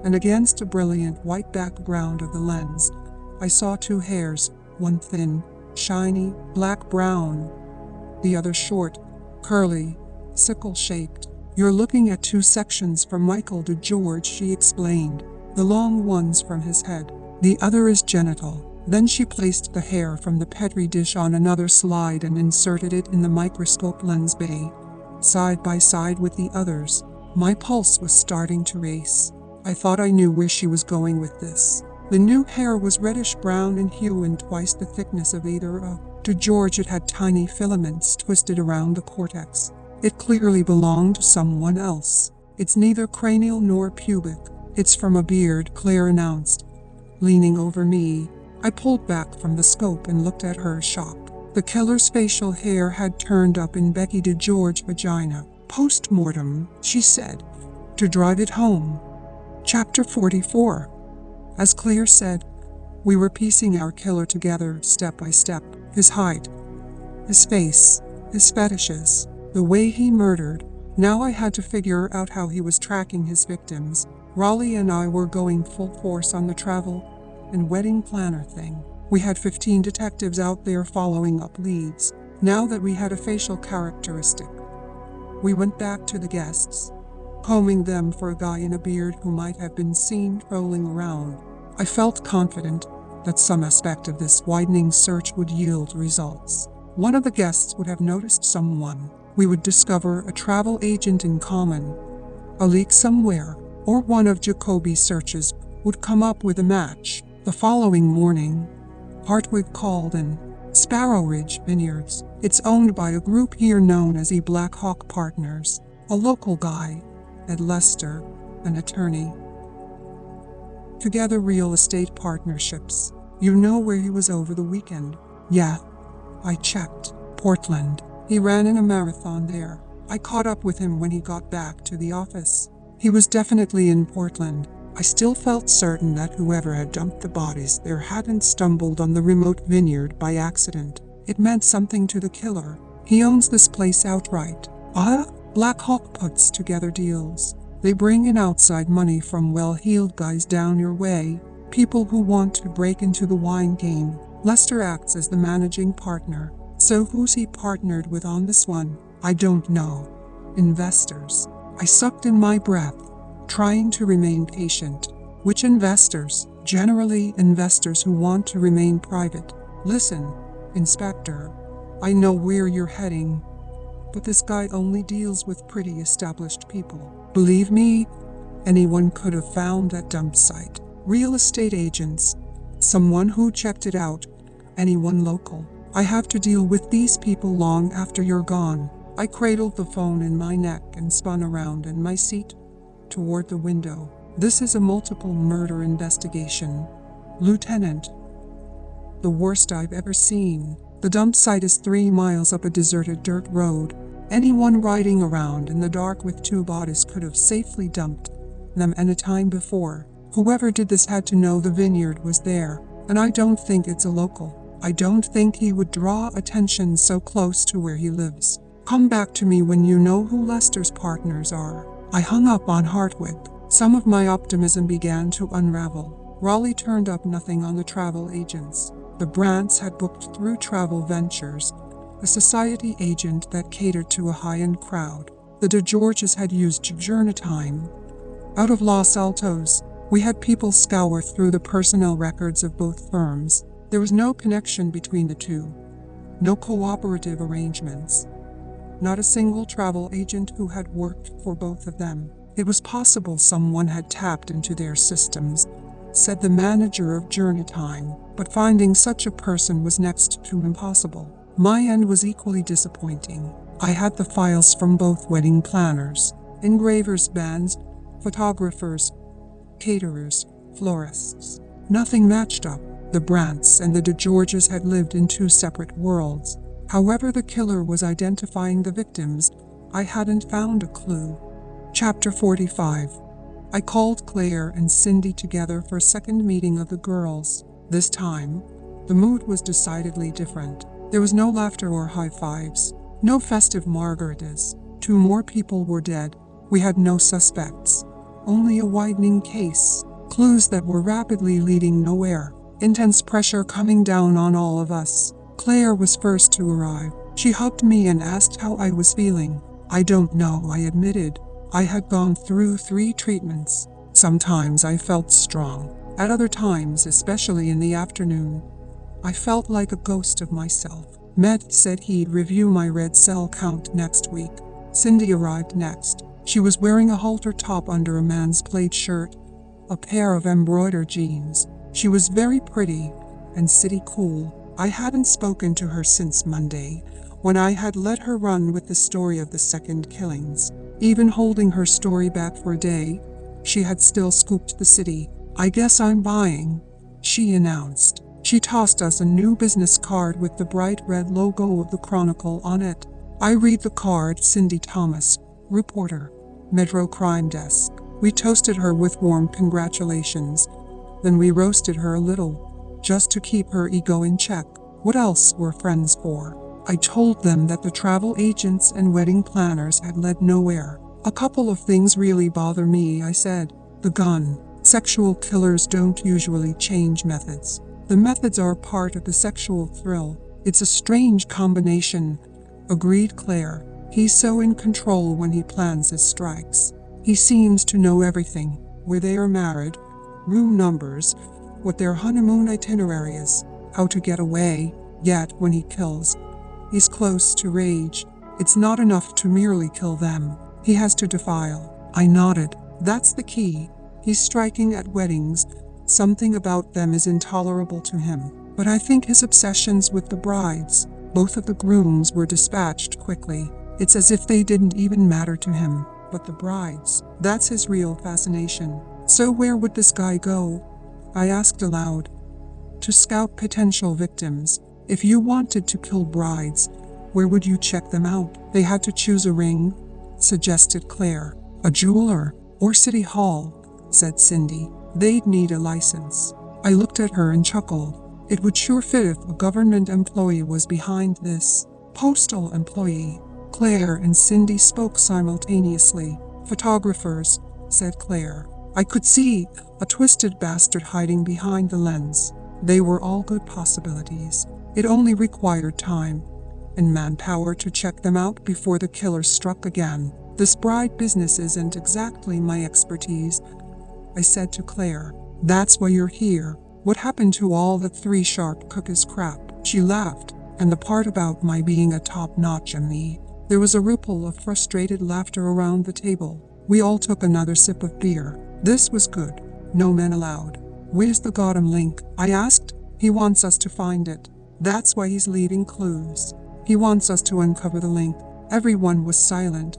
and against a brilliant white background of the lens, I saw 2 hairs, one thin, shiny, black-brown, the other short, curly, sickle-shaped. You're looking at 2 sections from Michael DeGeorge, she explained. The long one's from his head. The other is genital. Then she placed the hair from the Petri dish on another slide and inserted it in the microscope lens bay, side by side with the others. My pulse was starting to race. I thought I knew where she was going with this. The new hair was reddish-brown in hue and twice the thickness of either of DeGeorge. It had tiny filaments twisted around the cortex. It clearly belonged to someone else. It's neither cranial nor pubic. It's from a beard, Claire announced, leaning over me. I pulled back from the scope and looked at her, shocked. The killer's facial hair had turned up in Becky DeGeorge's vagina. Post-mortem, she said, to drive it home. Chapter 44. As Claire said, we were piecing our killer together step by step. His height, his face, his fetishes, the way he murdered. Now I had to figure out how he was tracking his victims. Raleigh and I were going full force on the travel and wedding planner thing. We had 15 detectives out there following up leads. Now that we had a facial characteristic, we went back to the guests, combing them for a guy in a beard who might have been seen trolling around. I felt confident that some aspect of this widening search would yield results. One of the guests would have noticed someone. We would discover a travel agent in common, A leak somewhere, or one of Jacoby's searches, would come up with a match. The following morning, Hartwig called in Sparrow Ridge Vineyards. It's owned by a group here known as the Black Hawk Partners. A local guy, Ed Lester, an attorney. Together real estate partnerships. You know where he was over the weekend? Yeah, I checked. Portland. He ran in a marathon there. I caught up with him when he got back to the office. He was definitely in Portland. I still felt certain that whoever had dumped the bodies there hadn't stumbled on the remote vineyard by accident. It meant something to the killer. He owns this place outright. Black Hawk puts together deals. They bring in outside money from well-heeled guys down your way, people who want to break into the wine game. Lester acts as the managing partner. So who's he partnered with on this one? I don't know. Investors. I sucked in my breath, trying to remain patient. Which investors? Generally investors who want to remain private. Listen, Inspector, I know where you're heading, but this guy only deals with pretty established people. Believe me, anyone could have found that dump site. Real estate agents, someone who checked it out, anyone local. I have to deal with these people long after you're gone. I cradled the phone in my neck and spun around in my seat toward the window. This is a multiple murder investigation, Lieutenant. The worst I've ever seen. The dump site is 3 miles up a deserted dirt road. Anyone riding around in the dark with 2 bodies could have safely dumped them any time before. Whoever did this had to know the vineyard was there, and I don't think it's a local. I don't think he would draw attention so close to where he lives. Come back to me when you know who Lester's partners are. I hung up on Hartwig. Some of my optimism began to unravel. Raleigh turned up nothing on the travel agents. The Brants had booked through Travel Ventures, a society agent that catered to a high-end crowd. The DeGeorges had used Journatime. Out of Los Altos, we had people scour through the personnel records of both firms. There was no connection between the two. No cooperative arrangements. Not a single travel agent who had worked for both of them. It was possible someone had tapped into their systems, said the manager of Journatime, but finding such a person was next to impossible. My end was equally disappointing. I had the files from both wedding planners, engravers, bands, photographers, caterers, florists. Nothing matched up. The Brants and the DeGeorges had lived in 2 separate worlds. However the killer was identifying the victims, I hadn't found a clue. Chapter 45. I called Claire and Cindy together for a second meeting of the girls. This time, the mood was decidedly different. There was no laughter or high fives, no festive margaritas. 2 more people were dead. We had no suspects, only a widening case, clues that were rapidly leading nowhere. Intense pressure coming down on all of us. Claire was first to arrive. She hugged me and asked how I was feeling. I don't know, I admitted. I had gone through 3 treatments. Sometimes I felt strong. At other times, especially in the afternoon, I felt like a ghost of myself. Matt said he'd review my red cell count next week. Cindy arrived next. She was wearing a halter top under a man's plaid shirt, a pair of embroidered jeans. She was very pretty and city cool. I hadn't spoken to her since Monday, when I had let her run with the story of the second killings. Even holding her story back for a day, she had still scooped the city. I guess I'm buying, she announced. She tossed us a new business card with the bright red logo of the Chronicle on it. I read the card. Cindy Thomas, reporter, Metro Crime Desk. We toasted her with warm congratulations. Then we roasted her a little, just to keep her ego in check. What else were friends for? I told them that the travel agents and wedding planners had led nowhere. A couple of things really bother me, I said. The gun. Sexual killers don't usually change methods. The methods are part of the sexual thrill. It's a strange combination, agreed Claire. He's so in control when he plans his strikes. He seems to know everything, where they are married, room numbers, what their honeymoon itinerary is, how to get away. Yet when he kills, he's close to rage. It's not enough to merely kill them. He has to defile. I nodded. That's the key. He's striking at weddings. Something about them is intolerable to him. But I think his obsessions with the brides, both of the grooms were dispatched quickly. It's as if they didn't even matter to him. But the brides, that's his real fascination. So where would this guy go? I asked aloud. To scout potential victims. If you wanted to kill brides, where would you check them out? They had to choose a ring, suggested Claire. A jeweler, or City Hall, said Cindy. They'd need a license. I looked at her and chuckled. It would sure fit if a government employee was behind this. Postal employee. Claire and Cindy spoke simultaneously. Photographers, said Claire. I could see a twisted bastard hiding behind the lens. They were all good possibilities. It only required time and manpower to check them out before the killer struck again. This bride business isn't exactly my expertise, I said to Claire. That's why you're here. What happened to all that 3 sharp cookies crap? She laughed, and the part about my being a top-notch ME. There was a ripple of frustrated laughter around the table. We all took another sip of beer. This was good. No men allowed. Where's the goddamn link? I asked. He wants us to find it. That's why he's leaving clues. He wants us to uncover the link. Everyone was silent,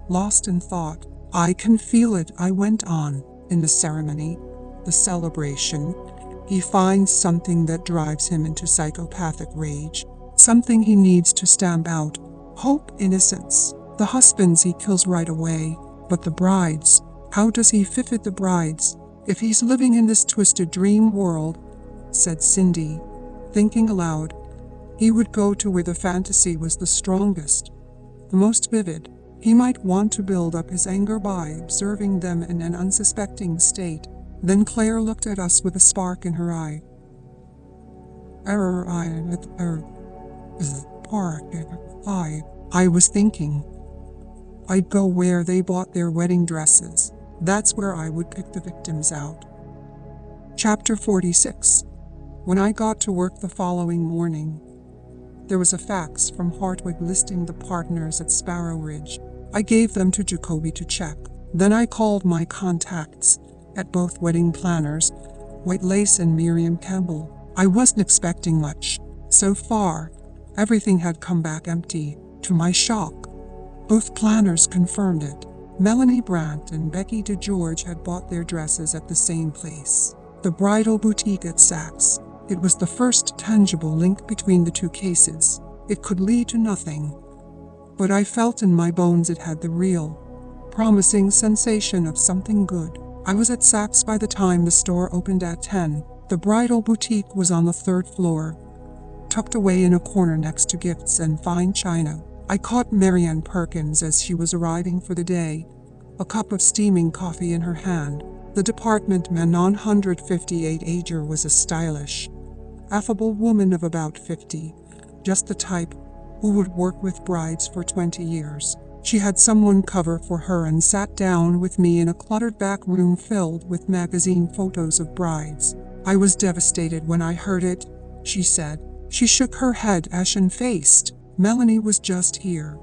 lost in thought. I can feel it, I went on. In the ceremony, the celebration, he finds something that drives him into psychopathic rage. Something he needs to stamp out. Hope, innocence. The husbands he kills right away. But the brides, how does he fit the brides? If he's living in this twisted dream world, said Cindy, thinking aloud, he would go to where the fantasy was the strongest, the most vivid. He might want to build up his anger by observing them in an unsuspecting state. Then Claire looked at us with a spark in her eye. I was thinking, I'd go where they bought their wedding dresses. That's where I would pick the victims out. Chapter 46. When I got to work the following morning, there was a fax from Hartwig listing the partners at Sparrow Ridge. I gave them to Jacoby to check. Then I called my contacts at both wedding planners, White Lace and Miriam Campbell. I wasn't expecting much. So far, everything had come back empty. To my shock, both planners confirmed it. Melanie Brandt and Becky DeGeorge had bought their dresses at the same place, the bridal boutique at Saks. It was the first tangible link between the two cases. It could lead to nothing, but I felt in my bones it had the real, promising sensation of something good. I was at Saks by the time the store opened at 10. The bridal boutique was on the 3rd floor, tucked away in a corner next to gifts and fine china. I caught Marianne Perkins as she was arriving for the day, a cup of steaming coffee in her hand. The department man on 158-ager was a stylish, affable woman of about 50, just the type who would work with brides for 20 years. She had someone cover for her and sat down with me in a cluttered back room filled with magazine photos of brides. I was devastated when I heard it, she said. She shook her head ashen-faced. Melanie was just here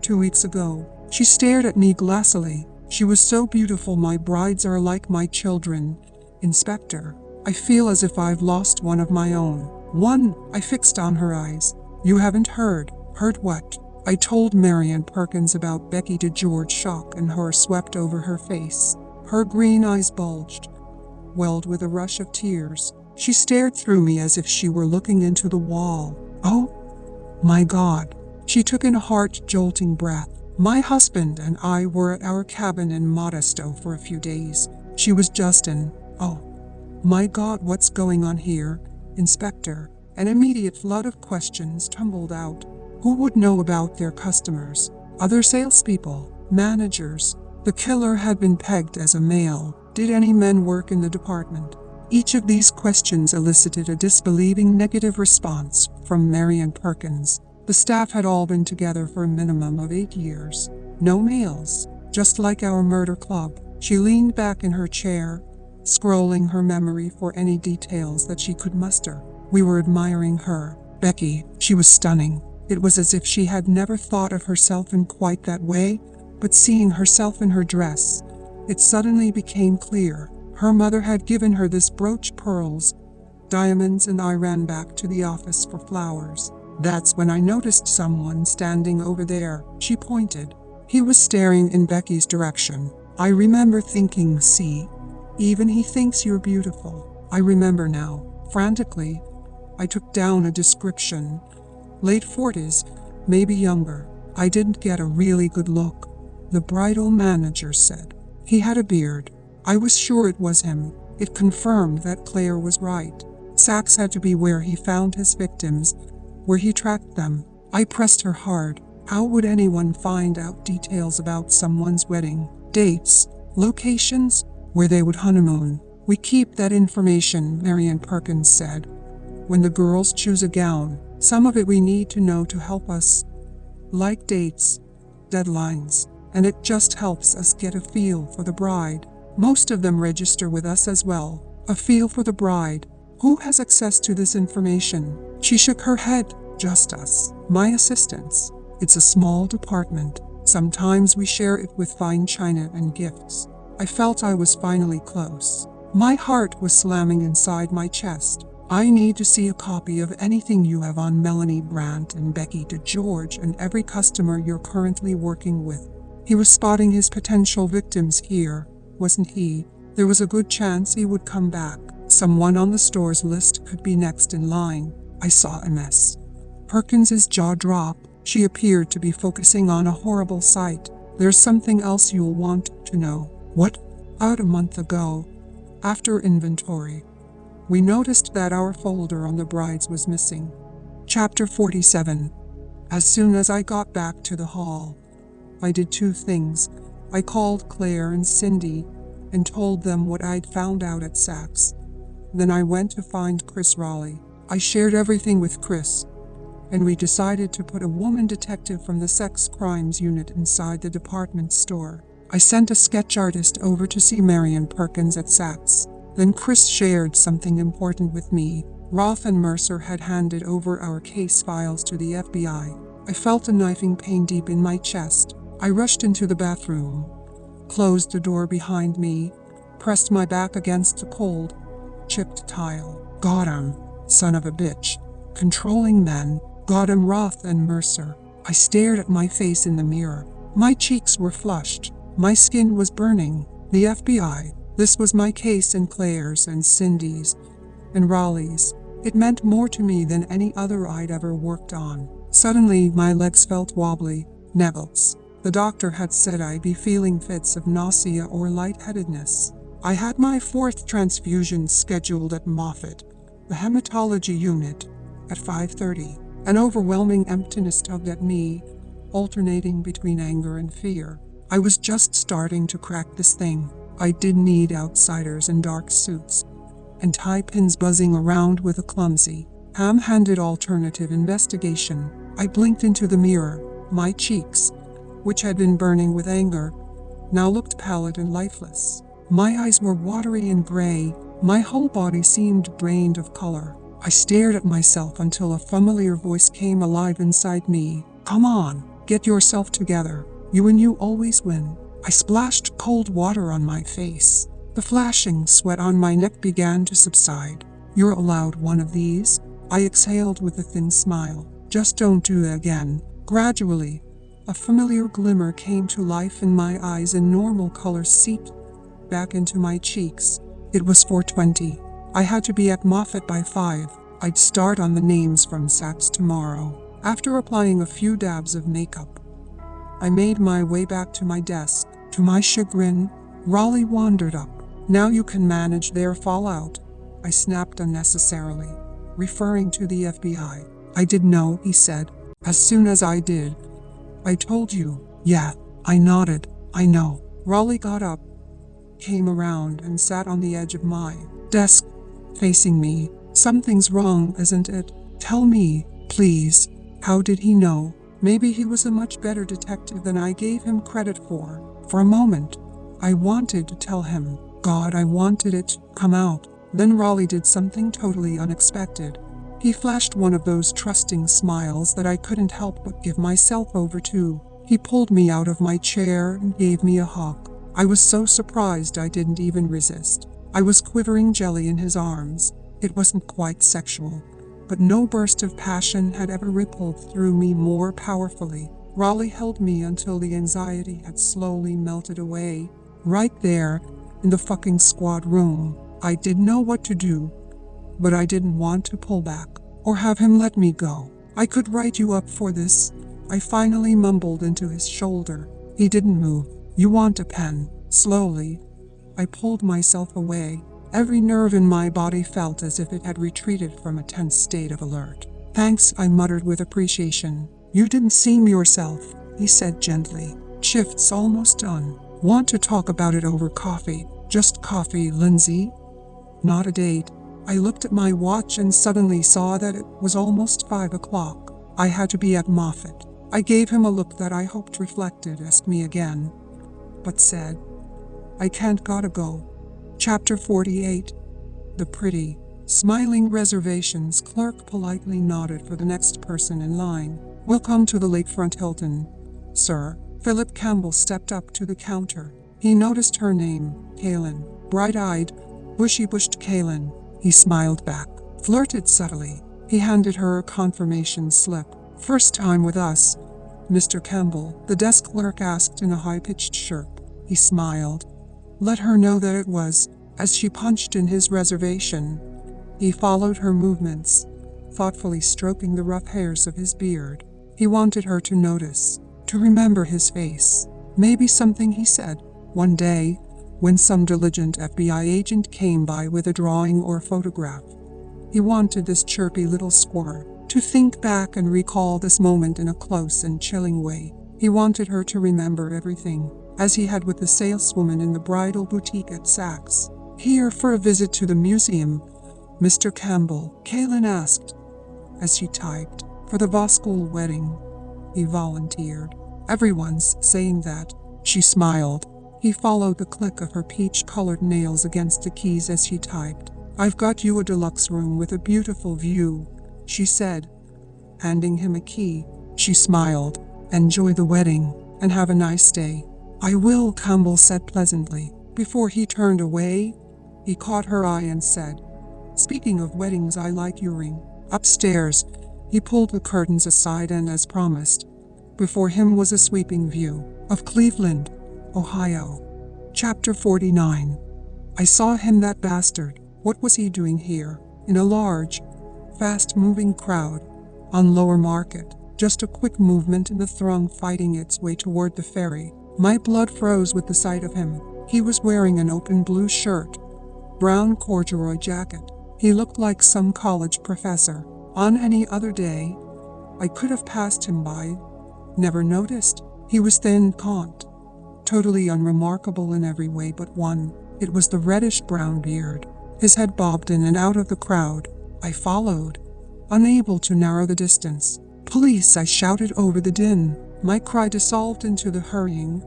2 weeks ago. She stared at me glassily. She was so beautiful. My brides are like my children, Inspector. I feel as if I've lost one of my own. One, I fixed on her eyes. You haven't heard. Heard what? I told Marianne Perkins about Becky DeGeorge. Shock and horror swept over her face. Her green eyes bulged, welled with a rush of tears. She stared through me as if she were looking into the wall. Oh, my God. She took in a heart-jolting breath. My husband and I were at our cabin in Modesto for a few days. She was just in, oh, my God, what's going on here, Inspector? An immediate flood of questions tumbled out. Who would know about their customers? Other salespeople? Managers? The killer had been pegged as a male. Did any men work in the department? Each of these questions elicited a disbelieving negative response from Marianne Perkins. The staff had all been together for a minimum of 8 years. No males, just like our murder club. She leaned back in her chair, scrolling her memory for any details that she could muster. We were admiring her. Becky, she was stunning. It was as if she had never thought of herself in quite that way But seeing herself in her dress, it suddenly became clear. Her mother had given her this brooch, pearls, diamonds, and I ran back to the office for flowers. That's when I noticed someone standing over there. She pointed. He was staring in Becky's direction. I remember thinking, see, even he thinks you're beautiful. I remember now. Frantically, I took down a description. Late 40s, maybe younger. I didn't get a really good look, the bridal manager said. He had a beard. I was sure it was him. It confirmed that Claire was right. Sachs had to be where he found his victims, where he tracked them. I pressed her hard. How would anyone find out details about someone's wedding? Dates, locations, where they would honeymoon. We keep that information, Marion Perkins said. When the girls choose a gown, some of it we need to know to help us. Like dates, deadlines, and it just helps us get a feel for the bride. Most of them register with us as well. A feel for the bride. Who has access to this information? She shook her head. Just us. My assistants. It's a small department. Sometimes we share it with fine china and gifts. I felt I was finally close. My heart was slamming inside my chest. I need to see a copy of anything you have on Melanie Brandt and Becky DeGeorge and every customer you're currently working with. He was spotting his potential victims here, wasn't he? There was a good chance he would come back. Someone on the store's list could be next in line. I saw a mess. Perkins's jaw dropped. She appeared to be focusing on a horrible sight. There's something else you'll want to know. What? About a month ago, after inventory, we noticed that our folder on the brides was missing. Chapter 47. As soon as I got back to the hall, I did two things. I called Claire and Cindy and told them what I'd found out at Sachs. Then I went to find Chris Raleigh. I shared everything with Chris, and we decided to put a woman detective from the sex crimes unit inside the department store. I sent a sketch artist over to see Marion Perkins at Sachs. Then Chris shared something important with me. Roth and Mercer had handed over our case files to the FBI. I felt a knifing pain deep in my chest. I rushed into the bathroom, closed the door behind me, pressed my back against the cold, chipped tile. Got him, son of a bitch. Controlling men. Got him, Roth and Mercer. I stared at my face in the mirror. My cheeks were flushed. My skin was burning. The FBI. This was my case and Claire's and Cindy's and Raleigh's. It meant more to me than any other I'd ever worked on. Suddenly, my legs felt wobbly. Neville's. The doctor had said I'd be feeling fits of nausea or lightheadedness. I had my 4th transfusion scheduled at Moffitt, the hematology unit, at 5:30. An overwhelming emptiness tugged at me, alternating between anger and fear. I was just starting to crack this thing. I didn't need outsiders in dark suits and tie pins buzzing around with a clumsy, ham-handed alternative investigation. I blinked into the mirror. My cheeks, which had been burning with anger, now looked pallid and lifeless. My eyes were watery and gray. My whole body seemed drained of color. I stared at myself until a familiar voice came alive inside me. Come on, get yourself together. You and you always win. I splashed cold water on my face. The flashing sweat on my neck began to subside. You're allowed one of these? I exhaled with a thin smile. Just don't do it again. Gradually, a familiar glimmer came to life in my eyes and normal color seeped back into my cheeks. It was 4:20. I had to be at Moffitt by 5. I'd start on the names from Sachs tomorrow. After applying a few dabs of makeup, I made my way back to my desk. To my chagrin, Raleigh wandered up. Now you can manage their fallout, I snapped unnecessarily, referring to the FBI. I didn't know, he said. As soon as I did, I told you. Yeah, I nodded. I know. Raleigh got up, came around and sat on the edge of my desk, facing me. Something's wrong, isn't it? Tell me, please. How did he know? Maybe he was a much better detective than I gave him credit for. For a moment, I wanted to tell him. God, I wanted it to come out. Then Raleigh did something totally unexpected. He flashed one of those trusting smiles that I couldn't help but give myself over to. He pulled me out of my chair and gave me a hug. I was so surprised I didn't even resist. I was quivering jelly in his arms. It wasn't quite sexual, but no burst of passion had ever rippled through me more powerfully. Raleigh held me until the anxiety had slowly melted away. Right there, in the fucking squad room. I didn't know what to do, but I didn't want to pull back, or have him let me go. I could write you up for this, I finally mumbled into his shoulder. He didn't move. You want a pen? Slowly, I pulled myself away. Every nerve in my body felt as if it had retreated from a tense state of alert. Thanks, I muttered with appreciation. You didn't seem yourself, he said gently. Shift's almost done. Want to talk about it over coffee? Just coffee, Lindsay. Not a date. I looked at my watch and suddenly saw that it was almost 5 o'clock. I had to be at Moffat. I gave him a look that I hoped reflected "Ask me again," but said, I can't, gotta go. Chapter 48. The pretty, smiling reservations clerk politely nodded for the next person in line. Welcome to the Lakefront Hilton, sir. Philip Campbell stepped up to the counter. He noticed her name, Kaylin. Bright-eyed, bushy-bushed Kaylin. He smiled back, flirted subtly. He handed her a confirmation slip. First time with us, Mr. Campbell, the desk clerk asked in a high-pitched chirp. He smiled. Let her know that it was, as she punched in his reservation. He followed her movements, thoughtfully stroking the rough hairs of his beard. He wanted her to notice, to remember his face. Maybe something he said. One day, when some diligent FBI agent came by with a drawing or photograph, he wanted this chirpy little squirrel to think back and recall this moment in a close and chilling way. He wanted her to remember everything, as he had with the saleswoman in the bridal boutique at Saks. Here for a visit to the museum, Mr. Campbell, Kaylin asked, as she typed. For the Voskuhl wedding, he volunteered. Everyone's saying that. She smiled. He followed the click of her peach-colored nails against the keys as she typed. I've got you a deluxe room with a beautiful view, she said, handing him a key. She smiled. Enjoy the wedding, and have a nice day. I will, Campbell said pleasantly. Before he turned away, he caught her eye and said, Speaking of weddings, I like your ring. Upstairs, he pulled the curtains aside and, as promised, before him was a sweeping view of Cleveland, Ohio. Chapter 49. I saw him, that bastard. What was he doing here, in a large, fast-moving crowd, on Lower Market? Just a quick movement in the throng fighting its way toward the ferry. My blood froze with the sight of him. He was wearing an open blue shirt, brown corduroy jacket. He looked like some college professor. On any other day, I could have passed him by, never noticed. He was thin, gaunt, totally unremarkable in every way but one. It was the reddish-brown beard. His head bobbed in and out of the crowd. I followed, unable to narrow the distance. Police, I shouted over the din. My cry dissolved into the hurrying,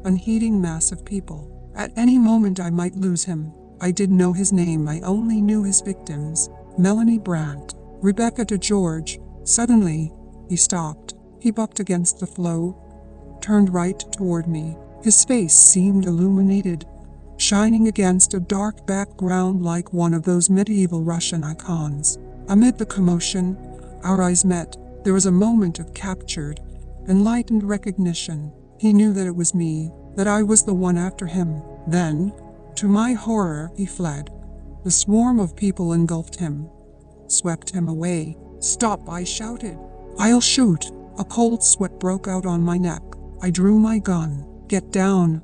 unheeding mass of people. At any moment I might lose him. I didn't know his name, I only knew his victims. Melanie Brandt, Rebecca DeGeorge. Suddenly, he stopped. He bucked against the flow, turned right toward me. His face seemed illuminated, shining against a dark background like one of those medieval Russian icons. Amid the commotion, our eyes met. There was a moment of captured, enlightened recognition. He knew that it was me, that I was the one after him. Then, to my horror, he fled. The swarm of people engulfed him, swept him away. Stop, I shouted. I'll shoot. A cold sweat broke out on my neck. I drew my gun. Get down,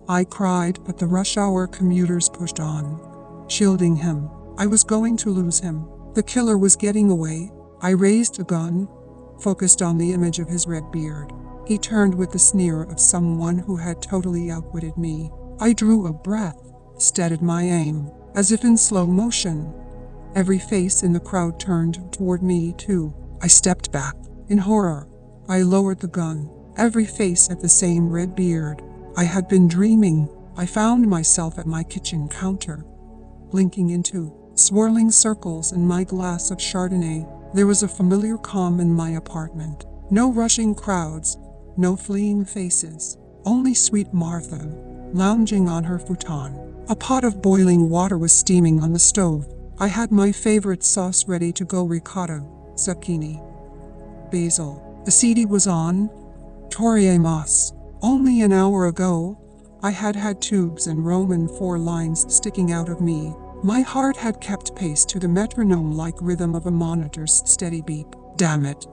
I cried, but the rush-hour commuters pushed on, shielding him. I was going to lose him. The killer was getting away. I raised the gun, focused on the image of his red beard. He turned with the sneer of someone who had totally outwitted me. I drew a breath, steadied my aim, as if in slow motion. Every face in the crowd turned toward me, too. I stepped back. In horror, I lowered the gun. Every face had the same red beard. I had been dreaming. I found myself at my kitchen counter, blinking into swirling circles in my glass of Chardonnay. There was a familiar calm in my apartment. No rushing crowds, No fleeing faces, only sweet Martha, lounging on her futon. A pot of boiling water was steaming on the stove. I had my favorite sauce ready to go: ricotta, zucchini, basil. The CD was on. Torriemas. Only an hour ago, I had had tubes and Roman 4 lines sticking out of me. My heart had kept pace to the metronome-like rhythm of a monitor's steady beep. Damn it.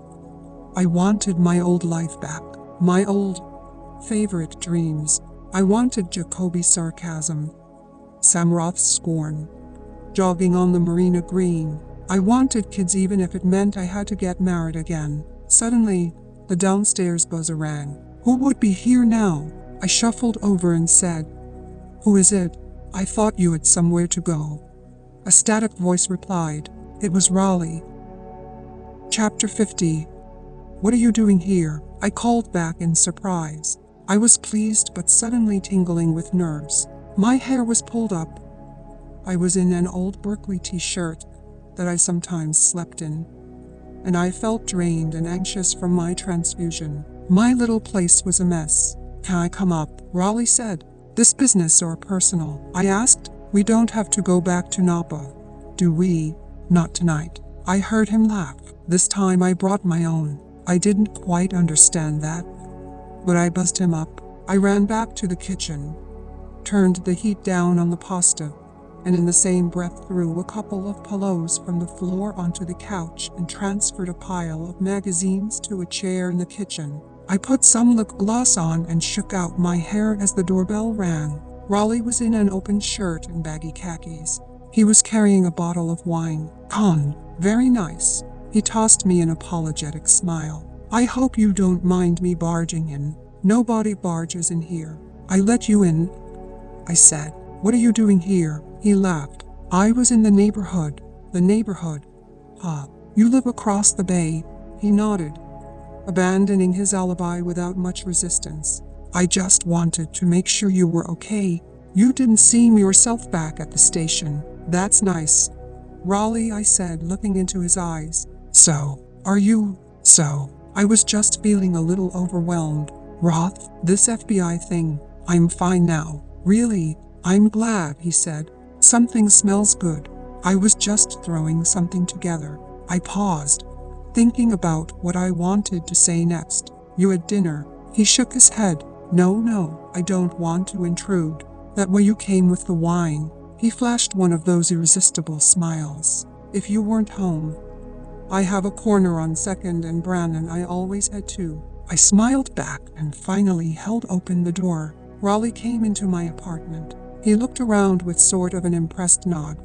I wanted my old life back. My old favorite dreams. I wanted Jacoby's sarcasm, Sam Roth's scorn, jogging on the Marina Green. I wanted kids even if it meant I had to get married again. Suddenly, the downstairs buzzer rang. Who would be here now? I shuffled over and said, "Who is it? I thought you had somewhere to go." A static voice replied. It was Raleigh. Chapter 50. What are you doing here? I called back in surprise. I was pleased but suddenly tingling with nerves. My hair was pulled up. I was in an old Berkeley t-shirt that I sometimes slept in, and I felt drained and anxious from my transfusion. My little place was a mess. Can I come up? Raleigh said. This business or personal? I asked. We don't have to go back to Napa, do we? Not tonight. I heard him laugh. This time I brought my own. I didn't quite understand that, but I buzzed him up. I ran back to the kitchen, turned the heat down on the pasta, and in the same breath threw a couple of pillows from the floor onto the couch and transferred a pile of magazines to a chair in the kitchen. I put some lip gloss on and shook out my hair as the doorbell rang. Raleigh was in an open shirt and baggy khakis. He was carrying a bottle of wine. Con, very nice. He tossed me an apologetic smile. I hope you don't mind me barging in. Nobody barges in here. I let you in, I said. What are you doing here? He laughed. I was in the neighborhood. The neighborhood? Ah, you live across the bay. He nodded, abandoning his alibi without much resistance. I just wanted to make sure you were okay. You didn't seem yourself back at the station. That's nice, Raleigh, I said, looking into his eyes. So, are you? So, I was just feeling a little overwhelmed. Roth, this FBI thing. I'm fine now. Really? I'm glad, he said. Something smells good. I was just throwing something together. I paused, thinking about what I wanted to say next. You had dinner? He shook his head. No, I don't want to intrude. That way you came with the wine. He flashed one of those irresistible smiles. If you weren't home. I have a corner on 2nd and Brannan. I always had to. I smiled back and finally held open the door. Raleigh came into my apartment. He looked around with sort of an impressed nod,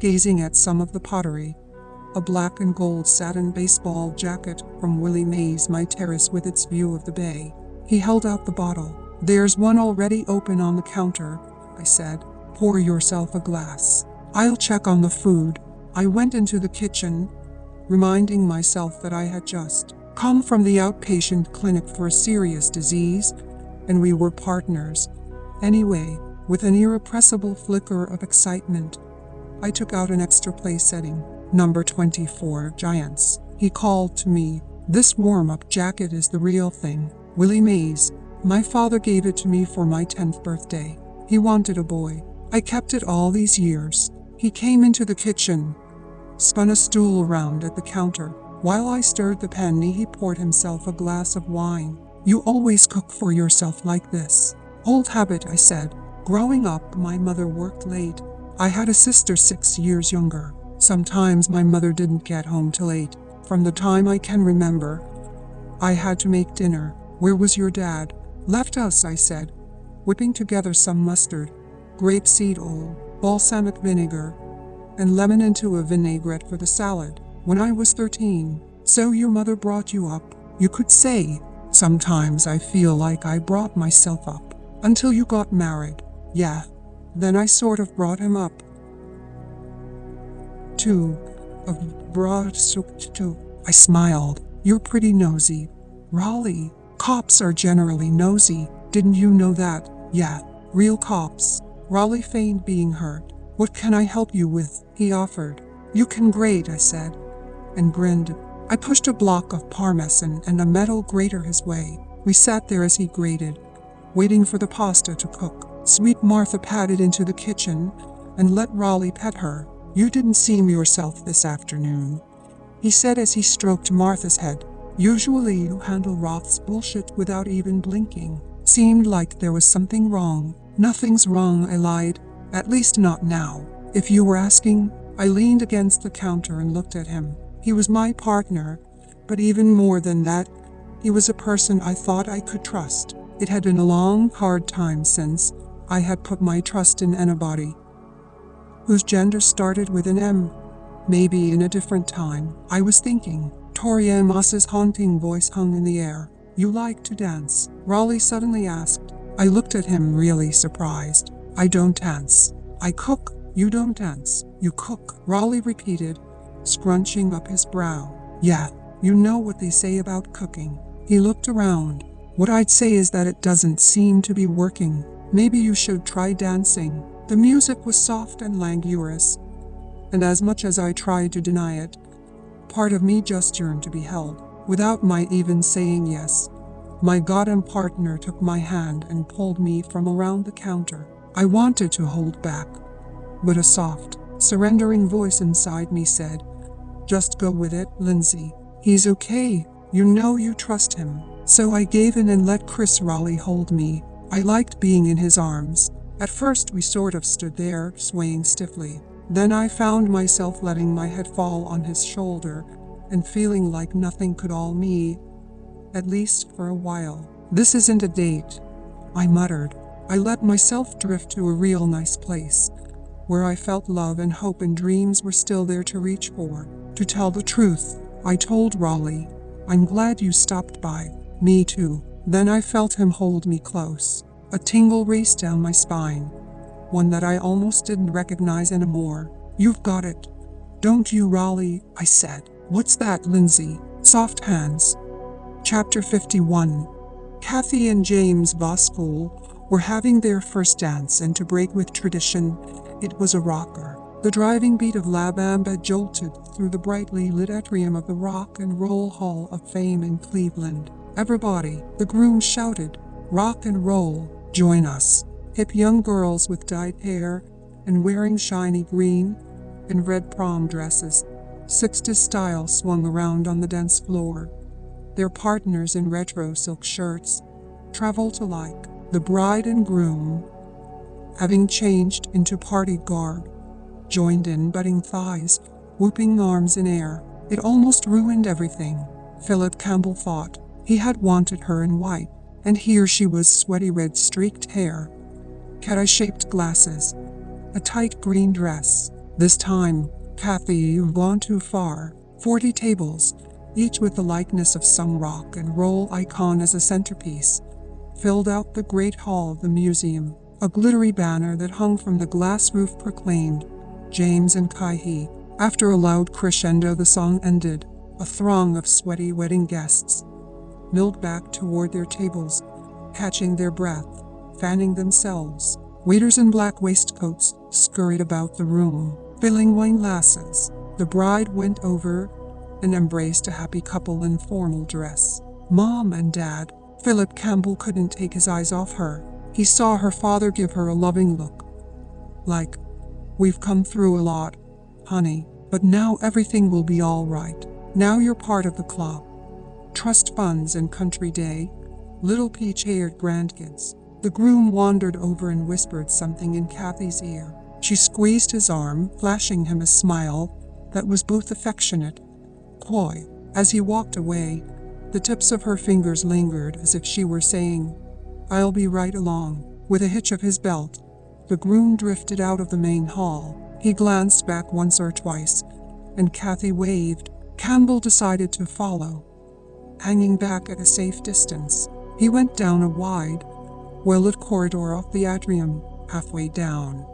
gazing at some of the pottery. A black and gold satin baseball jacket from Willie Mays, my terrace with its view of the bay. He held out the bottle. There's one already open on the counter, I said. Pour yourself a glass. I'll check on the food. I went into the kitchen, reminding myself that I had just come from the outpatient clinic for a serious disease, and we were partners. Anyway, with an irrepressible flicker of excitement, I took out an extra play setting. Number 24, Giants. He called to me. This warm-up jacket is the real thing. Willie Mays. My father gave it to me for my 10th birthday. He wanted a boy. I kept it all these years. He came into the kitchen, spun a stool around at the counter. While I stirred the penny, he poured himself a glass of wine. You always cook for yourself like this. Old habit, I said. Growing up, my mother worked late. I had a sister 6 years younger. Sometimes my mother didn't get home till 8. From the time I can remember, I had to make dinner. Where was your dad? Left us, I said, whipping together some mustard, grapeseed oil, balsamic vinegar, and lemon into a vinaigrette for the salad. When I was 13. So your mother brought you up, you could say. Sometimes I feel like I brought myself up. Until you got married. Yeah. Then I sort of brought him up. I smiled. You're pretty nosy. Raleigh. Cops are generally nosy. Didn't you know that? Yeah. Real cops. Raleigh feigned being hurt. What can I help you with? He offered. You can grate, I said, and grinned. I pushed a block of parmesan and a metal grater his way. We sat there as he grated, waiting for the pasta to cook. Sweet Martha padded into the kitchen and let Raleigh pet her. "You didn't seem yourself this afternoon," he said as he stroked Martha's head. "Usually you handle Roth's bullshit without even blinking." Seemed like there was something wrong. "Nothing's wrong," I lied. "At least not now. If you were asking." I leaned against the counter and looked at him. He was my partner, but even more than that, he was a person I thought I could trust. It had been a long, hard time since I had put my trust in anybody whose gender started with an M. Maybe in a different time, I was thinking. Tori Amos's haunting voice hung in the air. "You like to dance?" Raleigh suddenly asked. I looked at him, really surprised. "I don't dance. I cook." "You don't dance, you cook," Raleigh repeated, scrunching up his brow. "Yeah, you know what they say about cooking." He looked around. "What I'd say is that it doesn't seem to be working. Maybe you should try dancing." The music was soft and languorous, and as much as I tried to deny it, part of me just yearned to be held. Without my even saying yes, my goddamn partner took my hand and pulled me from around the counter. I wanted to hold back, but a soft, surrendering voice inside me said, "Just go with it, Lindsay. He's okay. You know you trust him." So I gave in and let Chris Raleigh hold me. I liked being in his arms. At first we sort of stood there, swaying stiffly. Then I found myself letting my head fall on his shoulder and feeling like nothing could awe me, at least for a while. "This isn't a date," I muttered. I let myself drift to a real nice place, where I felt love and hope and dreams were still there to reach for. To tell the truth, I told Raleigh, "I'm glad you stopped by." "Me too." Then I felt him hold me close. A tingle raced down my spine, one that I almost didn't recognize anymore. "You've got it, don't you, Raleigh?" I said. "What's that, Lindsay?" Soft hands. Chapter 51. Kathy and James Boxer were having their first dance, and to break with tradition, it was a rocker. The driving beat of La Bamba jolted through the brightly lit atrium of the Rock and Roll Hall of Fame in Cleveland. "Everybody," the groom shouted, "rock and roll, join us." Hip young girls with dyed hair and wearing shiny green and red prom dresses, 60s style, swung around on the dance floor. Their partners in retro silk shirts traveled alike. The bride and groom, having changed into party garb, joined in, butting thighs, whooping arms in air. It almost ruined everything, Philip Campbell thought. He had wanted her in white, and here she was, sweaty red streaked hair, cat-eye-shaped glasses, a tight green dress. This time, "Kathy, you've gone too far." 40 tables, each with the likeness of some rock and roll icon as a centerpiece, filled out the great hall of the museum. A glittery banner that hung from the glass roof proclaimed, "James and Kai." After a loud crescendo, the song ended. A throng of sweaty wedding guests milled back toward their tables, catching their breath, fanning themselves. Waiters in black waistcoats scurried about the room, filling wine glasses. The bride went over and embraced a happy couple in formal dress. Mom and Dad. Philip Campbell couldn't take his eyes off her. He saw her father give her a loving look, like, "We've come through a lot, honey, but now everything will be all right. Now you're part of the club. Trust funds and country day, little peach-haired grandkids." The groom wandered over and whispered something in Kathy's ear. She squeezed his arm, flashing him a smile that was both affectionate and coy. As he walked away, the tips of her fingers lingered as if she were saying, "I'll be right along." With a hitch of his belt, the groom drifted out of the main hall. He glanced back once or twice, and Kathy waved. Campbell decided to follow, hanging back at a safe distance. He went down a wide, well-lit corridor off the atrium. Halfway down,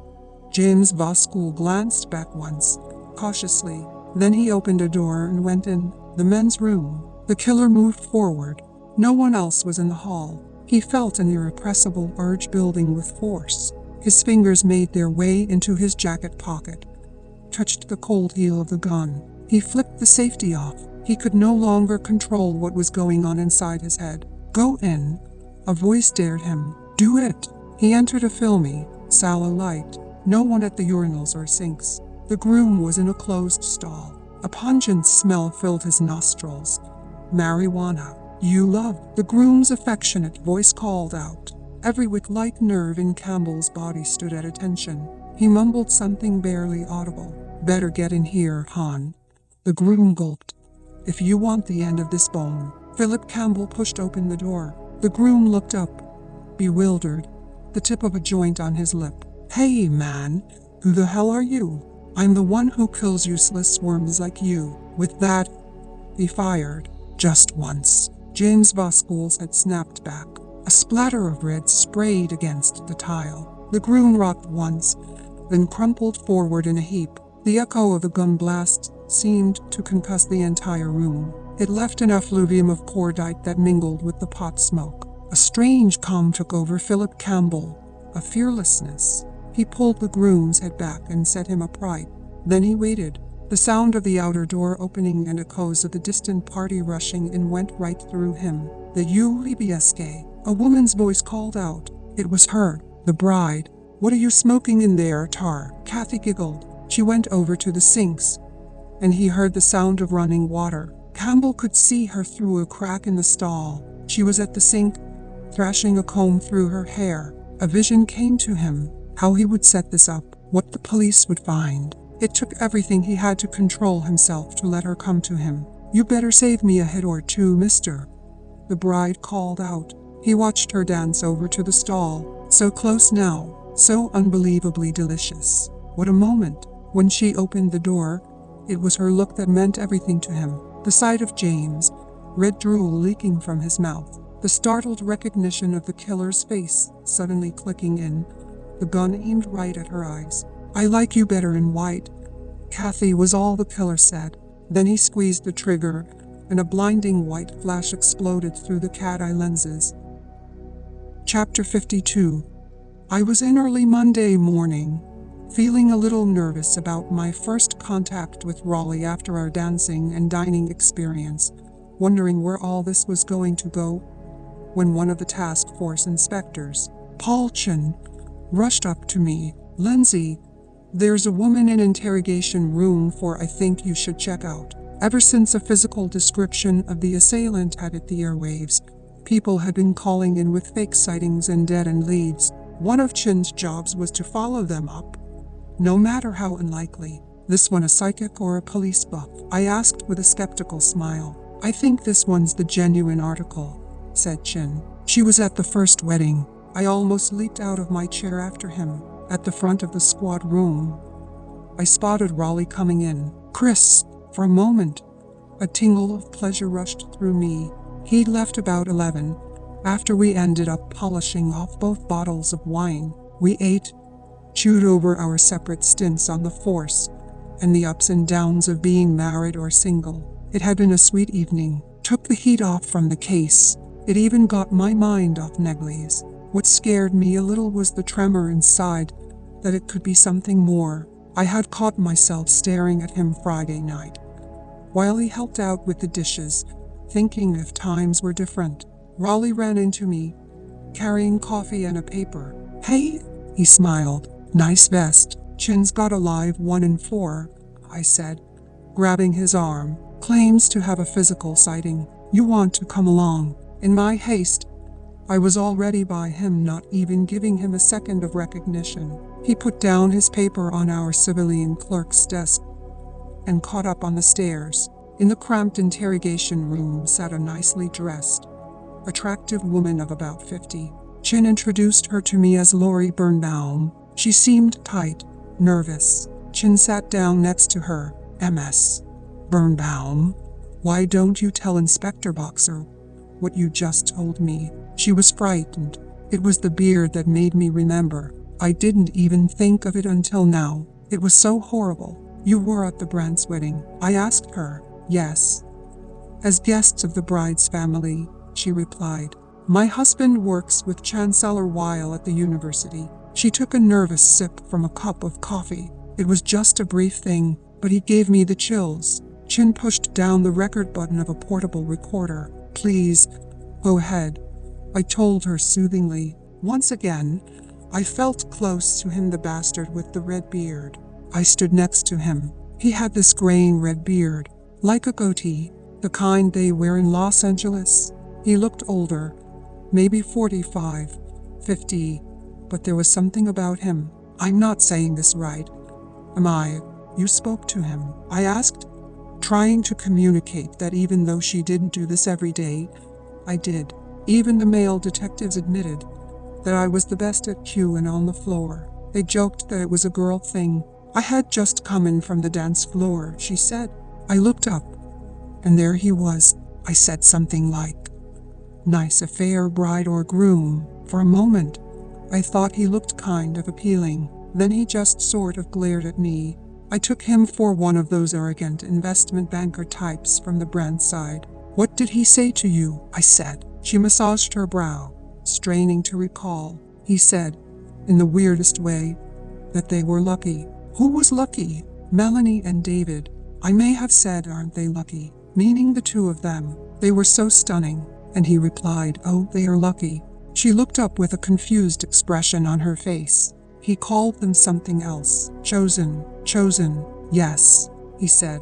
James Boxer glanced back once, cautiously. Then he opened a door and went in. The men's room. The killer moved forward. No one else was in the hall. He felt an irrepressible urge building with force. His fingers made their way into his jacket pocket, touched the cold heel of the gun. He flipped the safety off. He could no longer control what was going on inside his head. Go in. A voice dared him. Do it. He entered a filmy, sallow light. No one at the urinals or sinks. The groom was in a closed stall. A pungent smell filled his nostrils. Marijuana. You love. The groom's affectionate voice called out. Every light nerve in Campbell's body stood at attention. He mumbled something barely audible. Better get in here, hon. The groom gulped. If you want the end of this bone. Philip Campbell pushed open the door. The groom looked up, bewildered, the tip of a joint on his lip. Hey, man, who the hell are you? I'm the one who kills useless worms like you. With that, he fired. Just once. James Patterson had snapped back. A splatter of red sprayed against the tile. The groom rocked once, then crumpled forward in a heap. The echo of the gun blast seemed to concuss the entire room. It left an effluvium of cordite that mingled with the pot smoke. A strange calm took over Philip Campbell, a fearlessness. He pulled the groom's head back and set him upright. Then he waited. The sound of the outer door opening and echoes of the distant party rushing in went right through him. The ULBSK. A woman's voice called out. It was her, the bride. What are you smoking in there, Tar? Kathy giggled. She went over to the sinks, and he heard the sound of running water. Campbell could see her through a crack in the stall. She was at the sink, thrashing a comb through her hair. A vision came to him, how he would set this up, what the police would find. It took everything he had to control himself to let her come to him. You better save me a hit or two, mister. The bride called out. He watched her dance over to the stall, so close now, so unbelievably delicious. What a moment. When she opened the door, it was her look that meant everything to him. The sight of James, red drool leaking from his mouth, the startled recognition of the killer's face suddenly clicking in, the gun aimed right at her eyes. I like you better in white, Kathy, was all the killer said. Then he squeezed the trigger, and a blinding white flash exploded through the cat-eye lenses. Chapter 52. I was in early Monday morning, feeling a little nervous about my first contact with Raleigh after our dancing and dining experience, wondering where all this was going to go, when one of the task force inspectors, Paul Chin, rushed up to me. Lindsay, there's a woman in interrogation room 4 I think you should check out. Ever since a physical description of the assailant had hit the airwaves, people had been calling in with fake sightings and dead-end leads. One of Chin's jobs was to follow them up, no matter how unlikely. This one a psychic or a police buff? I asked with a skeptical smile. I think this one's the genuine article, said Chin. She was at the first wedding. I almost leaped out of my chair after him. At the front of the squad room, I spotted Raleigh coming in. Chris, for a moment, a tingle of pleasure rushed through me. He'd left about 11, after we ended up polishing off both bottles of wine. We ate, chewed over our separate stints on the force, and the ups and downs of being married or single. It had been a sweet evening. Took the heat off from the case. It even got my mind off Negley's. What scared me a little was the tremor inside, that it could be something more. I had caught myself staring at him Friday night, while he helped out with the dishes, thinking if times were different. Raleigh ran into me, carrying coffee and a paper. Hey, he smiled. Nice vest. Chin's got a live 1 in 4, I said, grabbing his arm. Claims to have a physical sighting. You want to come along? In my haste, I was already by him, not even giving him a second of recognition. He put down his paper on our civilian clerk's desk and caught up on the stairs. In the cramped interrogation room sat a nicely dressed, attractive woman of about 50. Chin introduced her to me as Lori Birnbaum. She seemed tight, nervous. Chin sat down next to her. Ms. Birnbaum, why don't you tell Inspector Boxer what you just told me? She was frightened. It was the beard that made me remember. I didn't even think of it until now. It was so horrible. You were at the Brandt's wedding? I asked her. Yes. As guests of the bride's family, she replied. My husband works with Chancellor Weil at the university. She took a nervous sip from a cup of coffee. It was just a brief thing, but he gave me the chills. Chin pushed down the record button of a portable recorder. Please, go ahead. I told her soothingly. Once again, I felt close to him, the bastard with the red beard. I stood next to him. He had this graying red beard, like a goatee, the kind they wear in Los Angeles. He looked older, maybe 45, 50, but there was something about him. I'm not saying this right, am I? You spoke to him, I asked, trying to communicate that even though she didn't do this every day, I did. Even the male detectives admitted that I was the best at queuing on the floor. They joked that it was a girl thing. I had just come in from the dance floor, she said. I looked up, and there he was. I said something like, "Nice affair, bride or groom." For a moment, I thought he looked kind of appealing. Then he just sort of glared at me. I took him for one of those arrogant investment banker types from the Brent side. "What did he say to you?" I said. She massaged her brow, straining to recall. He said, in the weirdest way, that they were lucky. Who was lucky? Melanie and David. I may have said, "Aren't they lucky?" meaning the two of them. They were so stunning. And he replied, "Oh, they are lucky." She looked up with a confused expression on her face. He called them something else. Chosen. Chosen. Yes, he said.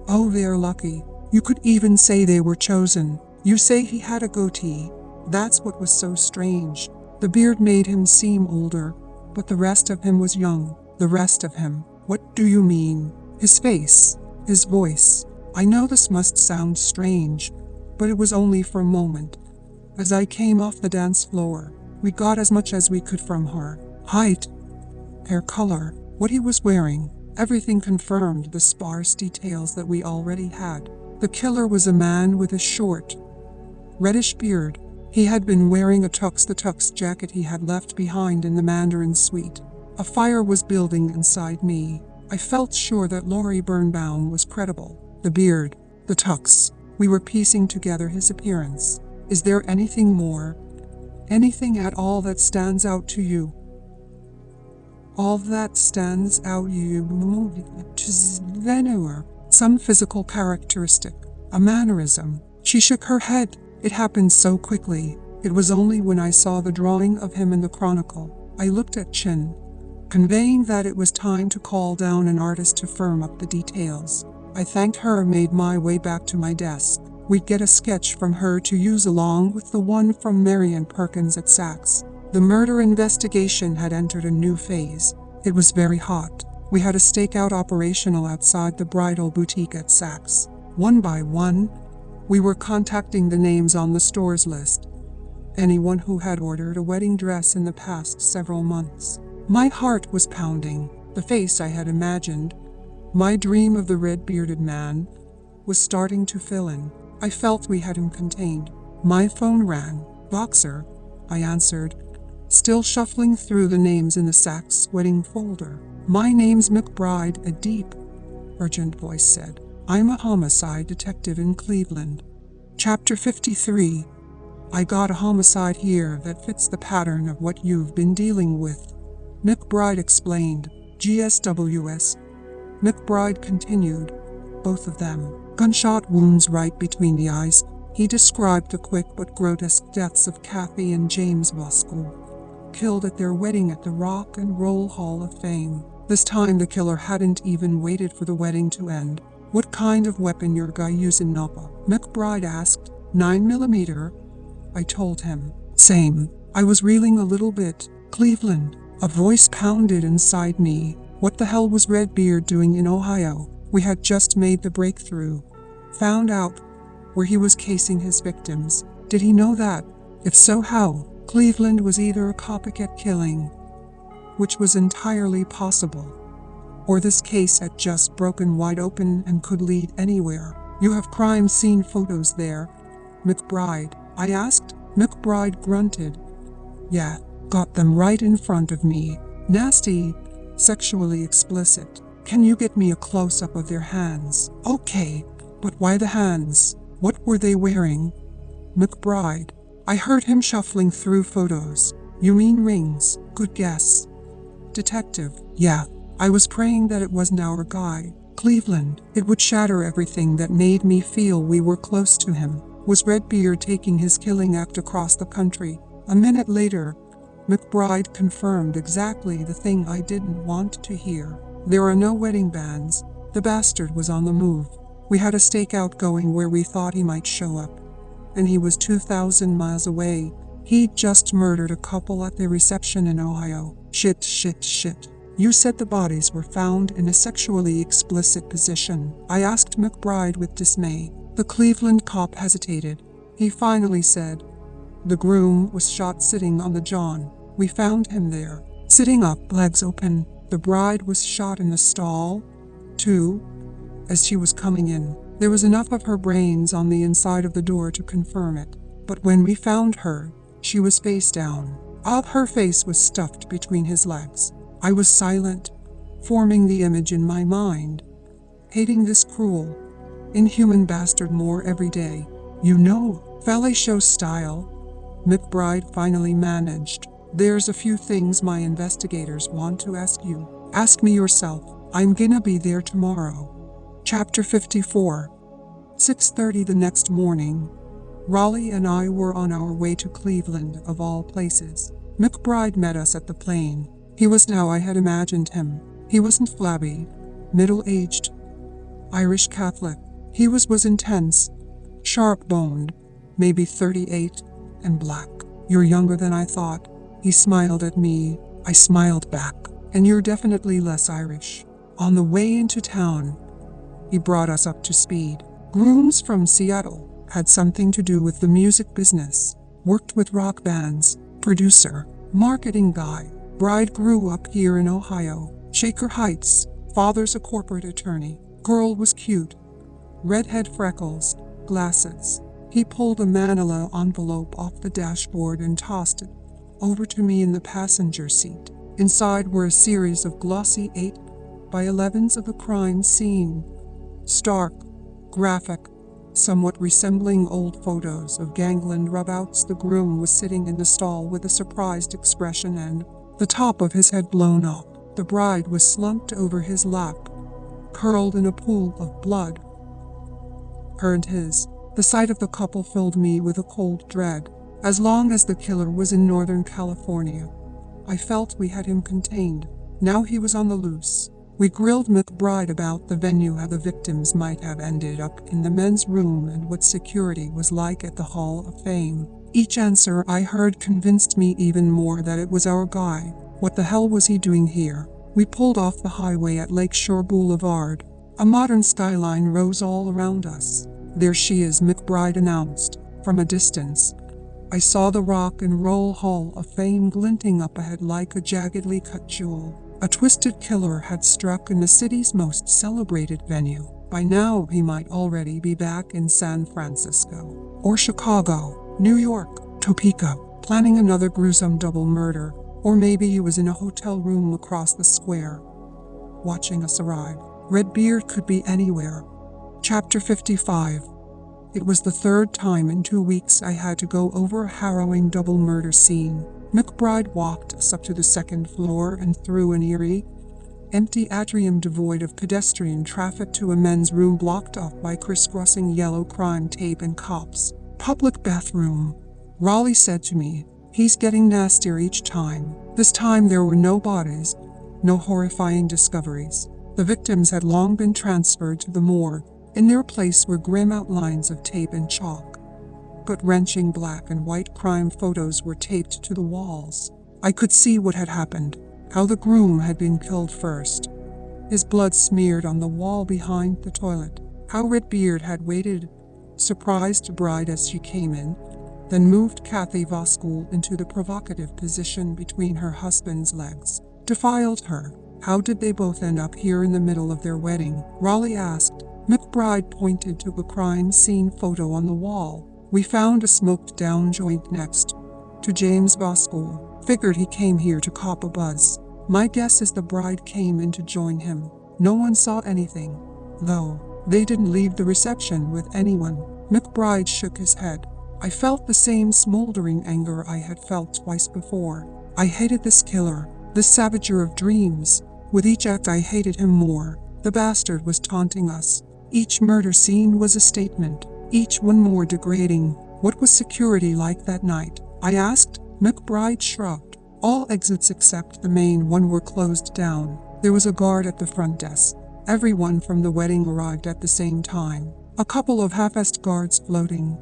Oh, they are lucky. You could even say they were chosen. You say he had a goatee. That's what was so strange. The beard made him seem older, but the rest of him was young. The rest of him. What do you mean? His face. His voice. I know this must sound strange, but it was only for a moment. As I came off the dance floor, we got as much as we could from her. Height, hair color, what he was wearing, everything confirmed the sparse details that we already had. The killer was a man with a short, reddish beard. He had been wearing the tux jacket he had left behind in the Mandarin suite. A fire was building inside me. I felt sure that Laurie Birnbaum was credible. The beard, the tux. We were piecing together his appearance. Is there anything more? Anything at all that stands out to you? All that stands out to some physical characteristic, a mannerism. She shook her head. It happened so quickly. It was only when I saw the drawing of him in the Chronicle. I looked at Chin, conveying that it was time to call down an artist to firm up the details. I thanked her and made my way back to my desk. We'd get a sketch from her to use along with the one from Marion Perkins at Saks. The murder investigation had entered a new phase. It was very hot. We had a stakeout operational outside the bridal boutique at Saks. One by one, we were contacting the names on the store's list. Anyone who had ordered a wedding dress in the past several months. My heart was pounding. The face I had imagined, my dream of the red-bearded man, was starting to fill in. I felt we had him contained. My phone rang. Boxer, I answered, still shuffling through the names in the Saks wedding folder. My name's McBride, a deep, urgent voice said. I'm a homicide detective in Cleveland. Chapter 53. I got a homicide here that fits the pattern of what you've been dealing with, McBride explained. GSWS. McBride continued. Both of them. Gunshot wounds right between the eyes. He described the quick but grotesque deaths of Kathy and James Pascal, killed at their wedding at the Rock and Roll Hall of Fame. This time the killer hadn't even waited for the wedding to end. What kind of weapon your guy using, Napa? McBride asked. 9mm. I told him. Same. I was reeling a little bit. Cleveland. A voice pounded inside me. What the hell was Redbeard doing in Ohio? We had just made the breakthrough. Found out where he was casing his victims. Did he know that? If so, how? Cleveland was either a copycat killing, which was entirely possible, or this case had just broken wide open and could lead anywhere. You have crime scene photos there, McBride? I asked. McBride grunted. Yeah, got them right in front of me. Nasty, sexually explicit. Can you get me a close-up of their hands? Okay, but why the hands? What were they wearing? McBride. I heard him shuffling through photos. You mean rings? Good guess. Detective. Yeah, I was praying that it wasn't our guy. Cleveland. It would shatter everything that made me feel we were close to him. Was Redbeard taking his killing act across the country? A minute later, McBride confirmed exactly the thing I didn't want to hear. There are no wedding bands. The bastard was on the move. We had a stakeout going where we thought he might show up, and he was 2,000 miles away. He'd just murdered a couple at their reception in Ohio. Shit. You said the bodies were found in a sexually explicit position. I asked McBride with dismay. The Cleveland cop hesitated. He finally said, "The groom was shot sitting on the john. We found him there, sitting up, legs open. The bride was shot in the stall, too, as she was coming in. There was enough of her brains on the inside of the door to confirm it. But when we found her, she was face down. Her face was stuffed between his legs." I was silent, forming the image in my mind, hating this cruel, inhuman bastard more every day. "You know, valet show style," McBride finally managed. "There's a few things my investigators want to ask you." "Ask me yourself. I'm gonna be there tomorrow." Chapter 54. 6:30 the next morning. Raleigh and I were on our way to Cleveland, of all places. McBride met us at the plane. He was how I had imagined him. He wasn't flabby, middle-aged, Irish Catholic. He was intense, sharp-boned, maybe 38, and black. "You're younger than I thought." He smiled at me. I smiled back. "And you're definitely less Irish." On the way into town, he brought us up to speed. Grooms from Seattle, had something to do with the music business, worked with rock bands, producer, marketing guy. Bride grew up here in Ohio, Shaker Heights. Father's a corporate attorney. Girl was cute, redhead freckles, glasses. He pulled a manila envelope off the dashboard and tossed it over to me in the passenger seat. Inside were a series of glossy 8x11s of a crime scene. Stark, graphic, somewhat resembling old photos of gangland rubouts. The groom was sitting in the stall with a surprised expression and the top of his head blown off. The bride was slumped over his lap, curled in a pool of blood. Her and his. The sight of the couple filled me with a cold dread. As long as the killer was in Northern California, I felt we had him contained. Now he was on the loose. We grilled McBride about the venue, how the victims might have ended up in the men's room, and what security was like at the Hall of Fame. Each answer I heard convinced me even more that it was our guy. What the hell was he doing here? We pulled off the highway at Lakeshore Boulevard. A modern skyline rose all around us. "There she is," McBride announced. From a distance, I saw the Rock and Roll Hall of Fame glinting up ahead like a jaggedly cut jewel. A twisted killer had struck in the city's most celebrated venue. By now, he might already be back in San Francisco, or Chicago, New York, Topeka, planning another gruesome double murder. Or maybe he was in a hotel room across the square, watching us arrive. Redbeard could be anywhere. Chapter 55. It was the third time in 2 weeks I had to go over a harrowing double murder scene. McBride walked us up to the second floor and through an eerie, empty atrium devoid of pedestrian traffic to a men's room blocked off by crisscrossing yellow crime tape and cops. "Public bathroom," Raleigh said to me. "He's getting nastier each time." This time there were no bodies, no horrifying discoveries. The victims had long been transferred to the morgue. In their place were grim outlines of tape and chalk. Gut-wrenching black and white crime photos were taped to the walls. I could see what had happened, how the groom had been killed first, his blood smeared on the wall behind the toilet, how Redbeard had waited, surprised the bride as she came in, then moved Kathy Voskuhl into the provocative position between her husband's legs, defiled her. How did they both end up here in the middle of their wedding? Raleigh asked. McBride pointed to a crime scene photo on the wall. We found a smoked-down joint next to James Voskuhl. Figured he came here to cop a buzz. My guess is the bride came in to join him. No one saw anything, though. They didn't leave the reception with anyone. McBride shook his head. I felt the same smoldering anger I had felt twice before. I hated this killer, this savager of dreams. With each act I hated him more. The bastard was taunting us. Each murder scene was a statement. each one more degrading. What was security like that night? I asked. McBride shrugged. All exits except the main one were closed down. There was a guard at the front desk. Everyone from the wedding arrived at the same time. A couple of half-assed guards floating.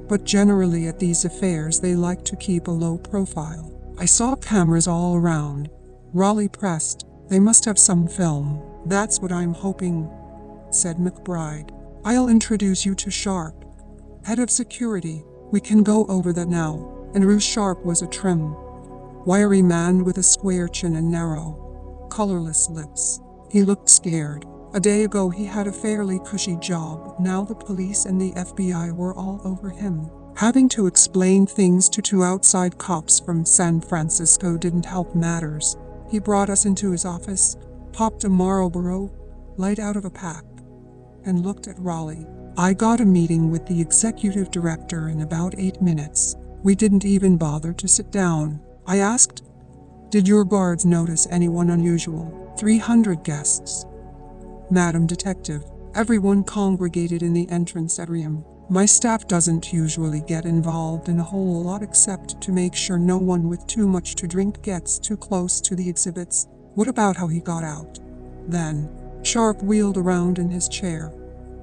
But generally at these affairs they like to keep a low profile. I saw cameras all around. Raleigh pressed. They must have some film. That's what I'm hoping, said McBride. I'll introduce you to Sharp, head of security. We can go over that now. And Rue Sharp was a trim, wiry man with a square chin and narrow, colorless lips. He looked scared. A day ago he had a fairly cushy job. Now the police and the FBI were all over him. Having to explain things to two outside cops from San Francisco didn't help matters. He brought us into his office, popped a Marlboro light out of a pack, and looked at Raleigh. I got a meeting with the executive director in about 8 minutes. We didn't even bother to sit down. I asked, "Did your guards notice anyone unusual?" 300 guests, Madam Detective. Everyone congregated in the entrance atrium. My staff doesn't usually get involved in a whole lot except to make sure no one with too much to drink gets too close to the exhibits. What about how he got out? Then, Sharp wheeled around in his chair,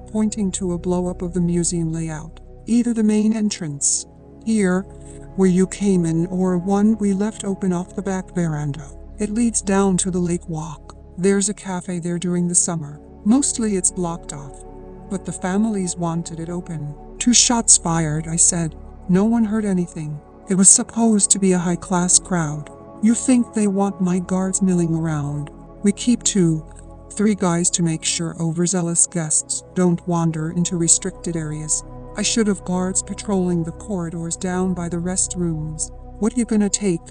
pointing to a blow-up of the museum layout. Either the main entrance, here, where you came in, or one we left open off the back veranda. It leads down to the lake walk. There's a cafe there during the summer. Mostly it's blocked off, but the families wanted it open. 2 shots fired, I said. No one heard anything. It was supposed to be a high-class crowd. You think they want my guards milling around? We keep 2, 3 guys to make sure overzealous guests don't wander into restricted areas. I should have guards patrolling the corridors down by the restrooms. What are you gonna take?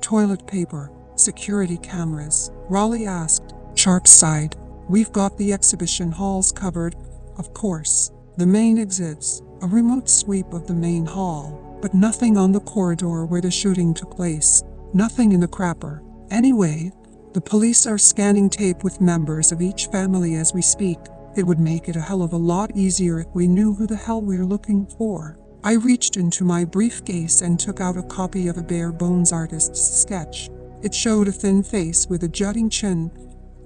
Toilet paper, security cameras? Raleigh asked. Sharp sighed. We've got the exhibition halls covered, of course. The main exits, a remote sweep of the main hall, but nothing on the corridor where the shooting took place. Nothing in the crapper. Anyway, the police are scanning tape with members of each family as we speak. It would make it a hell of a lot easier if we knew who the hell we're looking for. I reached into my briefcase and took out a copy of a bare-bones artist's sketch. It showed a thin face with a jutting chin,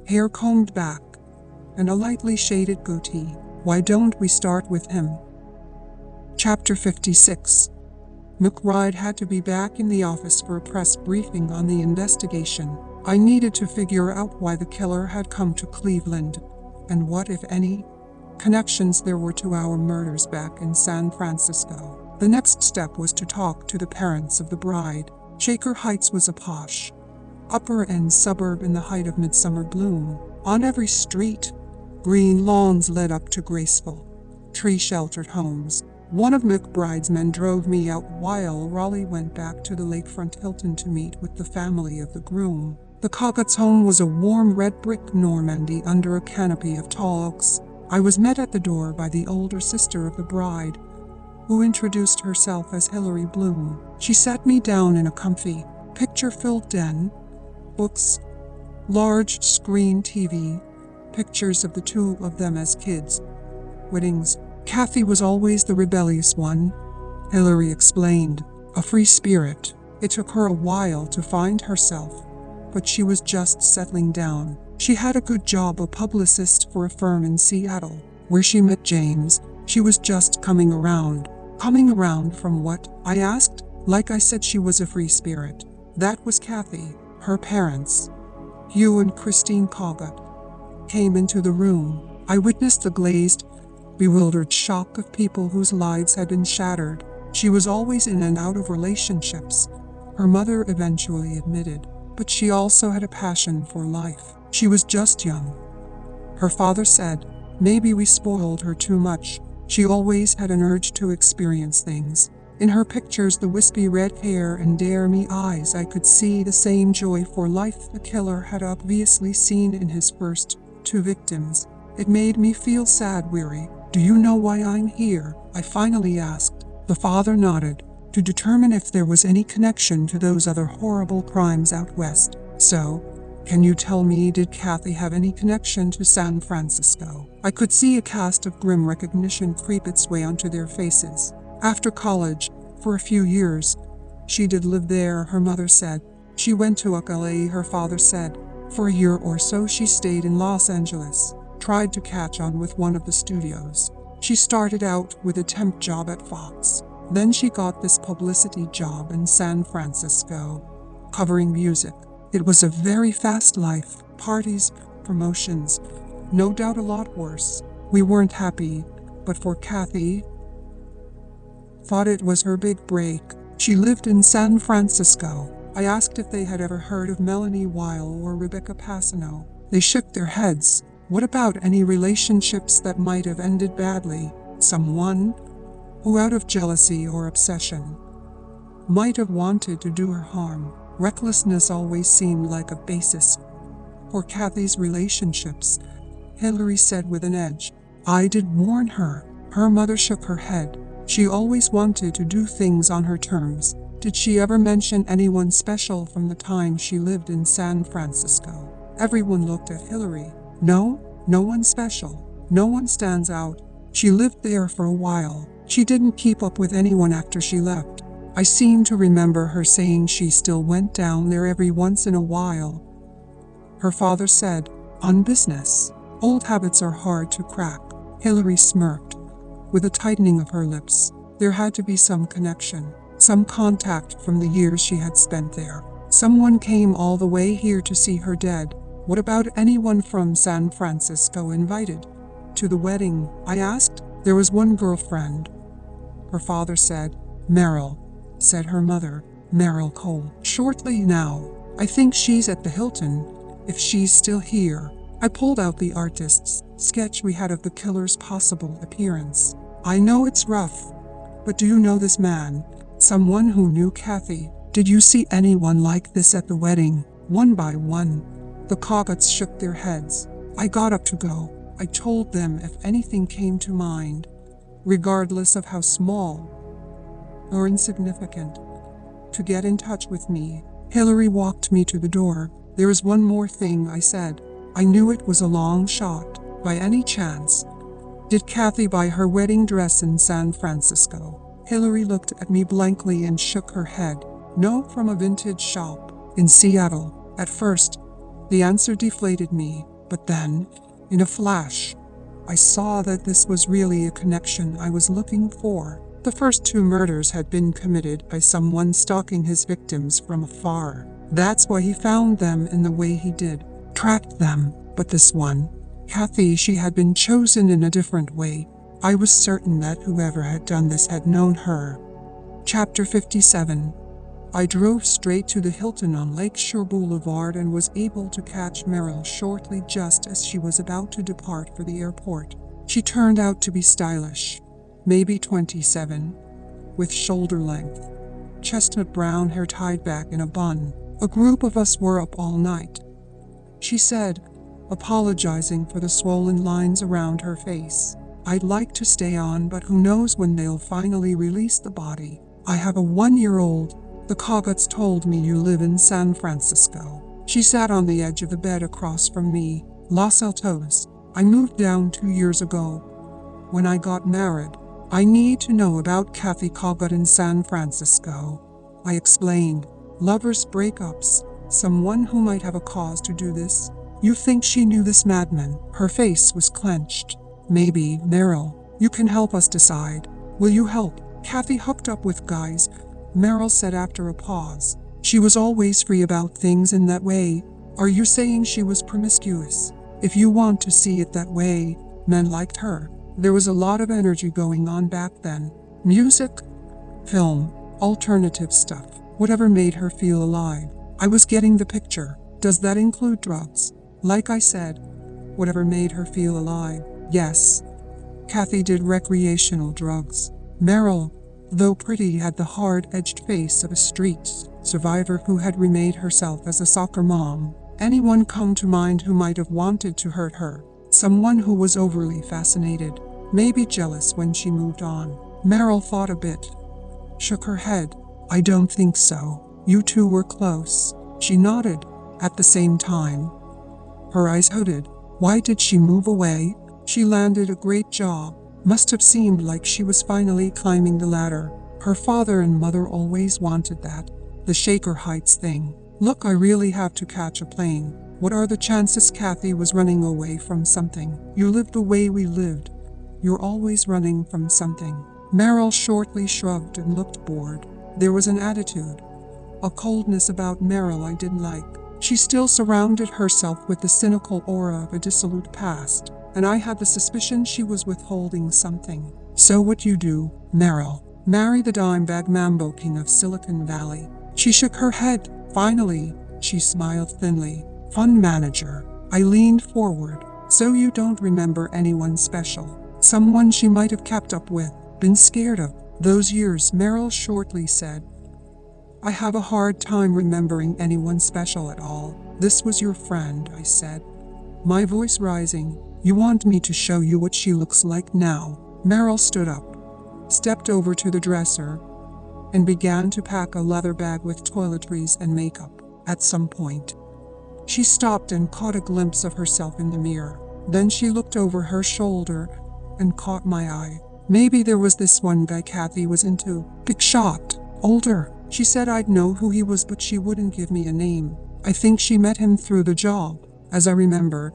hair combed back, and a lightly shaded goatee. Why don't we start with him? Chapter 56. McBride had to be back in the office for a press briefing on the investigation. I needed to figure out why the killer had come to Cleveland, and what, if any, connections there were to our murders back in San Francisco. The next step was to talk to the parents of the bride. Shaker Heights was a posh, upper-end suburb in the height of midsummer bloom. On every street, green lawns led up to graceful, tree-sheltered homes. One of McBride's men drove me out while Raleigh went back to the lakefront Hilton to meet with the family of the groom. The Coggott's home was a warm red brick Normandy under a canopy of tall oaks. I was met at the door by the older sister of the bride, who introduced herself as Hilary Bloom. She sat me down in a comfy, picture-filled den, books, large screen TV, pictures of the 2 of them as kids, weddings. Kathy was always the rebellious one, Hilary explained, a free spirit. It took her a while to find herself, but she was just settling down. She had a good job, a publicist for a firm in Seattle, where she met James. She was just coming around. Coming around from what? I asked. Like I said, she was a free spirit. That was Kathy. Her parents, Hugh and Christine Coggott, came into the room. I witnessed the glazed, bewildered shock of people whose lives had been shattered. She was always in and out of relationships, her mother eventually admitted, but she also had a passion for life. She was just young. Her father said, maybe we spoiled her too much. She always had an urge to experience things. In her pictures, the wispy red hair and dare-me eyes, I could see the same joy for life the killer had obviously seen in his first 2 victims. It made me feel sad, weary. Do you know why I'm here? I finally asked. The father nodded. To determine if there was any connection to those other horrible crimes out west. So, Can you tell me, did Kathy have any connection to San Francisco? I could see a cast of grim recognition creep its way onto their faces. After college, for a few years, she did live there, her mother said. She went to UCLA, her father said. For a year or so she stayed in Los Angeles, tried to catch on with one of the studios. She started out with a temp job at Fox. Then she got this publicity job in San Francisco, covering music. It was a very fast life, parties, promotions, no doubt a lot worse. We weren't happy, but for Kathy, thought it was her big break. She lived in San Francisco. I asked if they had ever heard of Melanie Weil or Rebecca Passano. They shook their heads. What about any relationships that might have ended badly? Someone who, out of jealousy or obsession, might have wanted to do her harm. Recklessness always seemed like a basis for Kathy's relationships, Hillary said with an edge. I did warn her. Her mother shook her head. She always wanted to do things on her terms. Did she ever mention anyone special from the time she lived in San Francisco? Everyone looked at Hillary. No one special. No one stands out. She lived there for a while. She didn't keep up with anyone after she left. I seem to remember her saying she still went down there every once in a while. Her father said, on business. Old habits are hard to crack. Hillary smirked, with a tightening of her lips. There had to be some connection, some contact from the years she had spent there. Someone came all the way here to see her dead. What about anyone from San Francisco invited to the wedding? I asked. There was one girlfriend, her father said. Meryl, said her mother. Meryl Cole. Shortly now. I think she's at the Hilton, if she's still here. I pulled out the artist's sketch we had of the killer's possible appearance. I know it's rough, but do you know this man? Someone who knew Kathy. Did you see anyone like this at the wedding? One by one, the Coggots shook their heads. I got up to go. I told them if anything came to mind, regardless of how small or insignificant, to get in touch with me. Hillary walked me to the door. There is one more thing, I said. I knew it was a long shot. By any chance, did Kathy buy her wedding dress in San Francisco? Hillary looked at me blankly and shook her head. No, from a vintage shop in Seattle. At first, the answer deflated me, but then, in a flash, I saw that this was really a connection I was looking for. The first two murders had been committed by someone stalking his victims from afar. That's why he found them in the way he did, tracked them. But this one, Kathy, she had been chosen in a different way. I was certain that whoever had done this had known her. Chapter 57. I drove straight to the Hilton on Lakeshore Boulevard and was able to catch Meryl shortly just as she was about to depart for the airport. She turned out to be stylish, maybe 27, with shoulder length, chestnut brown hair tied back in a bun. A group of us were up all night, she said, apologizing for the swollen lines around her face. I'd like to stay on, but who knows when they'll finally release the body. I have a 1-year-old. The Coggots told me you live in San Francisco. She sat on the edge of the bed across from me. Los Altos. I moved down 2 years ago, when I got married. I need to know about Kathy Coggot in San Francisco, I explained. Lovers' breakups. Someone who might have a cause to do this. You think she knew this madman? Her face was clenched. Maybe, Meryl. You can help us decide. Will you help? Kathy hooked up with guys, Meryl said after a pause. She was always free about things in that way. Are you saying she was promiscuous? If you want to see it that way, men liked her. There was a lot of energy going on back then. Music, film, alternative stuff. Whatever made her feel alive. I was getting the picture. Does that include drugs? Like I said, whatever made her feel alive. Yes, Kathy did recreational drugs. Meryl, though pretty, had the hard-edged face of a street survivor who had remade herself as a soccer mom. Anyone come to mind who might have wanted to hurt her? Someone who was overly fascinated, maybe jealous when she moved on. Meryl thought a bit, shook her head. I don't think so. You two were close. She nodded. At the same time, her eyes hooded. Why did she move away? She landed a great job. Must have seemed like she was finally climbing the ladder. Her father and mother always wanted that. The Shaker Heights thing. Look, I really have to catch a plane. What are the chances Kathy was running away from something? You lived the way we lived. You're always running from something. Meryl shortly shrugged and looked bored. There was an attitude, a coldness about Meryl I didn't like. She still surrounded herself with the cynical aura of a dissolute past, and I had the suspicion she was withholding something. So what you do, Meryl? Marry the dime-bag mambo king of Silicon Valley? She shook her head. Finally, she smiled thinly. Fund manager. I leaned forward. So you don't remember anyone special? Someone she might have kept up with, been scared of? Those years, Meryl shortly said. I have a hard time remembering anyone special at all. This was your friend, I said, my voice rising. You want me to show you what she looks like now? Meryl stood up, stepped over to the dresser, and began to pack a leather bag with toiletries and makeup. At some point, she stopped and caught a glimpse of herself in the mirror. Then she looked over her shoulder and caught my eye. Maybe there was this one guy Kathy was into. Big shot, older. She said I'd know who he was, but she wouldn't give me a name. I think she met him through the job. As I remember,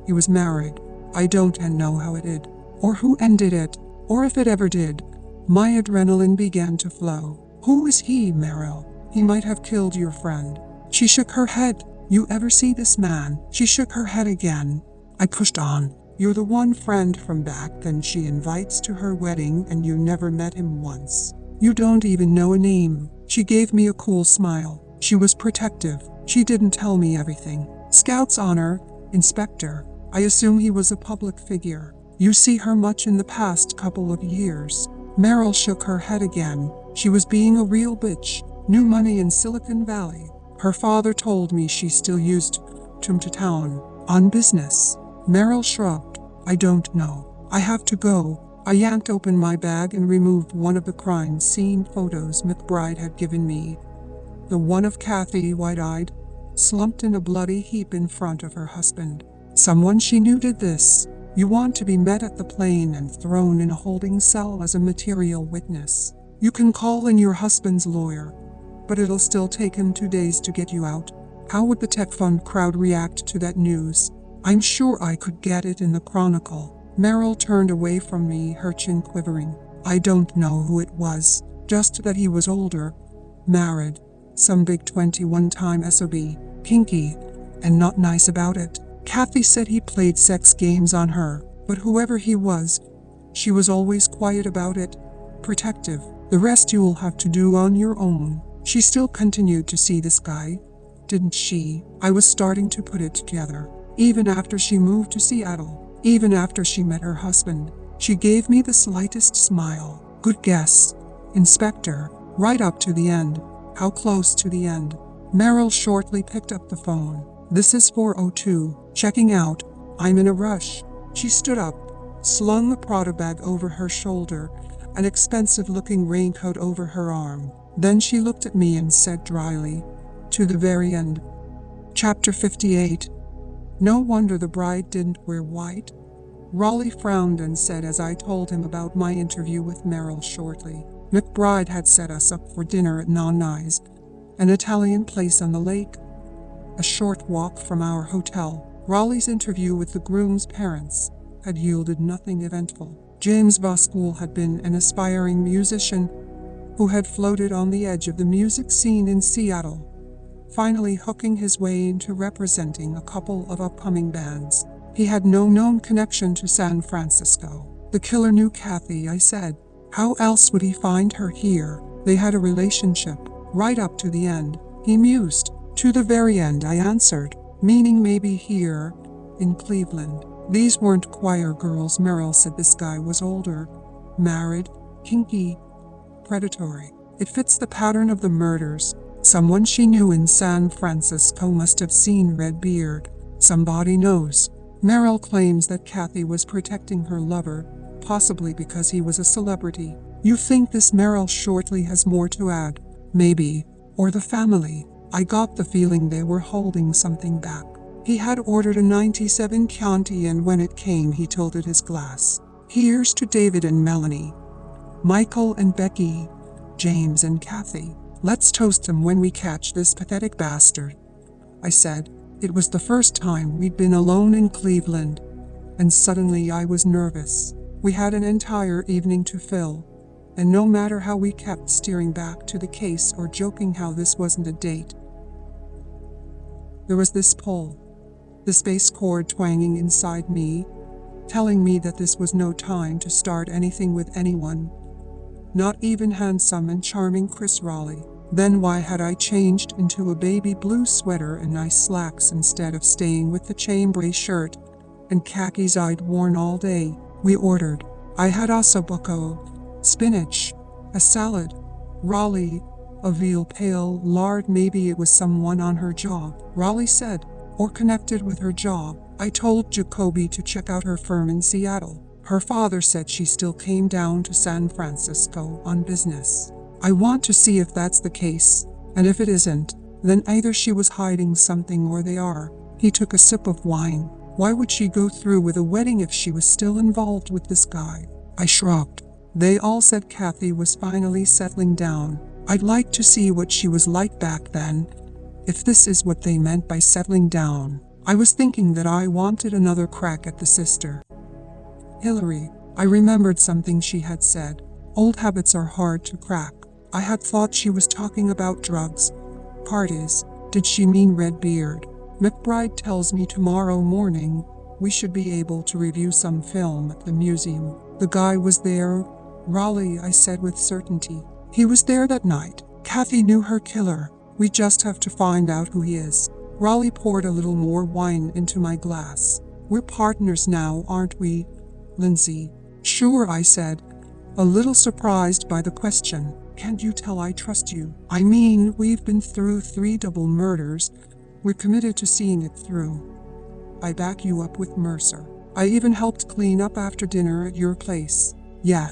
he was married. I don't know how it did, or who ended it, or if it ever did. My adrenaline began to flow. Who is he, Meryl? He might have killed your friend. She shook her head. You ever see this man? She shook her head again. I pushed on. You're the one friend from back then she invites to her wedding and you never met him once. You don't even know a name. She gave me a cool smile. She was protective. She didn't tell me everything. Scout's honor, Inspector. I assume he was a public figure. You see her much in the past couple of years? Meryl shook her head again. She was being a real bitch. New money in Silicon Valley. Her father told me she still used to town on business. Meryl shrugged. I don't know. I have to go. I yanked open my bag and removed one of the crime scene photos McBride had given me. The one of Kathy, wide-eyed, slumped in a bloody heap in front of her husband. Someone she knew did this. You want to be met at the plane and thrown in a holding cell as a material witness. You can call in your husband's lawyer, but it'll still take him 2 days to get you out. How would the tech fund crowd react to that news? I'm sure I could get it in the Chronicle. Meryl turned away from me, her chin quivering. I don't know who it was, just that he was older, married, some big 21-time SOB, kinky, and not nice about it. Kathy said he played sex games on her, but whoever he was, she was always quiet about it, protective. The rest you'll have to do on your own. She still continued to see this guy, didn't she? I was starting to put it together. Even after she moved to Seattle, even after she met her husband, she gave me the slightest smile. Good guess, Inspector, right up to the end. How close to the end? Meryl shortly picked up the phone. This is 402, checking out. I'm in a rush. She stood up, slung the Prada bag over her shoulder, an expensive-looking raincoat over her arm. Then she looked at me and said dryly, to the very end. Chapter 58. No wonder the bride didn't wear white. Raleigh frowned and said as I told him about my interview with Meryl shortly. McBride had set us up for dinner at Nonni's, an Italian place on the lake, a short walk from our hotel. Raleigh's interview with the groom's parents had yielded nothing eventful. James Patterson had been an aspiring musician who had floated on the edge of the music scene in Seattle, finally hooking his way into representing a couple of upcoming bands. He had no known connection to San Francisco. The killer knew Kathy, I said. How else would he find her here? They had a relationship, right up to the end. He mused. To the very end, I answered, meaning maybe here, in Cleveland. These weren't choir girls, Meryl said. This guy was older, married, kinky, predatory. It fits the pattern of the murders. Someone she knew in San Francisco must have seen Redbeard. Somebody knows. Meryl claims that Kathy was protecting her lover, possibly because he was a celebrity. You think this Meryl shortly has more to add? Maybe. Or the family. I got the feeling they were holding something back. He had ordered a 97 Chianti, and when it came he tilted his glass. Here's to David and Melanie, Michael and Becky, James and Kathy. Let's toast them when we catch this pathetic bastard, I said. It was the first time we'd been alone in Cleveland, and suddenly I was nervous. We had an entire evening to fill, and no matter how we kept steering back to the case or joking how this wasn't a date, there was this pull, the space cord twanging inside me, telling me that this was no time to start anything with anyone, not even handsome and charming Chris Raleigh. Then why had I changed into a baby blue sweater and nice slacks instead of staying with the chambray shirt and khakis I'd worn all day? We ordered. I had ossobuco, spinach, a salad, Raleigh, a veal pale lard. Maybe it was someone on her job, Raleigh said, or connected with her job. I told Jacoby to check out her firm in Seattle. Her father said she still came down to San Francisco on business. I want to see if that's the case, and if it isn't, then either she was hiding something or they are. He took a sip of wine. Why would she go through with a wedding if she was still involved with this guy? I shrugged. They all said Kathy was finally settling down. I'd like to see what she was like back then, if this is what they meant by settling down. I was thinking that I wanted another crack at the sister. Hillary. I remembered something she had said. Old habits are hard to crack. I had thought she was talking about drugs, parties. Did she mean red beard? McBride tells me tomorrow morning we should be able to review some film at the museum. The guy was there, Raleigh, I said with certainty. He was there that night. Kathy knew her killer. We just have to find out who he is. Raleigh poured a little more wine into my glass. We're partners now, aren't we, Lindsay? Sure, I said, a little surprised by the question. Can't you tell I trust you? I mean, we've been through 3 double murders. We're committed to seeing it through. I back you up with Mercer. I even helped clean up after dinner at your place. Yeah.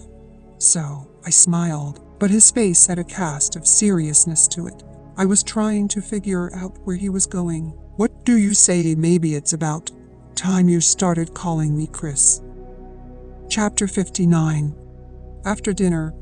So, I smiled, but his face had a cast of seriousness to it. I was trying to figure out where he was going. What do you say maybe it's about time you started calling me Chris? Chapter 59. After dinner,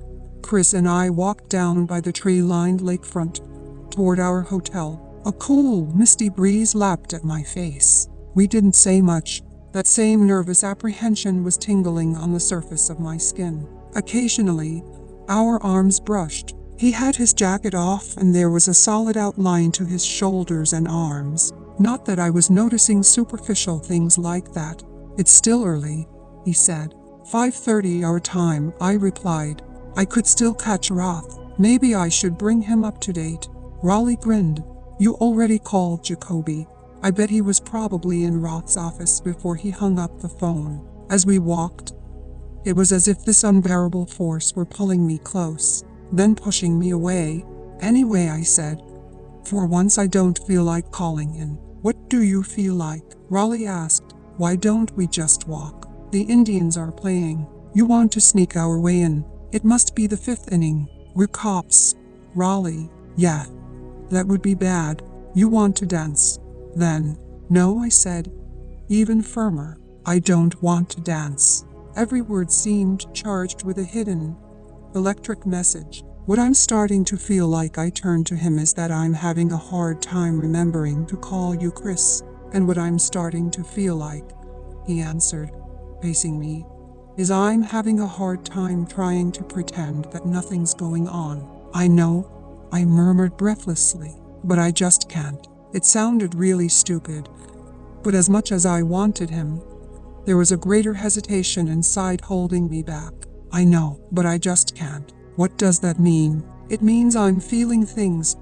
Chris and I walked down by the tree-lined lakefront toward our hotel. A cool, misty breeze lapped at my face. We didn't say much. That same nervous apprehension was tingling on the surface of my skin. Occasionally, our arms brushed. He had his jacket off and there was a solid outline to his shoulders and arms. Not that I was noticing superficial things like that. It's still early, he said. 5:30 our time, I replied. I could still catch Roth. Maybe I should bring him up to date. Raleigh grinned. You already called Jacoby. I bet he was probably in Roth's office before he hung up the phone. As we walked, it was as if this unbearable force were pulling me close, then pushing me away. Anyway, I said, for once I don't feel like calling in. What do you feel like? Raleigh asked. Why don't we just walk? The Indians are playing. You want to sneak our way in. It must be the 5th inning. We're cops. Raleigh. Yeah. That would be bad. You want to dance? Then. No, I said, even firmer. I don't want to dance. Every word seemed charged with a hidden, electric message. What I'm starting to feel like, I turned to him, is that I'm having a hard time remembering to call you Chris. And what I'm starting to feel like, he answered, facing me, is I'm having a hard time trying to pretend that nothing's going on. I know, I murmured breathlessly, but I just can't. It sounded really stupid, but as much as I wanted him, there was a greater hesitation inside holding me back. I know, but I just can't. What does that mean? It means I'm feeling things,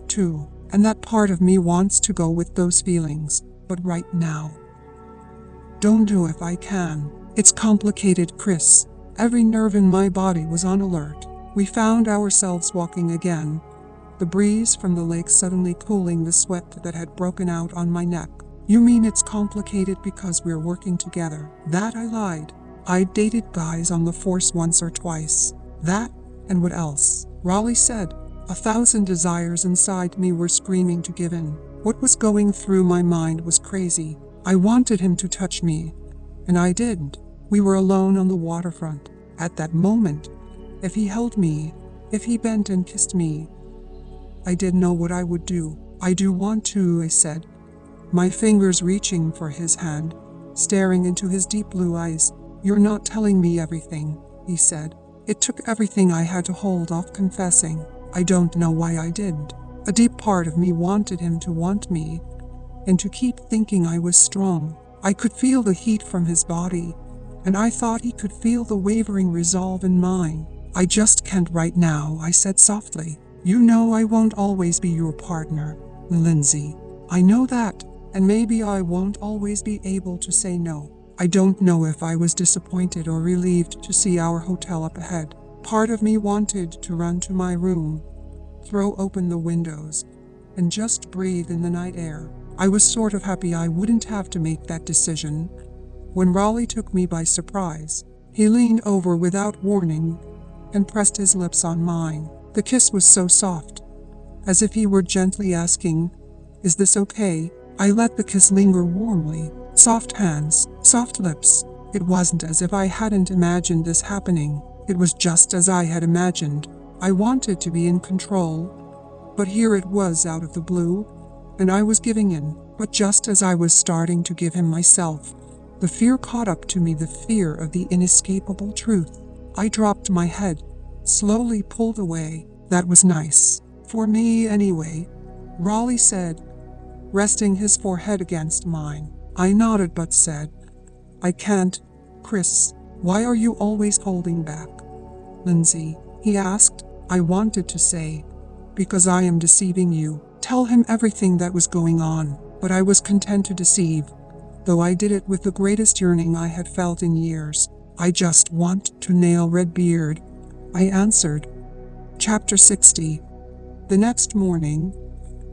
too, and that part of me wants to go with those feelings, but right now. Don't do if I can. It's complicated, Chris. Every nerve in my body was on alert. We found ourselves walking again, the breeze from the lake suddenly cooling the sweat that had broken out on my neck. You mean it's complicated because we're working together? That, I lied. I'd dated guys on the force once or twice. That, and what else? Raleigh said. 1,000 desires inside me were screaming to give in. What was going through my mind was crazy. I wanted him to touch me, and I did. We were alone on the waterfront. At that moment, if he held me, if he bent and kissed me, I didn't know what I would do. "I do want to," I said, my fingers reaching for his hand, staring into his deep blue eyes. "You're not telling me everything," he said. It took everything I had to hold off confessing. I don't know why I didn't. A deep part of me wanted him to want me, and to keep thinking I was strong. I could feel the heat from his body, and I thought he could feel the wavering resolve in mine. "I just can't right now," I said softly. "You know I won't always be your partner, Lindsay. I know that, and maybe I won't always be able to say no." I don't know if I was disappointed or relieved to see our hotel up ahead. Part of me wanted to run to my room, throw open the windows, and just breathe in the night air. I was sort of happy I wouldn't have to make that decision when Raleigh took me by surprise. He leaned over without warning and pressed his lips on mine. The kiss was so soft, as if he were gently asking, "Is this okay?" I let the kiss linger warmly. Soft hands, soft lips. It wasn't as if I hadn't imagined this happening. It was just as I had imagined. I wanted to be in control, but here it was out of the blue, and I was giving in. But just as I was starting to give him myself, the fear caught up to me, the fear of the inescapable truth. I dropped my head, slowly pulled away. "That was nice. For me, anyway," Raleigh said, resting his forehead against mine. I nodded but said, "I can't, Chris. Why are you always holding back?" "Lindsay," he asked. I wanted to say, "Because I am deceiving you." Tell him everything that was going on, but I was content to deceive, though I did it with the greatest yearning I had felt in years. "I just want to nail Redbeard," I answered. Chapter 60. The next morning,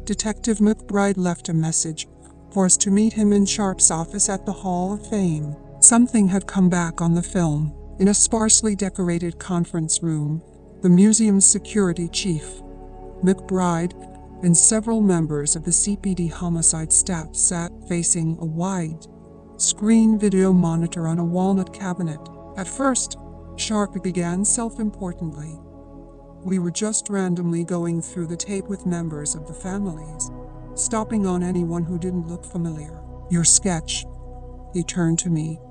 Detective McBride left a message for us to meet him in Sharp's office at the Hall of Fame. Something had come back on the film. In a sparsely decorated conference room, the museum's security chief, McBride, and several members of the CPD homicide staff sat facing a wide-screen video monitor on a walnut cabinet. At first, Sharp began self-importantly, "We were just randomly going through the tape with members of the families, stopping on anyone who didn't look familiar. Your sketch," he turned to me,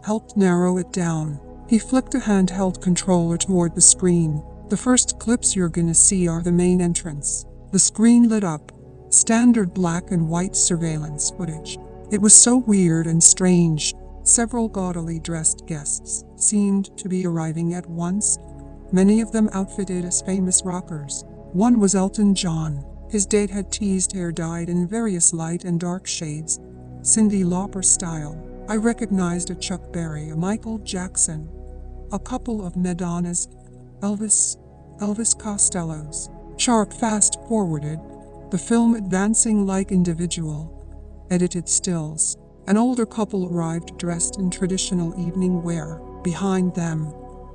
"helped narrow it down." He flicked a handheld controller toward the screen. "The first clips you're gonna see are the main entrance." The screen lit up, standard black and white surveillance footage. It was so weird and strange. Several gaudily dressed guests seemed to be arriving at once, many of them outfitted as famous rockers. One was Elton John. His date had teased hair dyed in various light and dark shades, Cyndi Lauper style. I recognized a Chuck Berry, a Michael Jackson, a couple of Madonnas, Elvis Costellos. Sharp fast-forwarded, the film advancing like individual, edited stills. An older couple arrived dressed in traditional evening wear. Behind them,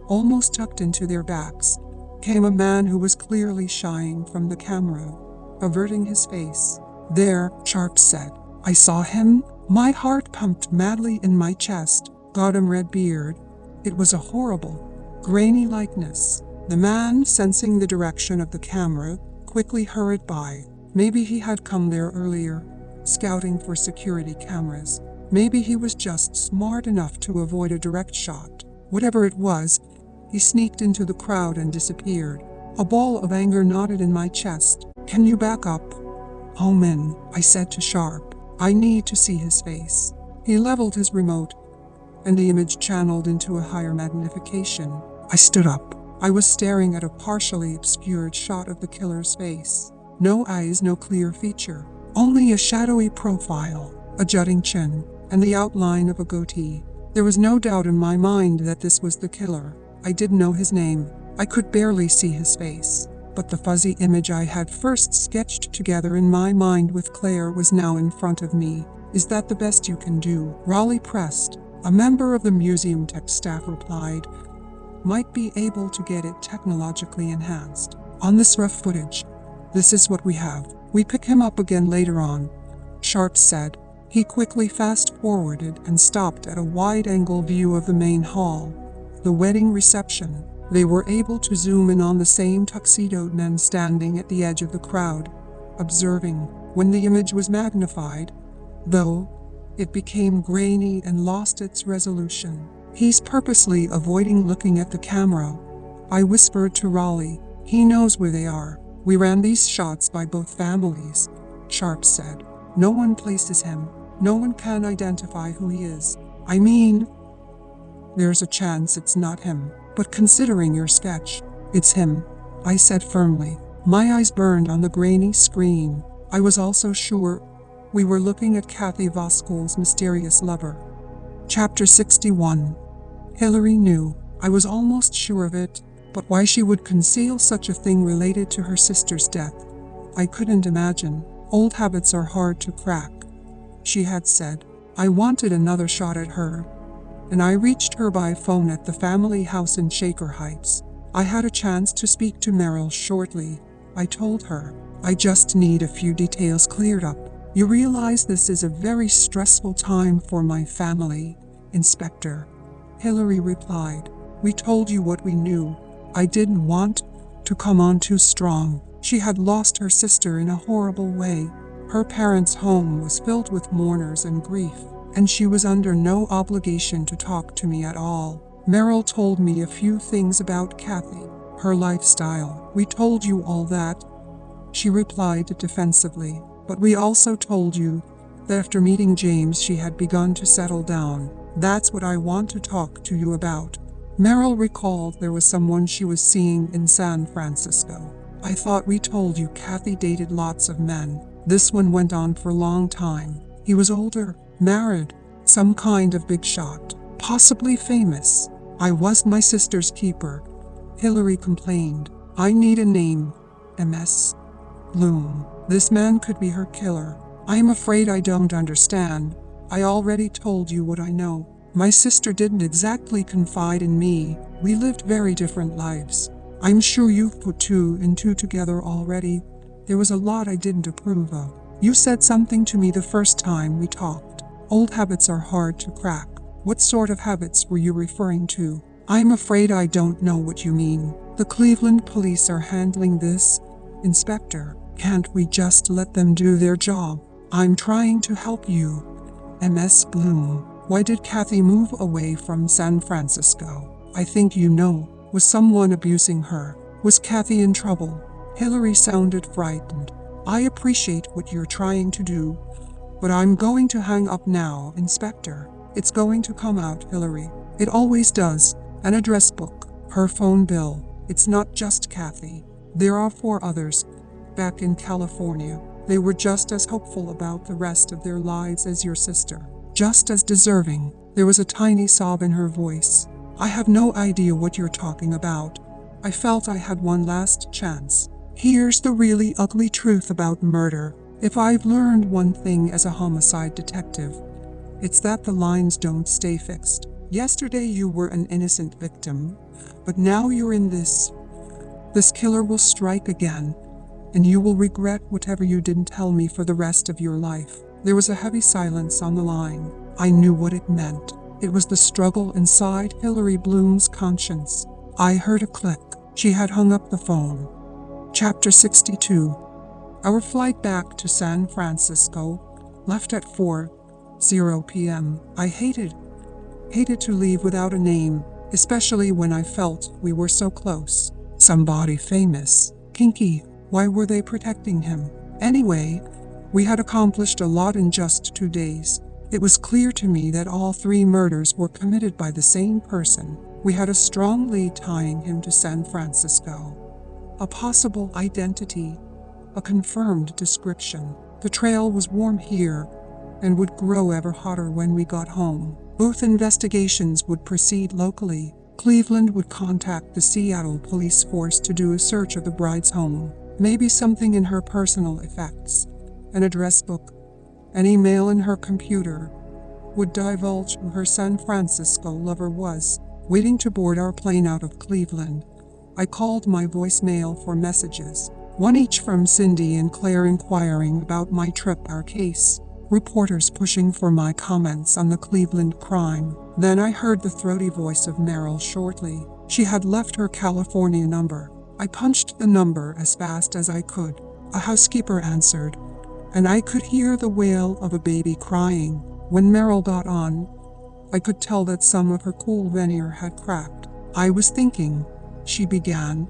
almost tucked into their backs, came a man who was clearly shying from the camera, averting his face. "There," Sharp said. I saw him. My heart pumped madly in my chest. "Got him, Redbeard." It was a horrible, grainy likeness. The man, sensing the direction of the camera, quickly hurried by. Maybe he had come there earlier, scouting for security cameras. Maybe he was just smart enough to avoid a direct shot. Whatever it was, he sneaked into the crowd and disappeared. A ball of anger knotted in my chest. "Can you back up?" "Home in," I said to Sharp. "I need to see his face." He leveled his remote, and the image channeled into a higher magnification. I stood up. I was staring at a partially obscured shot of the killer's face. No eyes, no clear feature. Only a shadowy profile, a jutting chin, and the outline of a goatee. There was no doubt in my mind that this was the killer. I didn't know his name. I could barely see his face. But the fuzzy image I had first sketched together in my mind with Claire was now in front of me. "Is that the best you can do?" Raleigh pressed. A member of the museum tech staff replied, "Might be able to get it technologically enhanced." On this rough footage, this is what we have. We pick him up again later on, Sharp said. He quickly fast-forwarded and stopped at a wide-angle view of the main hall, the wedding reception. They were able to zoom in on the same tuxedoed men standing at the edge of the crowd, observing. When the image was magnified, though, it became grainy and lost its resolution. He's purposely avoiding looking at the camera, I whispered to Raleigh. He knows where they are. We ran these shots by both families, Sharp said. No one places him. No one can identify who he is. I mean, there's a chance it's not him. But considering your sketch, it's him, I said firmly. My eyes burned on the grainy screen. I was also sure we were looking at Kathy Voskuil's mysterious lover. Chapter 61. Hillary knew. I was almost sure of it, but why she would conceal such a thing related to her sister's death, I couldn't imagine. Old habits are hard to crack, she had said. I wanted another shot at her, and I reached her by phone at the family house in Shaker Heights. I had a chance to speak to Merrill shortly, I told her. I just need a few details cleared up. You realize this is a very stressful time for my family, Inspector, Hillary replied. We told you what we knew. I didn't want to come on too strong. She had lost her sister in a horrible way. Her parents' home was filled with mourners and grief, and she was under no obligation to talk to me at all. Merrill told me a few things about Kathy, her lifestyle. We told you all that, she replied defensively, but we also told you that after meeting James she had begun to settle down. That's what I want to talk to you about. Merrill recalled there was someone she was seeing in San Francisco. I thought we told you Kathy dated lots of men. This one went on for a long time. He was older, married, some kind of big shot, possibly famous. I was my sister's keeper, Hillary complained. I need a name. MS. Bloom. This man could be her killer. I'm afraid I don't understand. I already told you what I know. My sister didn't exactly confide in me. We lived very different lives. I'm sure you've put two and two together already. There was a lot I didn't approve of. You said something to me the first time we talked. Old habits are hard to crack. What sort of habits were you referring to? I'm afraid I don't know what you mean. The Cleveland police are handling this, Inspector. Can't we just let them do their job? I'm trying to help you. MS Bloom. Why did Kathy move away from San Francisco? I think you know. Was someone abusing her? Was Kathy in trouble? Hillary sounded frightened. I appreciate what you're trying to do, but I'm going to hang up now, Inspector. It's going to come out, Hillary. It always does. An address book, her phone bill. It's not just Kathy. There are 4 others, back in California. They were just as hopeful about the rest of their lives as your sister. Just as deserving. There was a tiny sob in her voice. I have no idea what you're talking about. I felt I had one last chance. Here's the really ugly truth about murder. If I've learned one thing as a homicide detective, it's that the lines don't stay fixed. Yesterday you were an innocent victim, but now you're in this. This killer will strike again, and you will regret whatever you didn't tell me for the rest of your life. There was a heavy silence on the line. I knew what it meant. It was the struggle inside Hillary Bloom's conscience. I heard a click. She had hung up the phone. Chapter 62. Our flight back to San Francisco left at 4:00 p.m. I hated to leave without a name, especially when I felt we were so close. Somebody famous. Kinky. Why were they protecting him? Anyway, we had accomplished a lot in just 2 days. It was clear to me that all 3 murders were committed by the same person. We had a strong lead tying him to San Francisco. A possible identity, a confirmed description. The trail was warm here and would grow ever hotter when we got home. Both investigations would proceed locally. Cleveland would contact the Seattle police force to do a search of the bride's home. Maybe something in her personal effects, an address book, an email in her computer, would divulge who her San Francisco lover was. Waiting to board our plane out of Cleveland, I called my voicemail for messages, one each from Cindy and Claire inquiring about my trip, our case, reporters pushing for my comments on the Cleveland crime. Then I heard the throaty voice of Meryl shortly. She had left her California number. I punched the number as fast as I could. A housekeeper answered, and I could hear the wail of a baby crying. When Meryl got on, I could tell that some of her cool veneer had cracked. I was thinking, she began,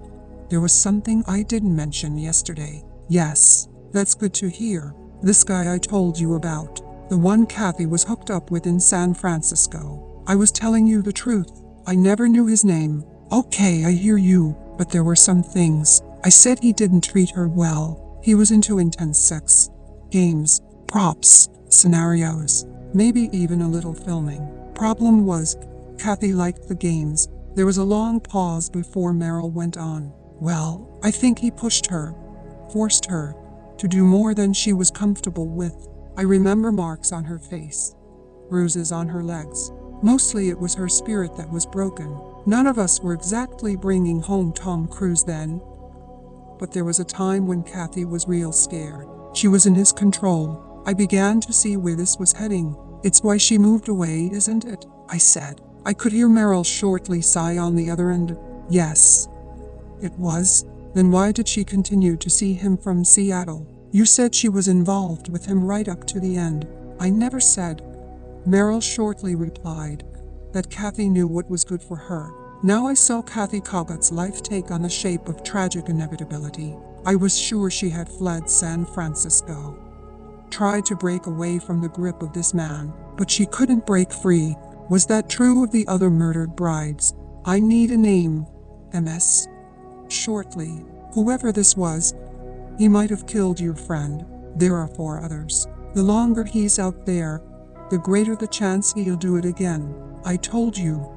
there was something I didn't mention yesterday. Yes, that's good to hear. This guy I told you about, the one Kathy was hooked up with in San Francisco. I was telling you the truth. I never knew his name. Okay, I hear you, but there were some things. I said he didn't treat her well. He was into intense sex, games, props, scenarios, maybe even a little filming. Problem was, Kathy liked the games. There was a long pause before Meryl went on. Well, I think he pushed her, forced her, to do more than she was comfortable with. I remember marks on her face, bruises on her legs. Mostly it was her spirit that was broken. None of us were exactly bringing home Tom Cruise then, but there was a time when Kathy was real scared. She was in his control. I began to see where this was heading. It's why she moved away, isn't it? I said. I could hear Meryl shortly sigh on the other end. Yes, it was. Then why did she continue to see him from Seattle? You said she was involved with him right up to the end. I never said. Meryl shortly replied that Kathy knew what was good for her. Now I saw Kathy Coggott's life take on the shape of tragic inevitability. I was sure she had fled San Francisco, tried to break away from the grip of this man, but she couldn't break free. Was that true of the other murdered brides? I need a name. MS. Shortly. Whoever this was, he might have killed your friend. There are 4 others. The longer he's out there, the greater the chance he'll do it again. I told you.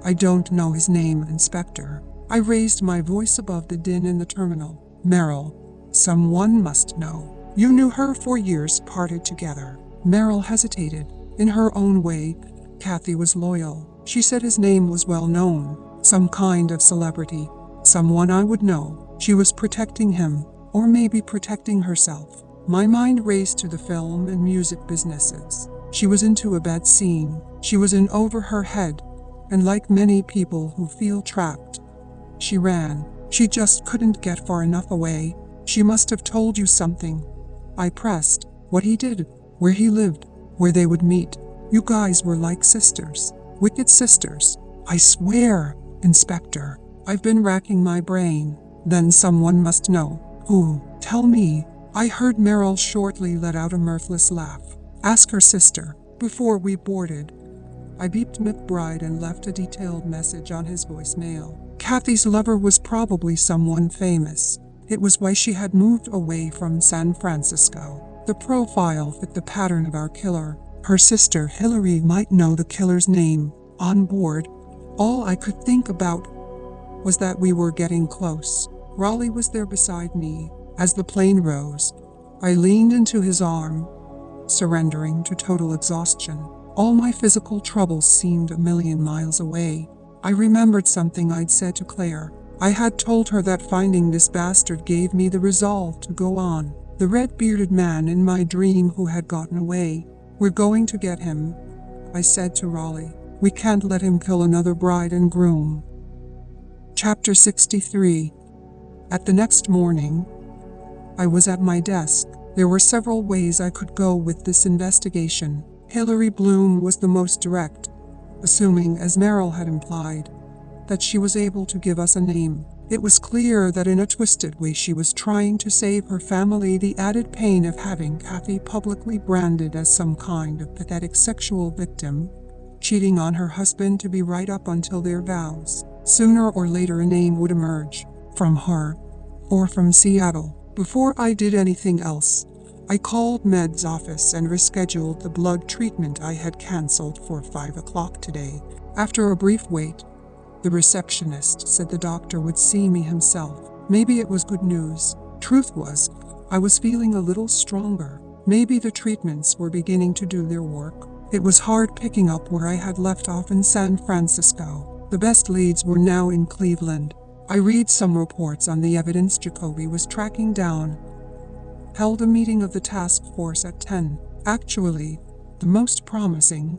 I don't know his name, Inspector. I raised my voice above the din in the terminal. Meryl, someone must know. You knew her for years, parted together. Meryl hesitated. In her own way, Kathy was loyal. She said his name was well known, some kind of celebrity, someone I would know. She was protecting him, or maybe protecting herself. My mind raced to the film and music businesses. She was into a bad scene. She was in over her head, and like many people who feel trapped, she ran. She just couldn't get far enough away. She must have told you something. I pressed. What he did, where he lived, where they would meet. You guys were like sisters. Wicked sisters. I swear, Inspector. I've been racking my brain. Then someone must know. Who? Tell me. I heard Meryl shortly let out a mirthless laugh. Ask her sister. Before we boarded, I beeped McBride and left a detailed message on his voicemail. Kathy's lover was probably someone famous. It was why she had moved away from San Francisco. The profile fit the pattern of our killer. Her sister Hillary might know the killer's name. On board, all I could think about was that we were getting close. Raleigh was there beside me. As the plane rose, I leaned into his arm, surrendering to total exhaustion. All my physical troubles seemed a million miles away. I remembered something I'd said to Claire. I had told her that finding this bastard gave me the resolve to go on. The red-bearded man in my dream who had gotten away. We're going to get him, I said to Raleigh. We can't let him kill another bride and groom. Chapter 63. At the next morning, I was at my desk. There were several ways I could go with this investigation. Hillary Bloom was the most direct, assuming, as Meryl had implied, that she was able to give us a name. It was clear that in a twisted way she was trying to save her family the added pain of having Kathy publicly branded as some kind of pathetic sexual victim, cheating on her husband to be right up until their vows. Sooner or later a name would emerge, from her, or from Seattle. Before I did anything else, I called Med's office and rescheduled the blood treatment I had cancelled for 5 o'clock today. After a brief wait, the receptionist said the doctor would see me himself. Maybe it was good news. Truth was, I was feeling a little stronger. Maybe the treatments were beginning to do their work. It was hard picking up where I had left off in San Francisco. The best leads were now in Cleveland. I read some reports on the evidence Jacoby was tracking down. Held a meeting of the task force at 10. Actually, the most promising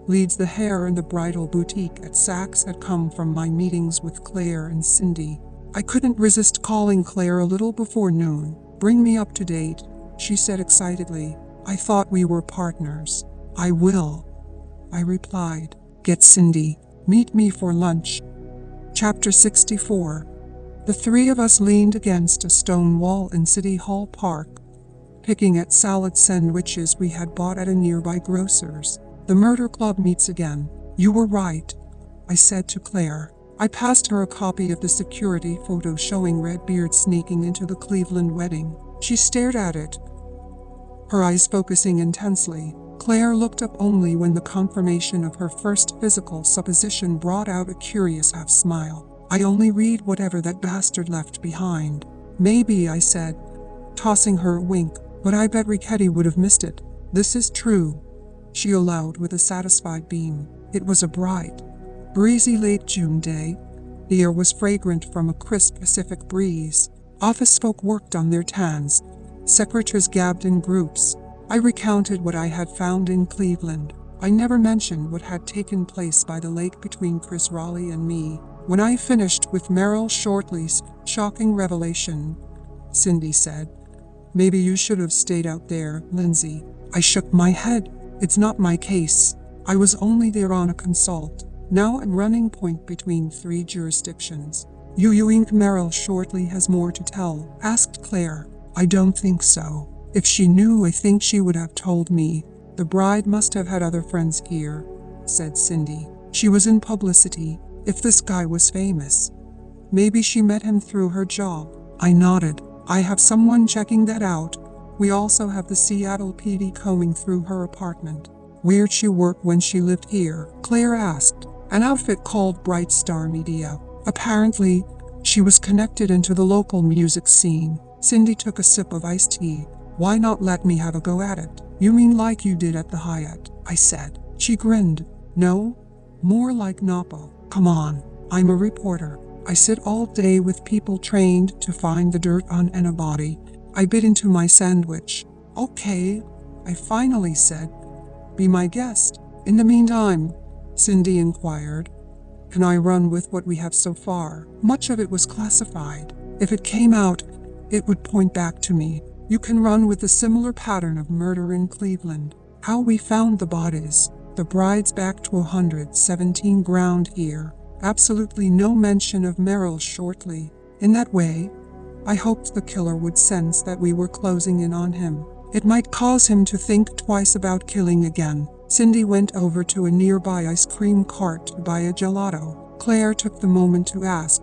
leads the hair and the bridal boutique at Saks had come from my meetings with Claire and Cindy. I couldn't resist calling Claire a little before noon. Bring me up to date, she said excitedly. I thought we were partners. I will, I replied. Get Cindy. Meet me for lunch. Chapter 64. The three of us leaned against a stone wall in City Hall Park, picking at salad sandwiches we had bought at a nearby grocer's. The murder club meets again. You were right, I said to Claire. I passed her a copy of the security photo showing Redbeard sneaking into the Cleveland wedding. She stared at it, her eyes focusing intensely. Claire looked up only when the confirmation of her first physical supposition brought out a curious half-smile. I only read whatever that bastard left behind. Maybe, I said, tossing her a wink, but I bet Richetti would have missed it. This is true, she allowed with a satisfied beam. It was a bright, breezy late June day. The air was fragrant from a crisp Pacific breeze. Office folk worked on their tans. Secretaries gabbed in groups. I recounted what I had found in Cleveland. I never mentioned what had taken place by the lake between Chris Raleigh and me. When I finished with Merrill Shortley's shocking revelation, Cindy said, Maybe you should have stayed out there, Lindsay. I shook my head. It's not my case. I was only there on a consult. Now I'm running point between 3 jurisdictions. You think Merrill Shortley has more to tell? Asked Claire. I don't think so. If she knew, I think she would have told me. The bride must have had other friends here, said Cindy. She was in publicity. If this guy was famous, maybe she met him through her job. I nodded. I have someone checking that out. We also have the Seattle PD combing through her apartment. Where'd she work when she lived here? Claire asked. An outfit called Bright Star Media. Apparently, she was connected into the local music scene. Cindy took a sip of iced tea. Why not let me have a go at it? You mean like you did at the Hyatt? I said. She grinned. No, more like Napo. Come on, I'm a reporter. I sit all day with people trained to find the dirt on anybody. I bit into my sandwich. Okay, I finally said. Be my guest. In the meantime, Cindy inquired, can I run with what we have so far? Much of it was classified. If it came out, it would point back to me. You can run with the similar pattern of murder in Cleveland. How we found the bodies. The bride's back to 117 ground here. Absolutely no mention of Merrill Shortley. In that way, I hoped the killer would sense that we were closing in on him. It might cause him to think twice about killing again. Cindy went over to a nearby ice cream cart to buy a gelato. Claire took the moment to ask,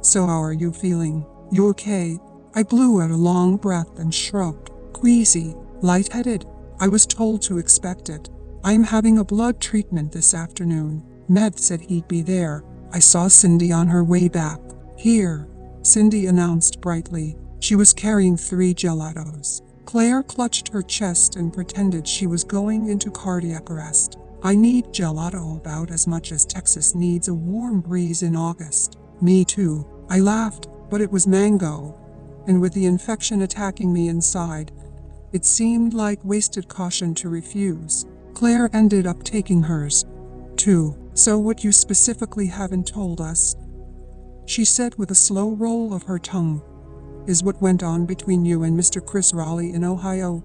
So how are you feeling? You okay? I blew out a long breath and shrugged. Queasy, lightheaded. I was told to expect it. I'm having a blood treatment this afternoon. Med said he'd be there. I saw Cindy on her way back. Here, Cindy announced brightly. She was carrying 3 gelatos. Claire clutched her chest and pretended she was going into cardiac arrest. I need gelato about as much as Texas needs a warm breeze in August. Me too. I laughed, but it was mango, and with the infection attacking me inside, it seemed like wasted caution to refuse. Claire ended up taking hers, too. So what you specifically haven't told us, she said with a slow roll of her tongue, is what went on between you and Mr. Chris Raleigh in Ohio.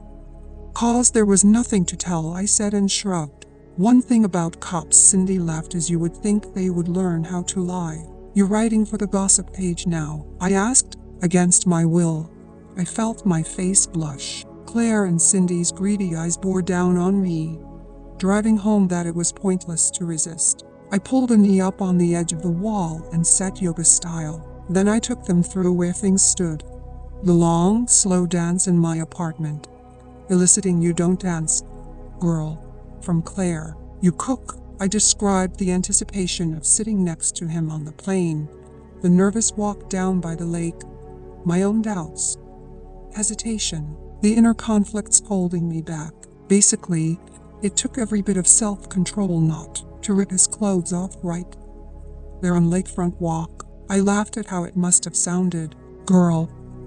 Cause there was nothing to tell, I said and shrugged. One thing about cops, Cindy laughed, is you would think they would learn how to lie. You're writing for the gossip page now? I asked, against my will. I felt my face blush. Claire and Cindy's greedy eyes bore down on me, driving home that it was pointless to resist. I pulled a knee up on the edge of the wall and sat yoga style. Then I took them through where things stood. The long, slow dance in my apartment, eliciting "you don't dance, girl," from Claire. You cook. I described the anticipation of sitting next to him on the plane, the nervous walk down by the lake, my own doubts, hesitation, the inner conflicts holding me back. Basically, it took every bit of self-control not to rip his clothes off right there on Lakefront Walk. I laughed at how it must have sounded. Girl,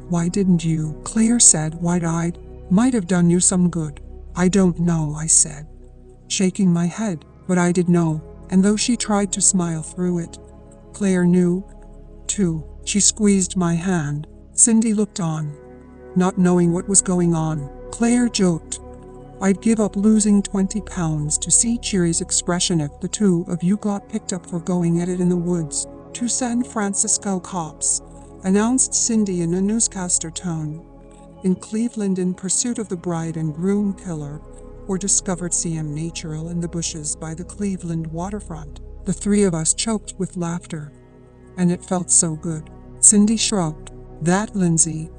why didn't you? Claire said, wide-eyed. Might have done you some good. I don't know, I said, shaking my head, but I did know, and though she tried to smile through it, Claire knew, too. She squeezed my hand. Cindy looked on, not knowing what was going on. Claire joked, I'd give up losing 20 pounds to see Cherry's expression if the two of you got picked up for going at it in the woods. Two San Francisco cops, announced Cindy in a newscaster tone, in Cleveland in pursuit of the bride and groom killer, or discovered CM natural in the bushes by the Cleveland waterfront. The three of us choked with laughter, and it felt so good. Cindy shrugged. That, Lindsay,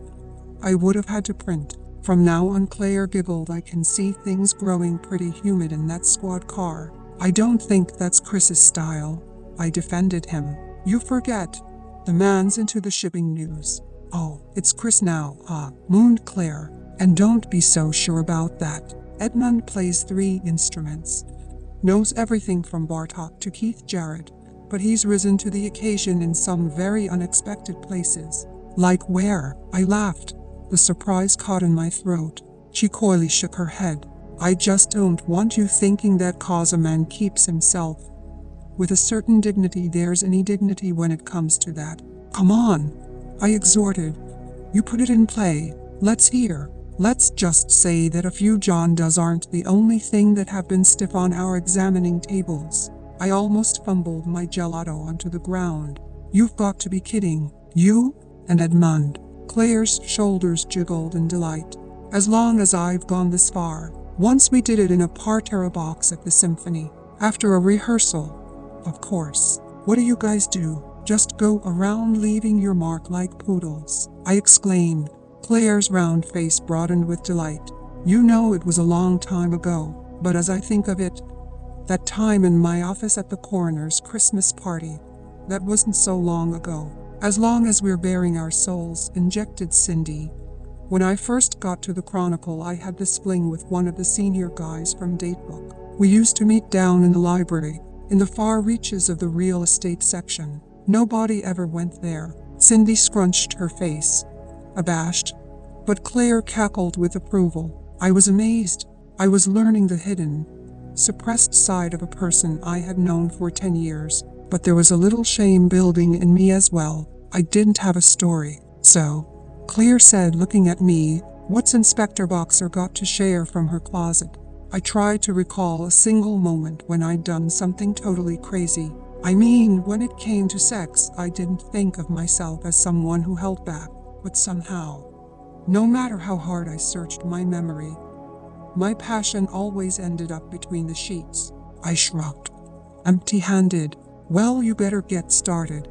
I would have had to print. From now on, Claire giggled. I can see things growing pretty humid in that squad car. I don't think that's Chris's style. I defended him. You forget. The man's into the shipping news. Oh, it's Chris now, mooned Claire. And don't be so sure about that. Edmund plays 3 instruments. Knows everything from Bartok to Keith Jarrett, but he's risen to the occasion in some very unexpected places. Like where? I laughed. The surprise caught in my throat. She coyly shook her head. I just don't want you thinking that 'cause a man keeps himself with a certain dignity, there's any dignity when it comes to that. Come on, I exhorted. You put it in play. Let's hear. Let's just say that a few John Does aren't the only thing that have been stiff on our examining tables. I almost fumbled my gelato onto the ground. You've got to be kidding. You and Edmund. Claire's shoulders jiggled in delight. As long as I've gone this far. Once we did it in a Part-2 box at the symphony. After a rehearsal, of course. What do you guys do? Just go around leaving your mark like poodles? I exclaimed. Claire's round face broadened with delight. You know, it was a long time ago, but as I think of it, that time in my office at the coroner's Christmas party, that wasn't so long ago. As long as we're bearing our souls, injected Cindy. When I first got to the Chronicle, I had this fling with one of the senior guys from Datebook. We used to meet down in the library, in the far reaches of the real estate section. Nobody ever went there. Cindy scrunched her face, abashed, but Claire cackled with approval. I was amazed. I was learning the hidden, suppressed side of a person I had known for 10 years. But there was a little shame building in me as well. I didn't have a story. So, Claire said, looking at me, what's Inspector Boxer got to share from her closet? I tried to recall a single moment when I'd done something totally crazy. I mean, when it came to sex, I didn't think of myself as someone who held back, but somehow, no matter how hard I searched my memory, my passion always ended up between the sheets. I shrugged, empty-handed. Well, you better get started,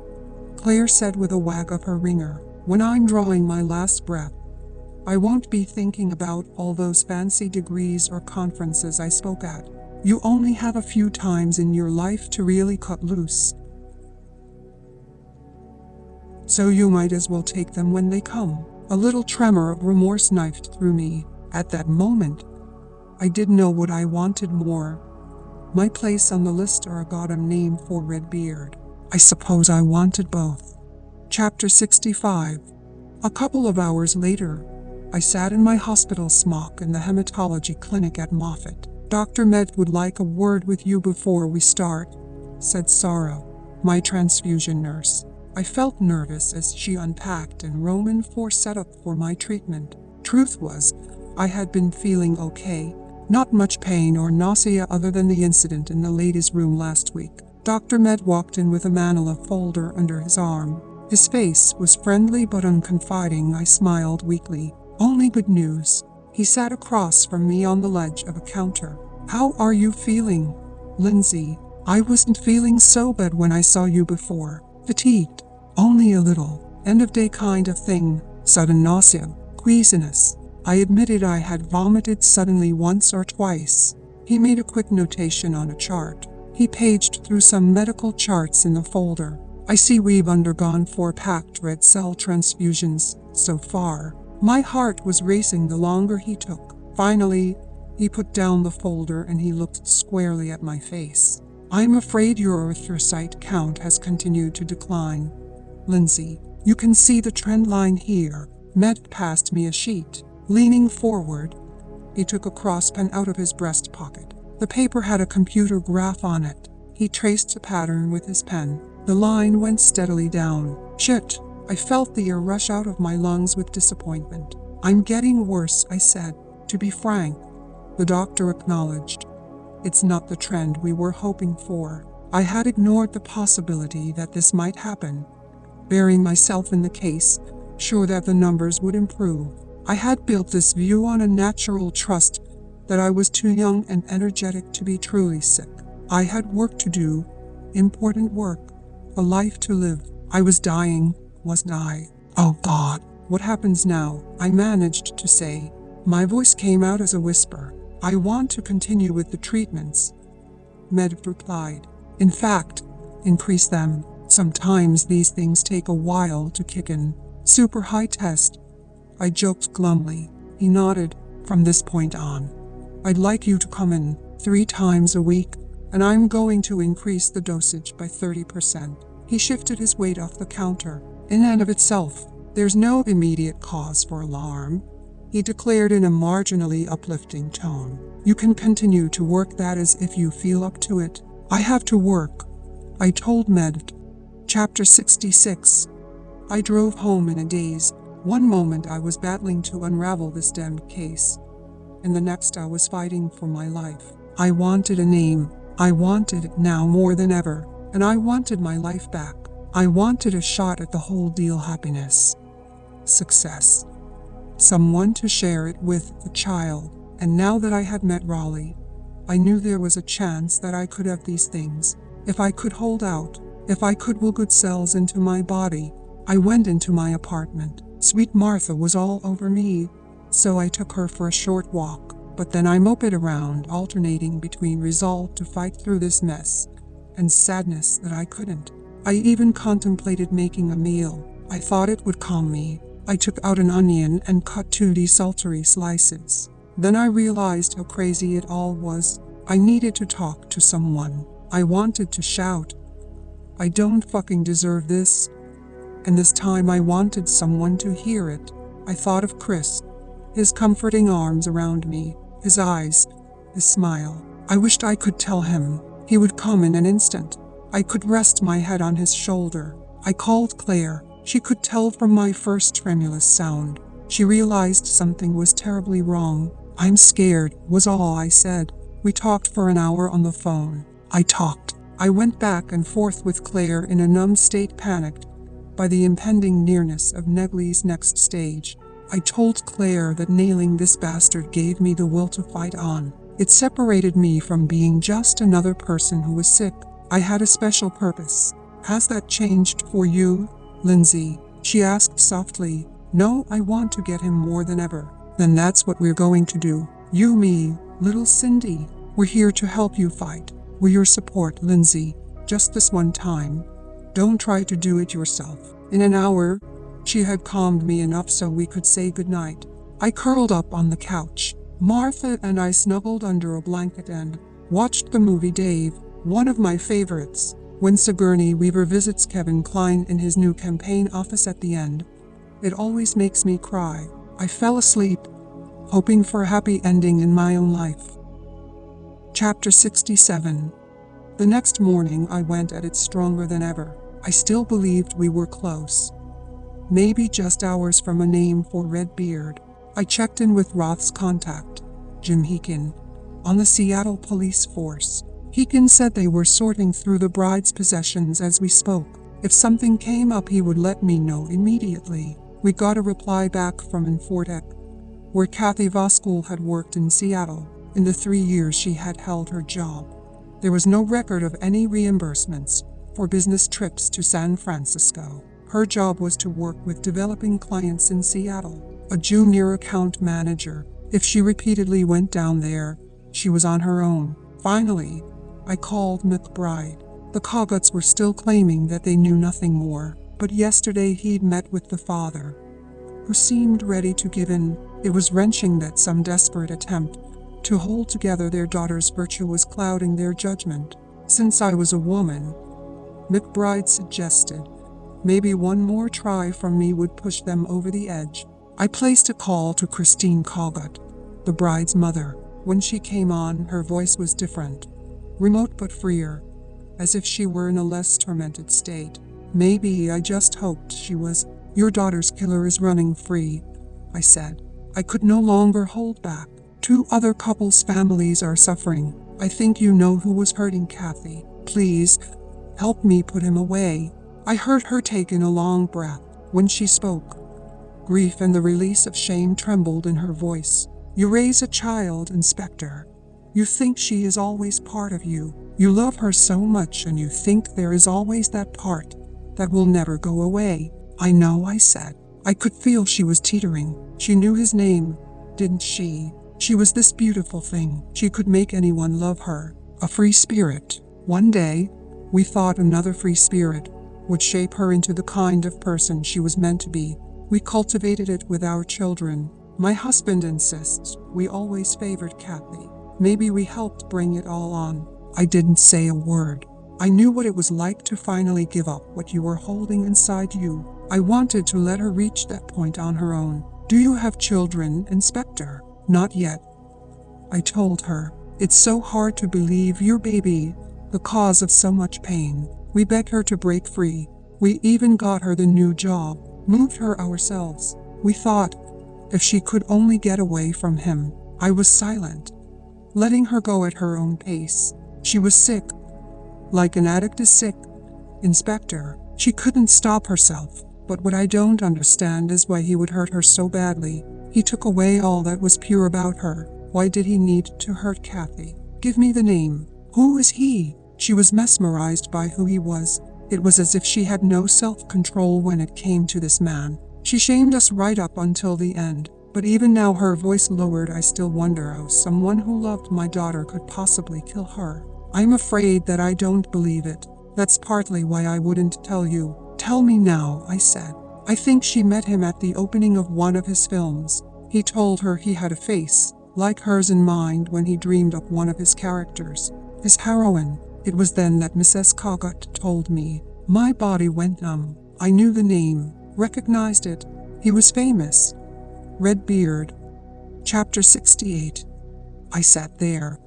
Claire said with a wag of her ringer. When I'm drawing my last breath, I won't be thinking about all those fancy degrees or conferences I spoke at. You only have a few times in your life to really cut loose. So you might as well take them when they come. A little tremor of remorse knifed through me. At that moment, I didn't know what I wanted more. My place on the list or a goddamn name for Redbeard. I suppose I wanted both. Chapter 65. A couple of hours later, I sat in my hospital smock in the hematology clinic at Moffitt. Dr. Med would like a word with you before we start, said Sarah, my transfusion nurse. I felt nervous as she unpacked and Roman 4 set up for my treatment. Truth was, I had been feeling okay. Not much pain or nausea other than the incident in the ladies' room last week. Dr. Med walked in with a manila folder under his arm. His face was friendly but unconfiding. I smiled weakly. Only good news. He sat across from me on the ledge of a counter. How are you feeling, Lindsay? I wasn't feeling so bad when I saw you before. Fatigued. Only a little. End of day kind of thing. Sudden nausea. Queasiness. I admitted I had vomited suddenly once or twice. He made a quick notation on a chart. He paged through some medical charts in the folder. I see we've undergone 4 packed red cell transfusions so far. My heart was racing the longer he took. Finally, he put down the folder and he looked squarely at my face. I'm afraid your erythrocyte count has continued to decline. Lindsay. You can see the trend line here. Med passed me a sheet. Leaning forward, he took a crosspen out of his breast pocket. The paper had a computer graph on it. He traced a pattern with his pen. The line went steadily down. Shit! I felt the air rush out of my lungs with disappointment. I'm getting worse, I said. To be frank, the doctor acknowledged. It's not the trend we were hoping for. I had ignored the possibility that this might happen, burying myself in the case, sure that the numbers would improve. I had built this view on a natural trust that I was too young and energetic to be truly sick. I had work to do, important work, a life to live. I was dying, wasn't I? Oh God, what happens now? I managed to say. My voice came out as a whisper. I want to continue with the treatments, Med replied. In fact, increase them. Sometimes these things take a while to kick in. Super high test, I joked glumly. He nodded. From this point on, I'd like you to come in 3 times a week, and I'm going to increase the dosage by 30%. He shifted his weight off the counter. In and of itself, there's no immediate cause for alarm, he declared in a marginally uplifting tone. You can continue to work that as if you feel up to it. I have to work, I told Med. Chapter 66. I drove home in a daze. One moment I was battling to unravel this damned case, and the next I was fighting for my life. I wanted a name. I wanted it now more than ever, and I wanted my life back. I wanted a shot at the whole deal: happiness, success, someone to share it with, a child. And now that I had met Raleigh, I knew there was a chance that I could have these things. If I could hold out, if I could will good cells into my body. I went into my apartment. Sweet Martha was all over me, so I took her for a short walk. But then I moped around, alternating between resolve to fight through this mess and sadness that I couldn't. I even contemplated making a meal. I thought it would calm me. I took out an onion and cut 2 desultory slices. Then I realized how crazy it all was. I needed to talk to someone. I wanted to shout, I don't fucking deserve this. And this time I wanted someone to hear it. I thought of Chris, his comforting arms around me, his eyes, his smile. I wished I could tell him. He would come in an instant. I could rest my head on his shoulder. I called Claire. She could tell from my first tremulous sound. She realized something was terribly wrong. I'm scared, was all I said. We talked for an hour on the phone. I went back and forth with Claire in a numb state, panicked by the impending nearness of Negley's next stage. I told Claire that nailing this bastard gave me the will to fight on. It separated me from being just another person who was sick. I had a special purpose. Has that changed for you, Lindsay? She asked softly. No, I want to get him more than ever. Then that's what we're going to do. You, me, little Cindy. We're here to help you fight. We're your support, Lindsay. Just this one time. Don't try to do it yourself. In an hour, she had calmed me enough so we could say goodnight. I curled up on the couch. Martha and I snuggled under a blanket and watched the movie Dave, one of my favorites. When Sigourney Weaver visits Kevin Kline in his new campaign office at the end, it always makes me cry. I fell asleep, hoping for a happy ending in my own life. Chapter 67. The next morning I went at it stronger than ever. I still believed we were close. Maybe just hours from a name for Redbeard. I checked in with Roth's contact, Jim Heekin, on the Seattle police force. Heekin said they were sorting through the bride's possessions as we spoke. If something came up, he would let me know immediately. We got a reply back from Infortec, where Kathy Voskuhl had worked in Seattle. In the 3 years she had held her job, there was no record of any reimbursements for business trips to San Francisco. Her job was to work with developing clients in Seattle, a junior account manager. If she repeatedly went down there, she was on her own. Finally, I called McBride. The Coggots were still claiming that they knew nothing more, but yesterday he'd met with the father, who seemed ready to give in. It was wrenching that some desperate attempt to hold together their daughter's virtue was clouding their judgment. Since I was a woman, McBride suggested, Maybe one more try from me would push them over the edge. I placed a call to Christine Coggott, the bride's mother. When she came on, her voice was different, remote but freer, as if she were in a less tormented state. Maybe I just hoped she was. Your daughter's killer is running free, I said. I could no longer hold back. 2 other couples' families are suffering. I think you know who was hurting Kathy. Please, help me put him away. I heard her take in a long breath. When she spoke, grief and the release of shame trembled in her voice. You raise a child, Inspector. You think she is always part of you. You love her so much and you think there is always that part that will never go away. I know, I said. I could feel she was teetering. She knew his name, didn't she? She was this beautiful thing. She could make anyone love her. A free spirit. One day, we thought another free spirit would shape her into the kind of person she was meant to be. We cultivated it with our children. My husband insists we always favored Kathy. Maybe we helped bring it all on. I didn't say a word. I knew what it was like to finally give up what you were holding inside you. I wanted to let her reach that point on her own. Do you have children, Inspector? Not yet, I told her. It's so hard to believe your baby, the cause of so much pain. We begged her to break free. We even got her the new job, moved her ourselves. We thought, if she could only get away from him. I was silent, letting her go at her own pace. She was sick, like an addict is sick, Inspector. She couldn't stop herself. But what I don't understand is why he would hurt her so badly. He took away all that was pure about her. Why did he need to hurt Kathy? Give me the name. Who is he? She was mesmerized by who he was. It was as if she had no self-control when it came to this man. She shamed us right up until the end. But even now her voice lowered. I still wonder how someone who loved my daughter could possibly kill her. I'm afraid that I don't believe it. That's partly why I wouldn't tell you. Tell me now, I said. I think she met him at the opening of one of his films. He told her he had a face like hers in mind when he dreamed up one of his characters, his heroine. It was then that Mrs. Coggott told me. My body went numb. I knew the name, recognized it. He was famous. Red beard. Chapter 68. I sat there,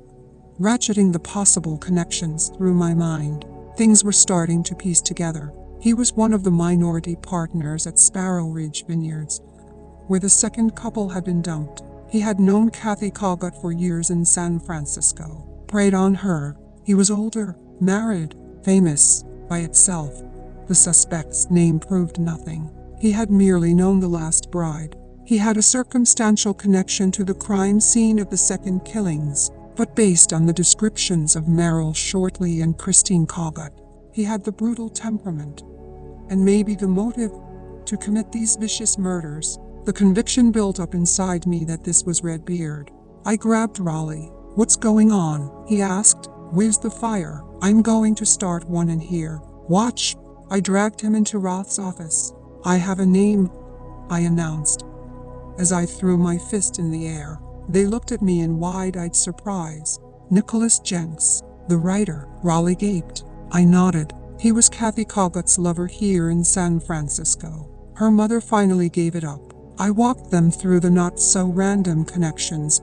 ratcheting the possible connections through my mind. Things were starting to piece together. He was one of the minority partners at Sparrow Ridge Vineyards, where the second couple had been dumped. He had known Kathy Coggott for years in San Francisco, preyed on her. He was older, married, famous. By itself, the suspect's name proved nothing. He had merely known the last bride. He had a circumstantial connection to the crime scene of the second killings, but based on the descriptions of Merrill Shortley and Christine Coggott, he had the brutal temperament, and maybe the motive, to commit these vicious murders. The conviction built up inside me that this was Redbeard. I grabbed Raleigh. What's going on? He asked. Where's the fire? I'm going to start one in here. Watch. I dragged him into Roth's office. I have a name, I announced, as I threw my fist in the air. They looked at me in wide-eyed surprise. Nicholas Jenks, the writer. Raleigh gaped. I nodded. He was Kathy Coggott's lover here in San Francisco. Her mother finally gave it up. I walked them through the not-so-random connections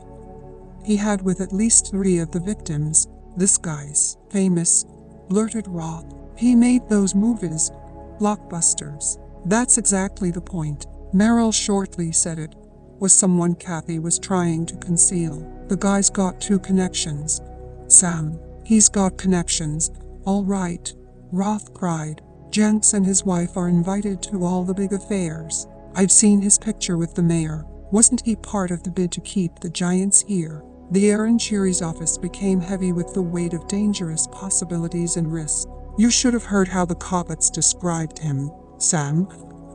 he had with at least 3 of the victims. This guy's famous, blurted Roth. He made those movies, blockbusters. That's exactly the point. Merrill Shortley said it was someone Kathy was trying to conceal. The guy's got 2 connections. Sam, he's got connections. All right, Roth cried. Jenks and his wife are invited to all the big affairs. I've seen his picture with the mayor. Wasn't he part of the bid to keep the giants here? The air in Cherry's office became heavy with the weight of dangerous possibilities and risks. You should have heard how the Coggotts described him, Sam,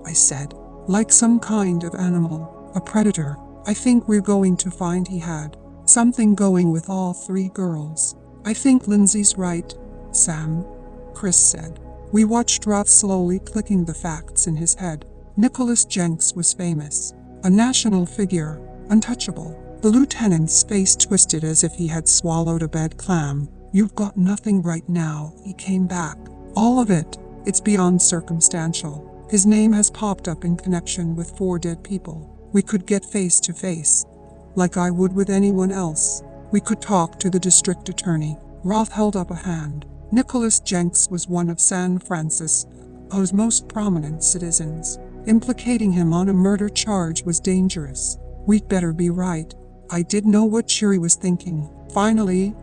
I said. Like some kind of animal, a predator. I think we're going to find he had something going with all 3 girls. I think Lindsay's right, Sam, Chris said. We watched Roth slowly clicking the facts in his head. Nicholas Jenks was famous, a national figure, untouchable. The lieutenant's face twisted as if he had swallowed a bad clam. You've got nothing right now, he came back. All of it. It's beyond circumstantial. His name has popped up in connection with 4 dead people. We could get face to face, like I would with anyone else. We could talk to the district attorney. Roth held up a hand. Nicholas Jenks was one of San Francisco's most prominent citizens. Implicating him on a murder charge was dangerous. We'd better be right. I did know what Cheery was thinking. Finally,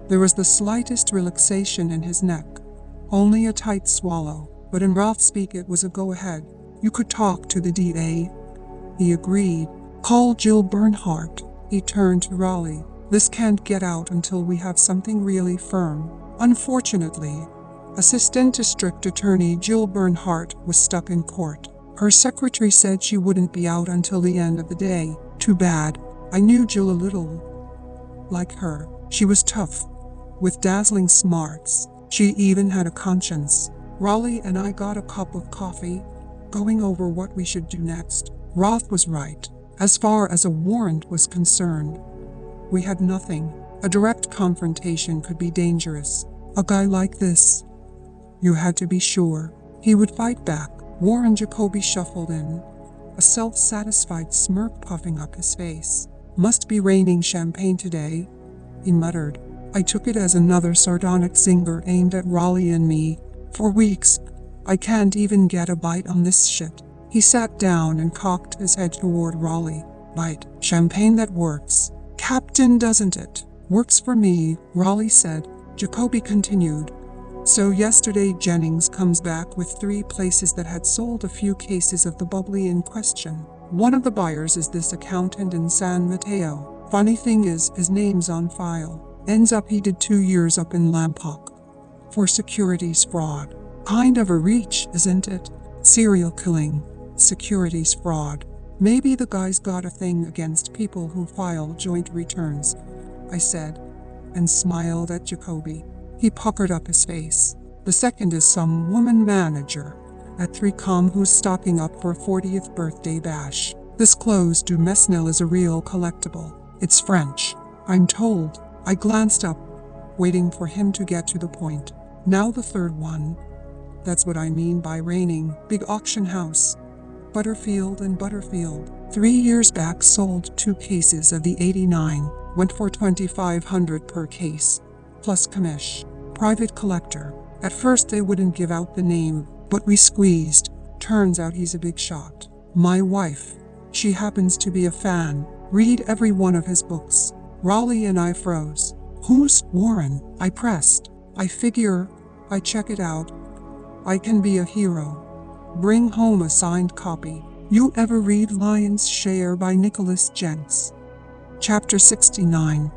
there was the slightest relaxation in his neck. Only a tight swallow, but in Roth's speak it was a go-ahead. You could talk to the DA. He agreed. Call Jill Bernhardt. He turned to Raleigh. This can't get out until we have something really firm. Unfortunately, Assistant District Attorney Jill Bernhardt was stuck in court. Her secretary said she wouldn't be out until the end of the day. Too bad. I knew Jill a little. Like her, she was tough, with dazzling smarts. She even had a conscience. Raleigh and I got a cup of coffee, going over what we should do next. Roth was right. As far as a warrant was concerned, we had nothing. A direct confrontation could be dangerous. A guy like this, you had to be sure he would fight back. Warren Jacoby shuffled in, a self-satisfied smirk puffing up his face. Must be raining champagne today, he muttered. I took it as another sardonic zinger aimed at Raleigh and me. For weeks, I can't even get a bite on this shit. He sat down and cocked his head toward Raleigh. Bite. Champagne that works. Captain, doesn't it? Works for me, Raleigh said. Jacoby continued. So yesterday Jennings comes back with 3 places that had sold a few cases of the bubbly in question. One of the buyers is this accountant in San Mateo. Funny thing is, his name's on file. Ends up he did 2 years up in Lompoc for securities fraud. Kind of a reach, isn't it? Serial killing, securities fraud. Maybe the guy's got a thing against people who file joint returns, I said, and smiled at Jacoby. He puckered up his face. The second is some woman manager at 3Com who's stocking up for a 40th birthday bash. This clothes du Mesnil is a real collectible. It's French, I'm told. I glanced up, waiting for him to get to the point. Now the third one. That's what I mean by raining. Big auction house. Butterfield and Butterfield. 3 years back sold 2 cases of the 89. Went for $2,500 per case, plus commish. Private collector. At first they wouldn't give out the name, but we squeezed. Turns out he's a big shot. My wife. She happens to be a fan. Read every one of his books. Raleigh and I froze. Who's Warren? I pressed. I figure I check it out. I can be a hero. Bring home a signed copy. You ever read Lion's Share by Nicholas Jenks? Chapter 69.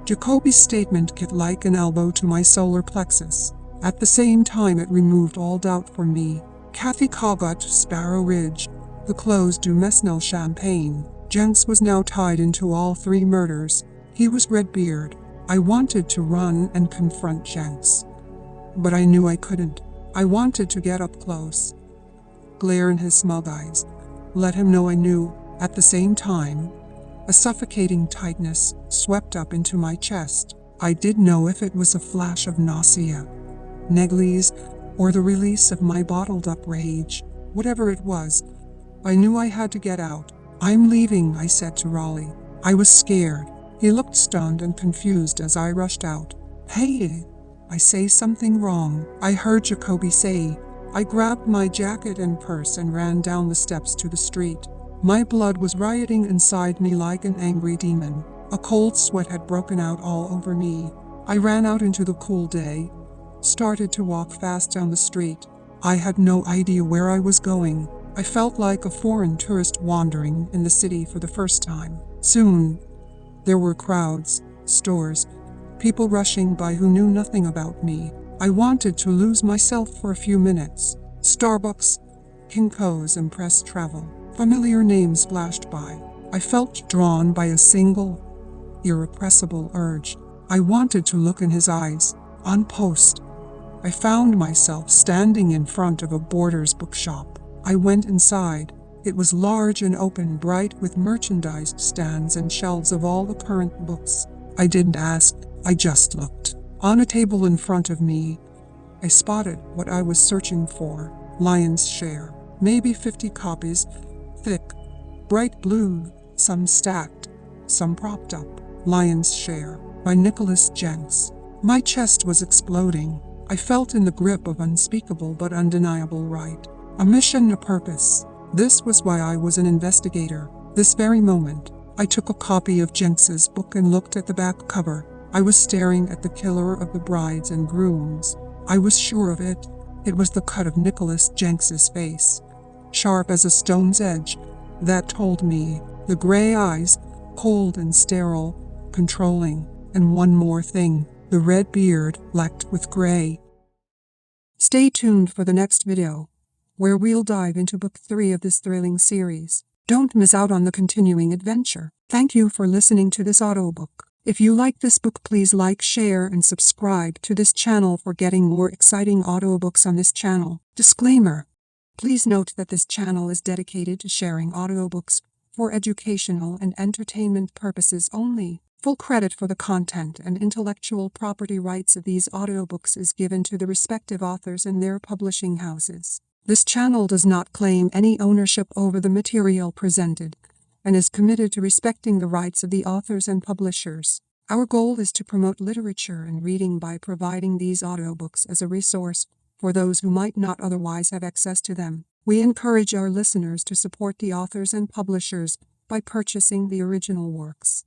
Jacoby's statement hit like an elbow to my solar plexus. At the same time it removed all doubt from me. Kathy Cogot, Sparrow Ridge, the closed du Mesnil champagne. Jenks was now tied into all 3 murders. He was Redbeard. I wanted to run and confront Jenks, but I knew I couldn't. I wanted to get up close, glare in his smug eyes, let him know I knew. At the same time, a suffocating tightness swept up into my chest. I didn't know if it was a flash of nausea, neglies, or the release of my bottled-up rage. Whatever it was, I knew I had to get out. I'm leaving, I said to Raleigh. I was scared. He looked stunned and confused as I rushed out. Hey, I say something wrong, I heard Jacoby say. I grabbed my jacket and purse and ran down the steps to the street. My blood was rioting inside me like an angry demon. A cold sweat had broken out all over me. I ran out into the cool day, started to walk fast down the street. I had no idea where I was going. I felt like a foreign tourist wandering in the city for the first time. Soon, there were crowds, stores, people rushing by who knew nothing about me. I wanted to lose myself for a few minutes. Starbucks, Kinko's and Press Travel. Familiar names flashed by. I felt drawn by a single, irrepressible urge. I wanted to look in his eyes. On post, I found myself standing in front of a Borders bookshop. I went inside. It was large and open, bright with merchandised stands and shelves of all the current books. I didn't ask, I just looked. On a table in front of me, I spotted what I was searching for. Lion's Share. Maybe 50 copies. Thick. Bright blue. Some stacked. Some propped up. Lion's Share. By Nicholas Jenks. My chest was exploding. I felt in the grip of unspeakable but undeniable right. A mission, a purpose. This was why I was an investigator. This very moment, I took a copy of Jenks's book and looked at the back cover. I was staring at the killer of the brides and grooms. I was sure of it. It was the cut of Nicholas Jenks's face, sharp as a stone's edge. That told me. The gray eyes, cold and sterile, controlling. And one more thing, the red beard, blacked with gray. Stay tuned for the next video, where we'll dive into book 3 of this thrilling series. Don't miss out on the continuing adventure. Thank you for listening to this audiobook. If you like this book, please like, share, and subscribe to this channel for getting more exciting audiobooks on this channel. Disclaimer. Please note that this channel is dedicated to sharing audiobooks for educational and entertainment purposes only. Full credit for the content and intellectual property rights of these audiobooks is given to the respective authors and their publishing houses. This channel does not claim any ownership over the material presented, and is committed to respecting the rights of the authors and publishers. Our goal is to promote literature and reading by providing these audiobooks as a resource for those who might not otherwise have access to them. We encourage our listeners to support the authors and publishers by purchasing the original works.